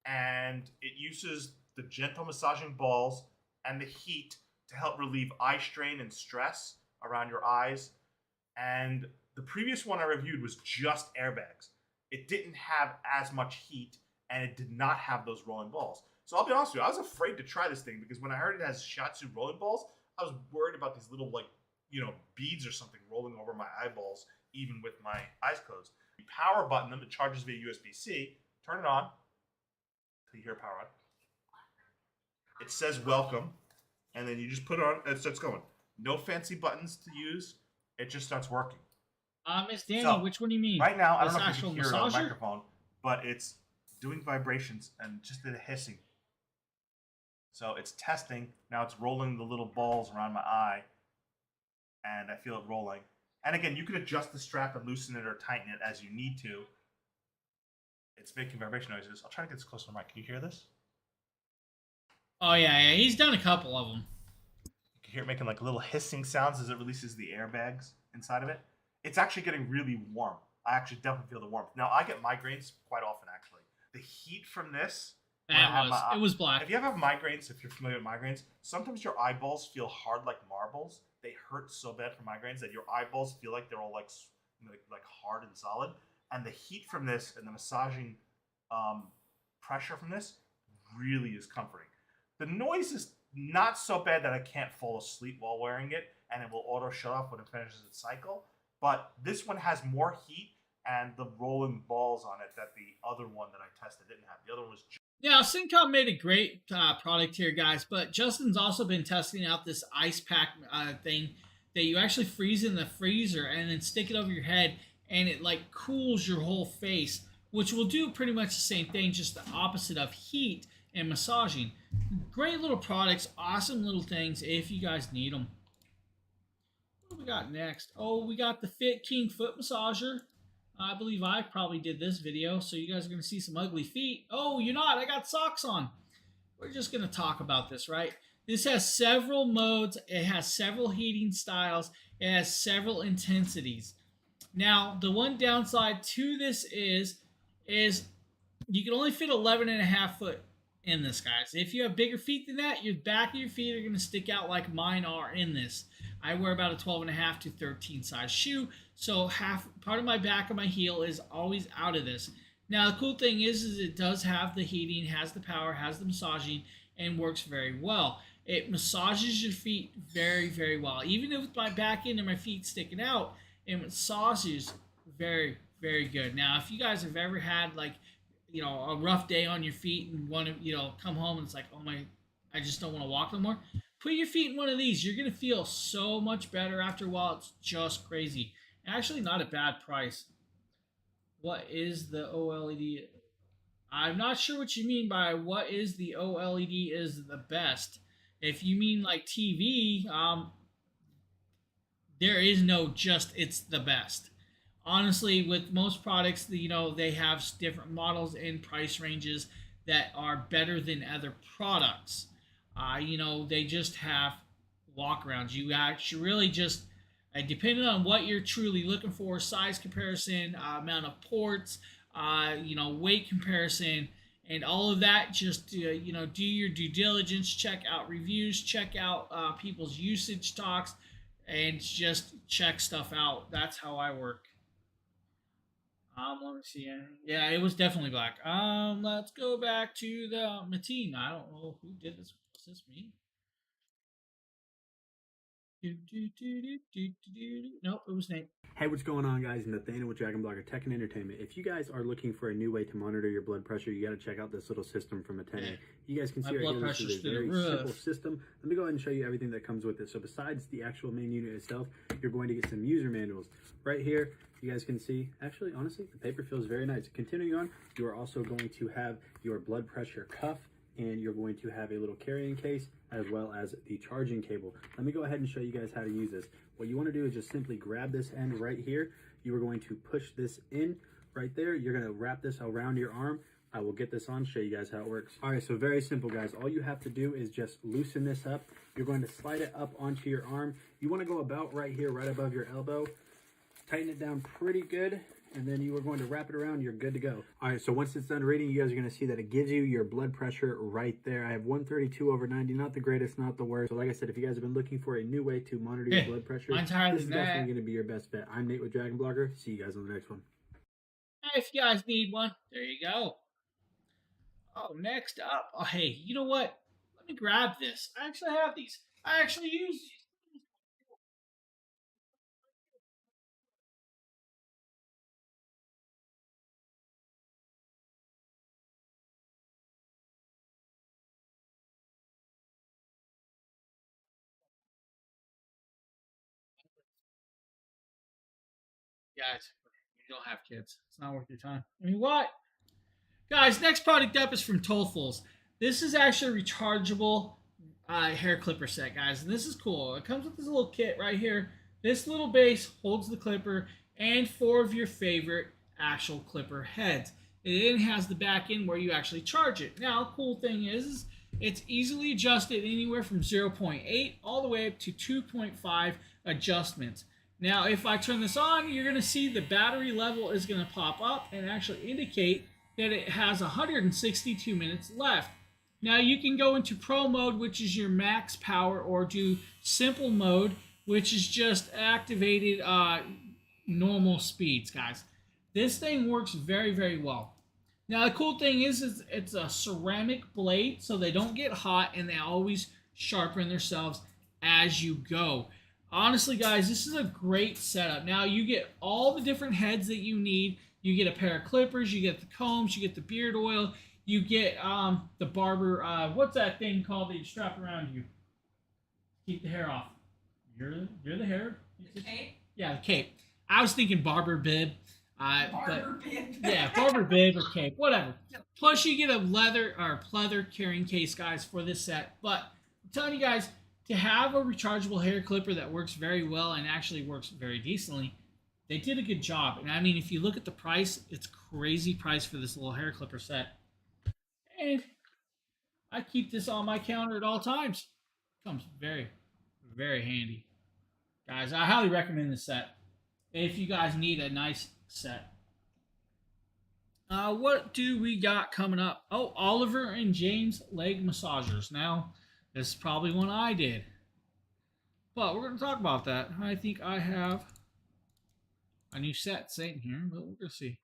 and it uses the gentle massaging balls and the heat to help relieve eye strain and stress around your eyes. And the previous one I reviewed was just airbags. It didn't have as much heat, and it did not have those rolling balls. So I'll be honest with you, I was afraid to try this thing because when I heard it has shiatsu rolling balls, I was worried about these little, like, beads or something rolling over my eyeballs, even with my eyes closed. You power button them, it charges via USB-C, turn it on, so you hear power on. It says welcome, and then you just put it on, and it starts going. No fancy buttons to use, it just starts working. Miss Daniel, So, which one do you mean? Right now, I don't This know if you actual can hear it on the massager? microphone, but it's doing vibrations and just a hissing. So it's testing. Now it's rolling the little balls around my eye, and I feel it rolling. And again, you can adjust the strap and loosen it or tighten it as you need to. It's making vibration noises. I'll try to get this close to the mic. Can you hear this? Oh, yeah. He's done a couple of them. You can hear it making like little hissing sounds as it releases the airbags inside of it. It's actually getting really warm. I actually definitely feel the warmth. Now, I get migraines quite often, actually. The heat from this... It was black. If you ever have migraines, if you're familiar with migraines, sometimes your eyeballs feel hard like marbles. They hurt so bad from migraines that your eyeballs feel like they're all like hard and solid. and the heat from this and the massaging pressure from this really is comforting. The noise is not so bad that I can't fall asleep while wearing it, and it will auto shut off when it finishes its cycle. But this one has more heat and the rolling balls on it that the other one that I tested didn't have. The other one was. Now, Syncom made a great product here, guys, but Justin's also been testing out this ice pack thing that you actually freeze in the freezer and then stick it over your head, and it like cools your whole face, which will do pretty much the same thing, just the opposite of heat and massaging. Great little products, awesome little things if you guys need them. What do we got next? Oh, we got the Fit King foot massager. I believe I probably did this video, so you guys are going to see some ugly feet. Oh, you're not. I got socks on. We're just going to talk about this, right? This has several modes. It has several heating styles. It has several intensities. Now, the one downside to this is you can only fit 11.5 foot in this, guys. If you have bigger feet than that, your back of your feet are going to stick out like mine are in this. I wear about a 12.5 to 13 size shoe, so part of my back of my heel is always out of this. Now, the cool thing is it does have the heating, has the power, has the massaging, and works very well. It massages your feet very, very well. Even if my back end and my feet sticking out, it massages very, very good. Now, if you guys have ever had like, a rough day on your feet and want to, come home and it's like, oh my, I just don't want to walk no more. Put your feet in one of these. You're going to feel so much better after a while. It's just crazy. Actually, not a bad price. What is the OLED? I'm not sure what you mean by what is the OLED is the best. If you mean like TV, there is no just it's the best. Honestly, with most products, they have different models and price ranges that are better than other products. They just have walkarounds. You actually really just, depending on what you're truly looking for, size comparison, amount of ports, weight comparison, and all of that, just, do your due diligence, check out reviews, check out people's usage talks, and just check stuff out. That's how I work. Let me see. Yeah, it was definitely black. Let's go back to the Mateen. I don't know who did this. Was this me? Nope, it was Nate. Hey, what's going on, guys? Nathaniel with Dragon Blogger Tech and Entertainment. If you guys are looking for a new way to monitor your blood pressure, you got to check out this little system from Atene. Yeah. You guys can see right here, this is a very simple system. Let me go ahead and show you everything that comes with it. So besides the actual main unit itself, you're going to get some user manuals. Right here, you guys can see, actually, honestly, the paper feels very nice. Continuing on, you are also going to have your blood pressure cuff, and you're going to have a little carrying case as well as the charging cable. Let me go ahead and show you guys how to use this. What you want to do is just simply grab this end right here. You are going to push this in right there. You're going to wrap this around your arm. I will get this on, show you guys how it works. All right, so very simple, guys. All you have to do is just loosen this up. You're going to slide it up onto your arm. You want to go about right here, right above your elbow. Tighten it down pretty good, and then you are going to wrap it around. You're good to go. All right, so once it's done reading, you guys are going to see that it gives you your blood pressure right there. I have 132/90, not the greatest, not the worst. So like I said, if you guys have been looking for a new way to monitor your blood pressure, this is definitely going to be your best bet. I'm Nate with Dragon Blogger. See you guys on the next one. If you guys need one, there you go. Oh, next up. Oh, hey, you know what? Let me grab this. I actually have these. I actually use these. Guys, you don't have kids. It's not worth your time. I mean, what? Guys, next product up is from Tollfuls. This is actually a rechargeable hair clipper set, guys. And this is cool. It comes with this little kit right here. This little base holds the clipper and 4 of your favorite actual clipper heads. It then has the back end where you actually charge it. Now, cool thing is it's easily adjusted anywhere from 0.8 all the way up to 2.5 adjustments. Now, if I turn this on, you're going to see the battery level is going to pop up and actually indicate that it has 162 minutes left. Now, you can go into Pro mode, which is your max power, or do simple mode, which is just activated normal speeds, guys. This thing works very, very well. Now, the cool thing is it's a ceramic blade, so they don't get hot, and they always sharpen themselves as you go. Honestly, guys, this is a great setup. Now, you get all the different heads that you need. You get a pair of clippers, you get the combs, you get the beard oil, you get the barber, what's that thing called that you strap around you? Keep the hair off. You're the hair? The cape? Yeah, the cape. I was thinking barber bib. Barber bib. Yeah, barber bib or cape, whatever. Plus, you get a leather or pleather carrying case, guys, for this set. But I'm telling you guys, to have a rechargeable hair clipper that works very well and actually works very decently, they did a good job. And I mean, if you look at the price, it's crazy price for this little hair clipper set. And I keep this on my counter at all times. Comes very, very handy. Guys, I highly recommend this set if you guys need a nice set. What do we got coming up? Oh, Oliver and James leg massagers. Now, this is probably one I did. But we're going to talk about that. I think I have a new set sitting here, but we're going to see.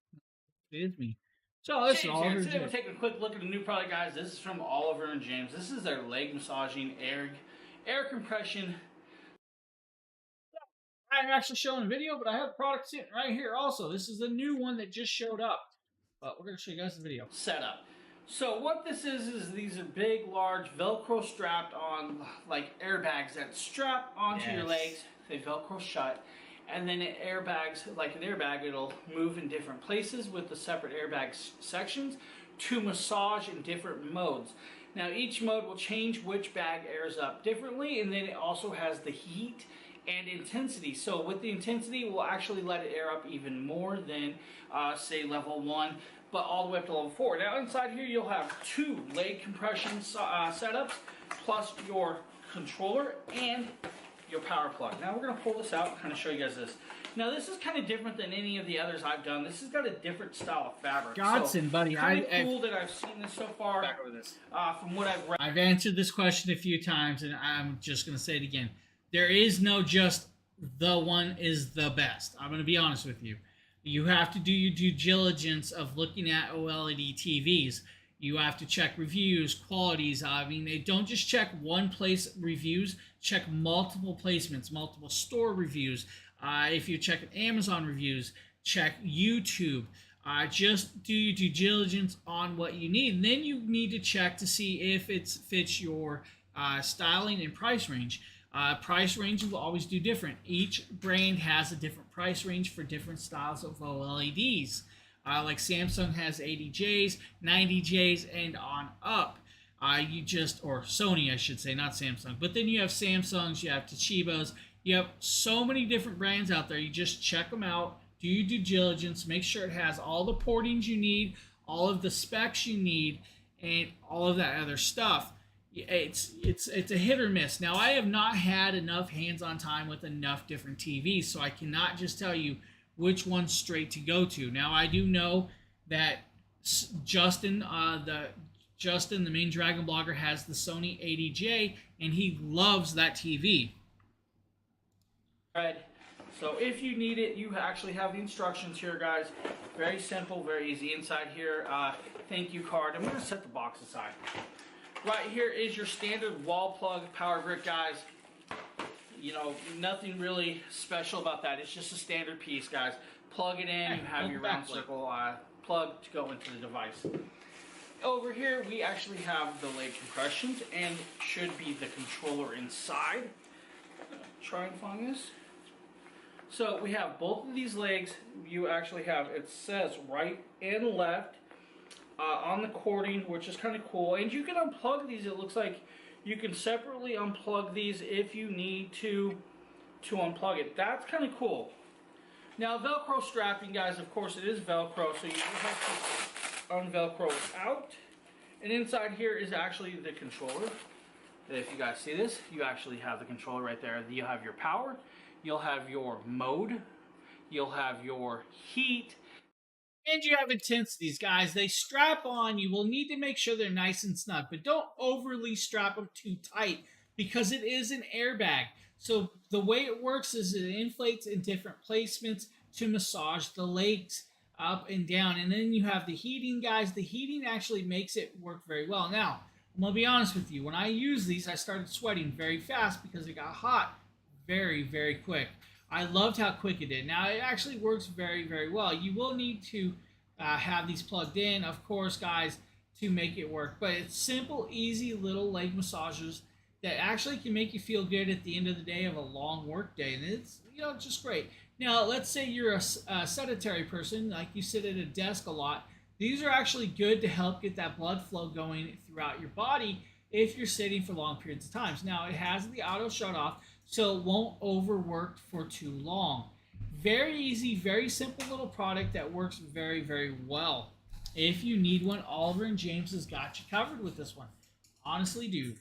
It is me. So this is Oliver. Today we're taking a quick look at a new product, guys. This is from Oliver and James. This is their leg massaging air compression. I'm actually showing a video, but I have the product sitting right here also. This is the new one that just showed up. But we're going to show you guys the video setup. So what this is these are big, large Velcro strapped on like airbags that strap onto your legs. They Velcro shut. And then it airbags, like an airbag, it'll move in different places with the separate airbag sections to massage in different modes. Now each mode will change which bag airs up differently, and then it also has the heat and intensity. So with the intensity, we'll actually let it air up even more than, say, level 1, but all the way up to level 4. Now inside here, you'll have 2 leg compression setups, plus your controller and your power plug. Now we're going to pull this out and kind of show you guys this. Now this is kind of different than any of the others I've done. This has got a different style of fabric. Godson, buddy. Kind of cool that I've seen this so far. Back over this. From what I've read. I've answered this question a few times, and I'm just going to say it again. There is no just the one is the best. I'm going to be honest with you. You have to do your due diligence of looking at OLED TVs. You have to check reviews, qualities. I mean, they don't just check one place reviews, check multiple placements, multiple store reviews. If you check Amazon reviews, check YouTube. Just do your due diligence on what you need. And then you need to check to see if it fits your styling and price range. Price range will always do different. Each brand has a different price range for different styles of OLEDs. Like Samsung has 80Js, 90Js, and on up. Or Sony, I should say, not Samsung. But then you have Samsungs, you have Toshibas, you have so many different brands out there. You just check them out, do your due diligence, make sure it has all the portings you need, all of the specs you need, and all of that other stuff. It's a hit or miss. Now, I have not had enough hands-on time with enough different TVs, so I cannot just tell you which one straight to go to. Now, I do know that Justin, the main Dragon blogger, has the Sony 80J, and he loves that TV. Right. So if you need it, you actually have the instructions here, guys. Very simple, very easy. Inside here, thank you card. I'm going to set the box aside. Right here is your standard wall plug power brick, guys. You know, nothing really special about that. It's just a standard piece, guys. Plug it in, you have your round circle plug to go into the device. Over here, we actually have the leg compressions and should be the controller inside. Try and find this. So we have both of these legs. You actually have, it says right and left on the cording, which is kind of cool. And you can unplug these. It looks like you can separately unplug these if you need to unplug it. That's kind of cool. Now, Velcro strapping, guys, of course, it is Velcro, so you have to unvelcro it out. And inside here is actually the controller. If you guys see this, you actually have the controller right there. You'll have your power, you'll have your mode, you'll have your heat, and you have intensities, guys. They strap on. You will need to make sure they're nice and snug, but don't overly strap them too tight because it is an airbag. So the way it works is it inflates in different placements to massage the legs up and down. And then you have the heating, guys. The heating actually makes it work very well. Now, I'm going to be honest with you. When I use these, I started sweating very fast because it got hot very, very quick. I loved how quick it did. Now, it actually works very, very well. You will need to have these plugged in, of course, guys, to make it work. But it's simple, easy little leg massagers that actually can make you feel good at the end of the day of a long work day. And it's, just great. Now, let's say you're a sedentary person, like you sit at a desk a lot. These are actually good to help get that blood flow going throughout your body if you're sitting for long periods of time. Now, it has the auto shut off, so it won't overwork for too long. Very easy, very simple little product that works very, very well. If you need one, Oliver and James has got you covered with this one. Honestly, do.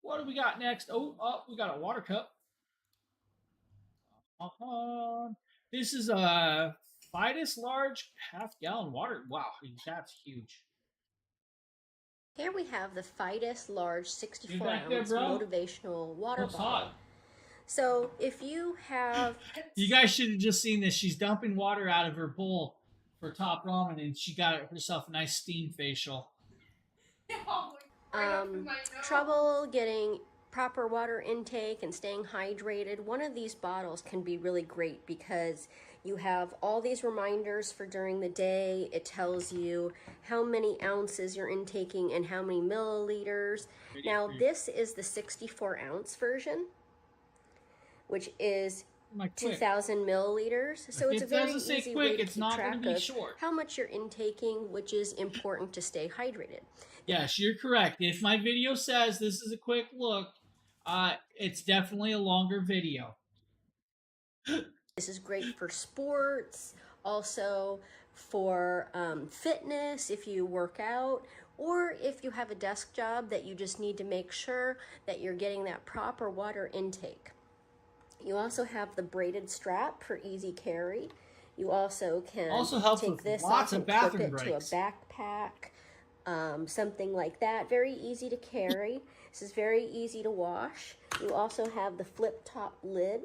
What do we got next? Oh, we got a water cup. This is a Fidus large half-gallon water. Wow, that's huge. Here we have the Fidus large 64-ounce motivational water bottle. Hot. So if you have... You guys should have just seen this. She's dumping water out of her bowl for Top Ramen, and she got herself a nice steam facial. Trouble getting proper water intake and staying hydrated, one of these bottles can be really great because you have all these reminders for during the day. It tells you how many ounces you're intaking and how many milliliters. Now, this is the 64-ounce version, which is 2,000 milliliters. So it's a very easy way to keep track of how much you're intaking, which is important to stay hydrated. Yes, you're correct. If my video says this is a quick look, it's definitely a longer video. This is great for sports, also for fitness if you work out, or if you have a desk job that you just need to make sure that you're getting that proper water intake. You also have the braided strap for easy carry. You also can take this off and clip it to a backpack, something like that. Very easy to carry. This is very easy to wash. You also have the flip top lid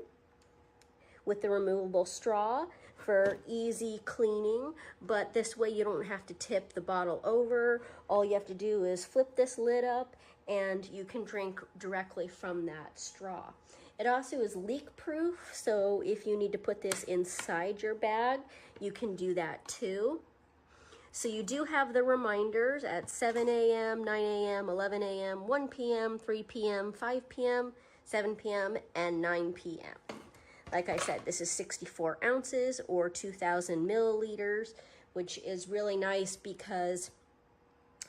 with the removable straw for easy cleaning, but this way you don't have to tip the bottle over. All you have to do is flip this lid up and you can drink directly from that straw. It also is leak proof, so if you need to put this inside your bag, you can do that too. So you do have the reminders at 7 a.m., 9 a.m., 11 a.m., 1 p.m., 3 p.m., 5 p.m., 7 p.m., and 9 p.m. Like I said, this is 64 ounces or 2,000 milliliters, which is really nice because,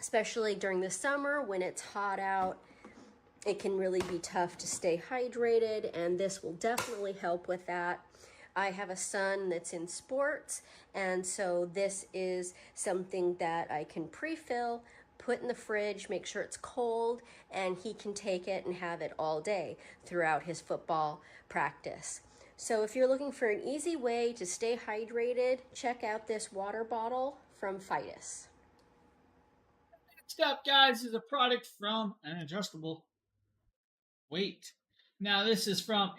especially during the summer when it's hot out, it can really be tough to stay hydrated, and this will definitely help with that. I have a son that's in sports, and so this is something that I can pre-fill, put in the fridge, make sure it's cold, and he can take it and have it all day throughout his football practice. So if you're looking for an easy way to stay hydrated, check out this water bottle from Fidus. Next up, guys, is a product from an adjustable weight. Now, this is from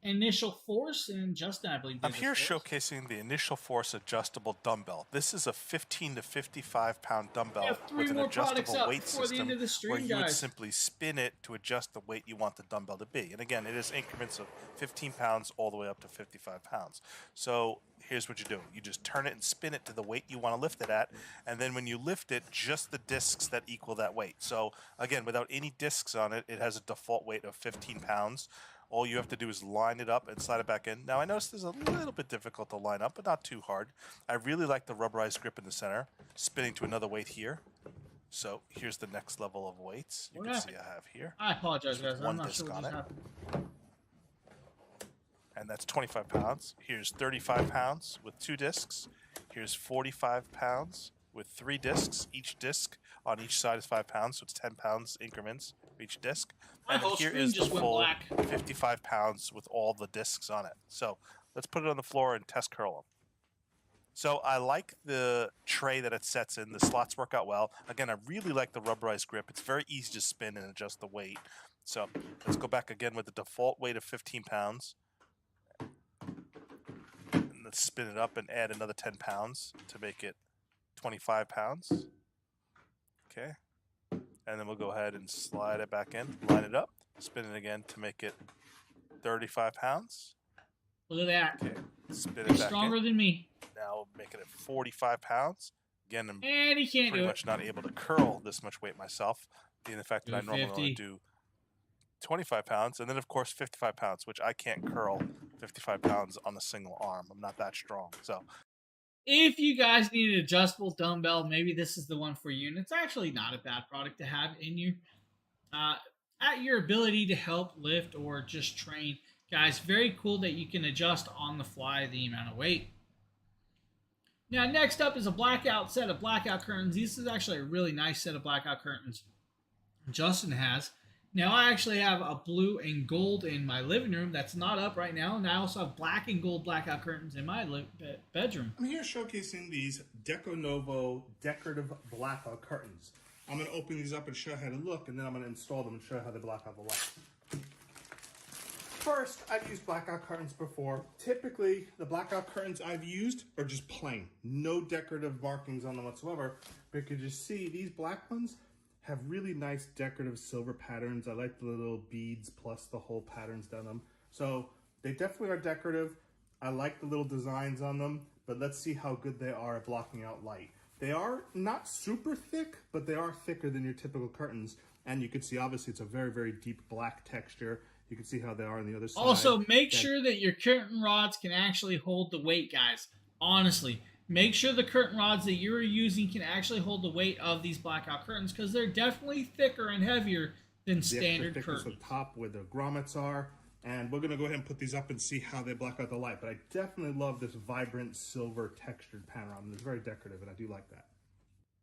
Initial Force, and Justin, I believe. I'm here showcasing the Initial Force adjustable dumbbell. This is a 15 to 55 pound dumbbell with an adjustable weight system where you would simply spin it to adjust the weight you want the dumbbell to be. And again, it is increments of 15 pounds all the way up to 55 pounds. So here's what you do. You just turn it and spin it to the weight you want to lift it at. And then when you lift it, just the discs that equal that weight. So again, without any discs on it, it has a default weight of 15 pounds. All you have to do is line it up and slide it back in. Now, I notice this is a little bit difficult to line up, but not too hard. I really like the rubberized grip in the center, spinning to another weight here. So here's the next level of weights. You can see I have here. I apologize, guys. One disc on it. And that's 25 pounds. Here's 35 pounds with 2 discs. Here's 45 pounds with 3 discs. Each disc on each side is 5 pounds, so it's 10 pounds increments for each disc. And then here is the full 55 pounds with all the discs on it. So let's put it on the floor and test curl them. So I like the tray that it sets in. The slots work out well. Again, I really like the rubberized grip. It's very easy to spin and adjust the weight. So let's go back again with the default weight of 15 pounds. And let's spin it up and add another 10 pounds to make it 25 pounds. Okay. And then we'll go ahead and slide it back in, line it up, spin it again to make it 35 pounds. Look at that. Okay. Spin it You're back stronger in. than me. Now we'll make it at 45 pounds. Again, I'm And he can't pretty do much it. not able to curl this much weight myself, being the fact that I normally 50. only do 25 pounds, and then of course 55 pounds, which I can't curl 55 pounds on a single arm. I'm not that strong. So If you guys need an adjustable dumbbell, maybe this is the one for you. And it's actually not a bad product to have in you. At your ability to help lift or just train. Guys, very cool that you can adjust on the fly the amount of weight. Now, next up is a blackout set of blackout curtains. This is actually a really nice set of blackout curtains Justin has. Now, I actually have a blue and gold in my living room that's not up right now. And I also have black and gold blackout curtains in my bedroom. I'm here showcasing these Deco Novo decorative blackout curtains. I'm going to open these up and show you how to look, and then I'm going to install them and show you how they block out the light. First, I've used blackout curtains before. Typically, the blackout curtains I've used are just plain. No decorative markings on them whatsoever. But you can just see these black ones have really nice decorative silver patterns. I like the little beads plus the whole patterns down them. So they definitely are decorative. I like the little designs on them, but let's see how good they are at blocking out light. They are not super thick, but they are thicker than your typical curtains. And you can see, obviously, it's a very, very deep black texture. You can see how they are on the other side. Also, make sure that your curtain rods can actually hold the weight, guys. Honestly, make sure the curtain rods that you're using can actually hold the weight of these blackout curtains, because they're definitely thicker and heavier than standard curtains. The top where the grommets are. And we're going to go ahead and put these up and see how they block out the light. But I definitely love this vibrant silver textured pattern on them. It's very decorative, and I do like that.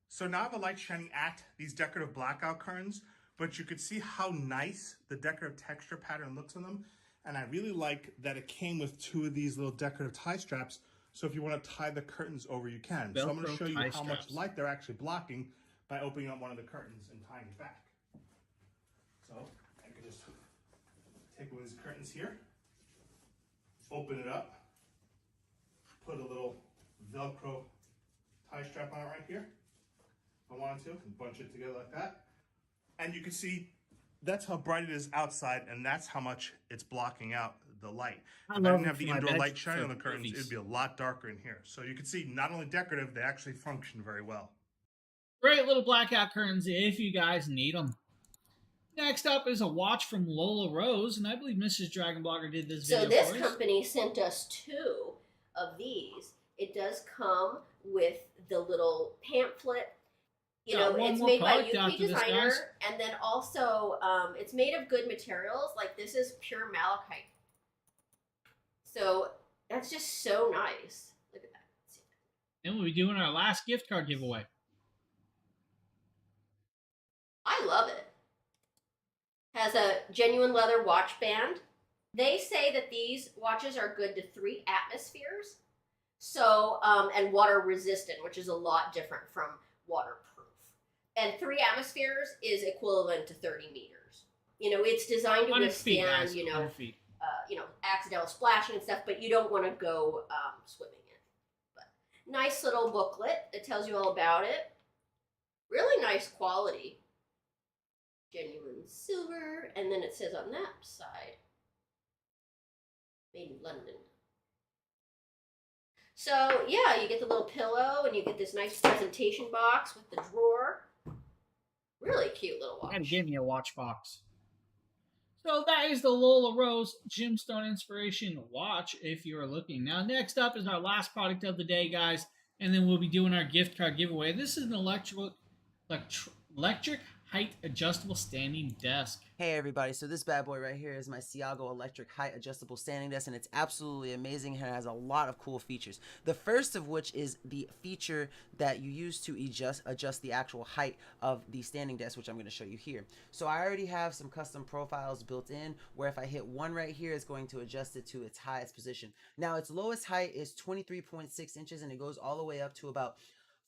So now I have a light shining at these decorative blackout curtains, but you could see how nice the decorative texture pattern looks on them. And I really like that it came with two of these little decorative tie straps. So if you want to tie the curtains over, you can. So I'm going to show you how much light they're actually blocking by opening up one of the curtains and tying it back. So I can just take one of these curtains here, open it up, put a little Velcro tie strap on it right here. If I wanted to, and bunch it together like that. And you can see that's how bright it is outside, and that's how much it's blocking out the light. If I didn't have the indoor light shining on the curtains, it'd be a lot darker in here. So you can see not only decorative, they actually function very well. Great little blackout curtains if you guys need them. Next up is a watch from Lola Rose, and I believe Mrs. Dragon Blogger did this video. So this for us. company sent us 2 of these. It does come with the little pamphlet. You know, it's made by Yuki Designer, and then also it's made of good materials. Like this is pure malachite. So that's just so nice. Look at that. And we'll be doing our last gift card giveaway. I love it. Has a genuine leather watch band. They say that these watches are good to 3 atmospheres. So, and water resistant, which is a lot different from waterproof. And 3 atmospheres is equivalent to 30 meters. You know, it's designed to withstand, you know, accidental splashing and stuff, but you don't want to go swimming in. But nice little booklet that tells you all about it. Really nice quality. Genuine silver, and then it says on that side, made in London. So yeah, you get the little pillow, and you get this nice presentation box with the drawer. Really cute little watch. And give me a watch box. So that is the Lola Rose Gemstone Inspiration watch, if you're looking. Now, next up is our last product of the day, guys, and then we'll be doing our gift card giveaway. This is an electric height adjustable standing desk. Hey everybody, so this bad boy right here is my Seago electric height adjustable standing desk, and it's absolutely amazing and it has a lot of cool features. The first of which is the feature that you use to adjust the actual height of the standing desk, which I'm going to show you here. So I already have some custom profiles built in where if I hit 1 right here, it's going to adjust it to its highest position. Now its lowest height is 23.6 inches and it goes all the way up to about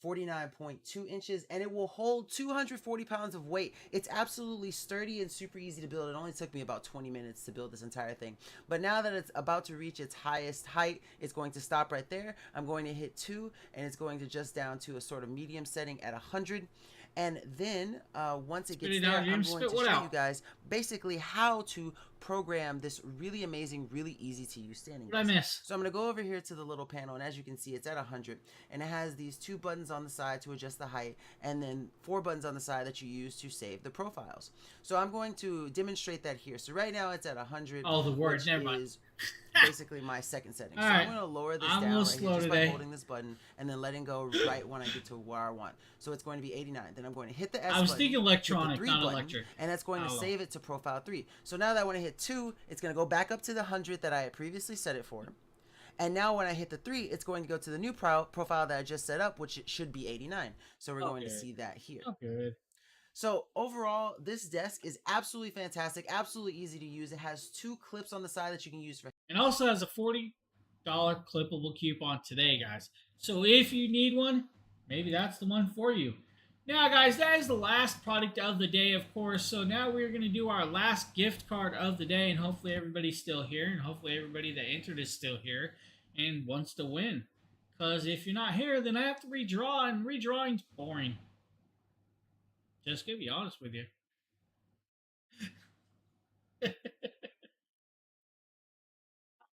49.2 inches, and it will hold 240 pounds of weight. It's absolutely sturdy and super easy to build. It only took me about 20 minutes to build this entire thing. But now that it's about to reach its highest height, it's going to stop right there. I'm going to hit 2, and it's going to adjust down to a sort of medium setting at 100. And then once it gets there, I'm going to show you guys basically how to program this really amazing, really easy to use standing desk. So I'm going to go over here to the little panel, and as you can see, it's at 100, and it has these 2 buttons on the side to adjust the height, and then 4 buttons on the side that you use to save the profiles. So I'm going to demonstrate that here. So right now it's at 100. Oh, the word, which never mind. Is basically my second setting. So I'm going to lower this down right here just by holding this button and then letting go right when I get to where I want. So it's going to be 89. Then I'm going to hit the S button. I was thinking electronic, not button, electric. and that's going to save it to profile 3. So now that when I hit 2, it's going to go back up to the 100 that I had previously set it for. And now when I hit the 3, it's going to go to the new profile that I just set up, which should be 89. So we're going to see that here. Good. So overall, this desk is absolutely fantastic, absolutely easy to use. It has 2 clips on the side that you can use for. And also has a $40 clippable coupon today, guys. So if you need one, maybe that's the one for you. Now, guys, that is the last product of the day, of course. So now we're going to do our last gift card of the day, and hopefully everybody's still here, and hopefully everybody that entered is still here and wants to win. Because if you're not here, then I have to redraw, and redrawing's boring. Just to be honest with you.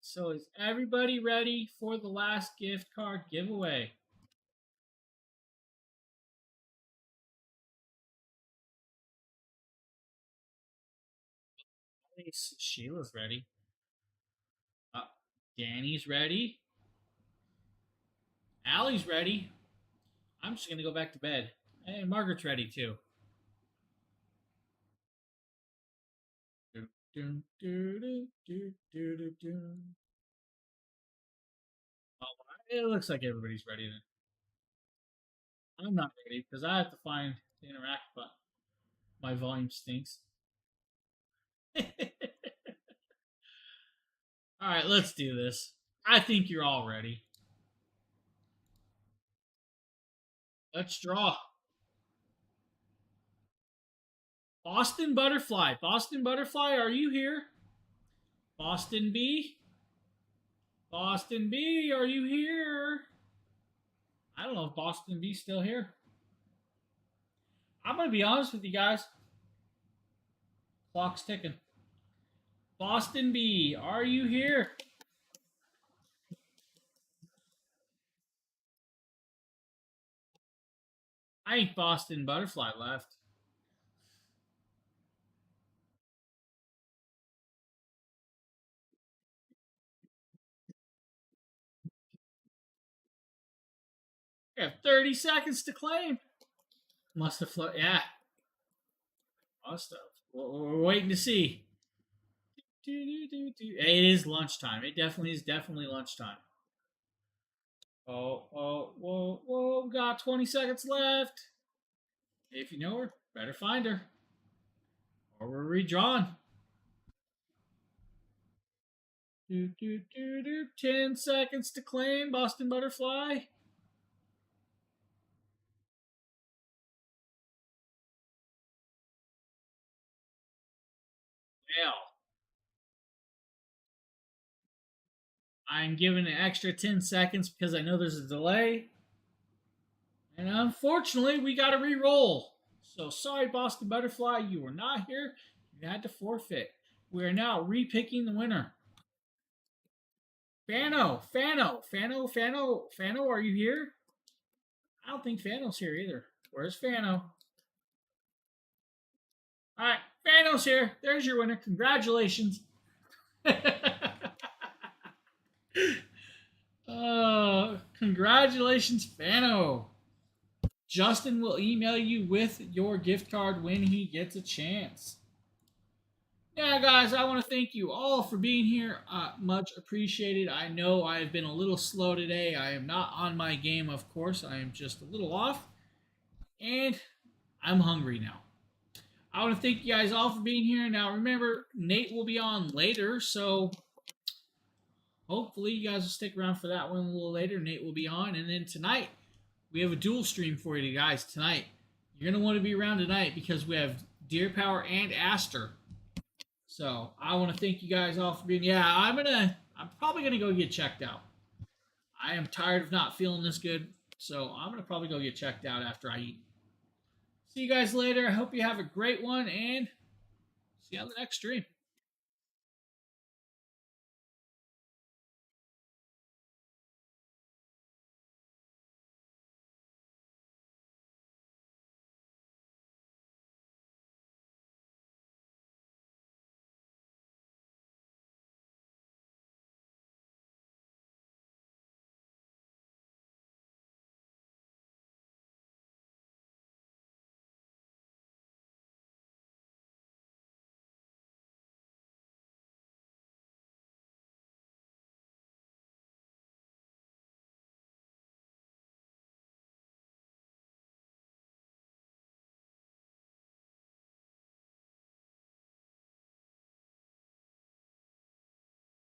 So is everybody ready for the last gift card giveaway? Sheila's ready. Danny's ready. Allie's ready. I'm just going to go back to bed. Hey, Margaret's ready too. Oh, it looks like everybody's ready then. I'm not ready because I have to find the interact button. My volume stinks. Alright, let's do this. I think you're all ready. Let's draw. Boston Butterfly. Boston Butterfly, are you here? Boston B? Boston B, are you here? I don't know if Boston B's still here. I'm going to be honest with you guys. Clock's ticking. Boston B, are you here? I think Boston Butterfly left. You have 30 seconds to claim. Must have floated. Yeah. Must have. We're waiting to see. It is lunchtime. It definitely is lunchtime. Whoa. Got 20 seconds left. If you know her, better find her. Or we're redrawn. 10 seconds to claim Boston Butterfly. Well, I'm giving an extra 10 seconds because I know there's a delay. And unfortunately, we got to re-roll. So sorry, Boston Butterfly, you were not here. You had to forfeit. We are now re-picking the winner. Fano, are you here? I don't think Fano's here either. Where's Fano? All right, Fano's here. There's your winner. Congratulations. Congratulations, Fano. Justin will email you with your gift card when he gets a chance. Yeah, guys, I want to thank you all for being here. Much appreciated. I know I have been a little slow today. I am not on my game, of course. I am just a little off. And I'm hungry now. I want to thank you guys all for being here. Now, remember, Nate will be on later, so hopefully you guys will stick around for that one a little later. Nate will be on. And then tonight, we have a dual stream for you guys tonight. You're going to want to be around tonight because we have Deer Power and Aster. So I want to thank you guys all for being. Yeah, I'm probably going to go get checked out. I am tired of not feeling this good. So I'm going to probably go get checked out after I eat. See you guys later. I hope you have a great one and see you on the next stream.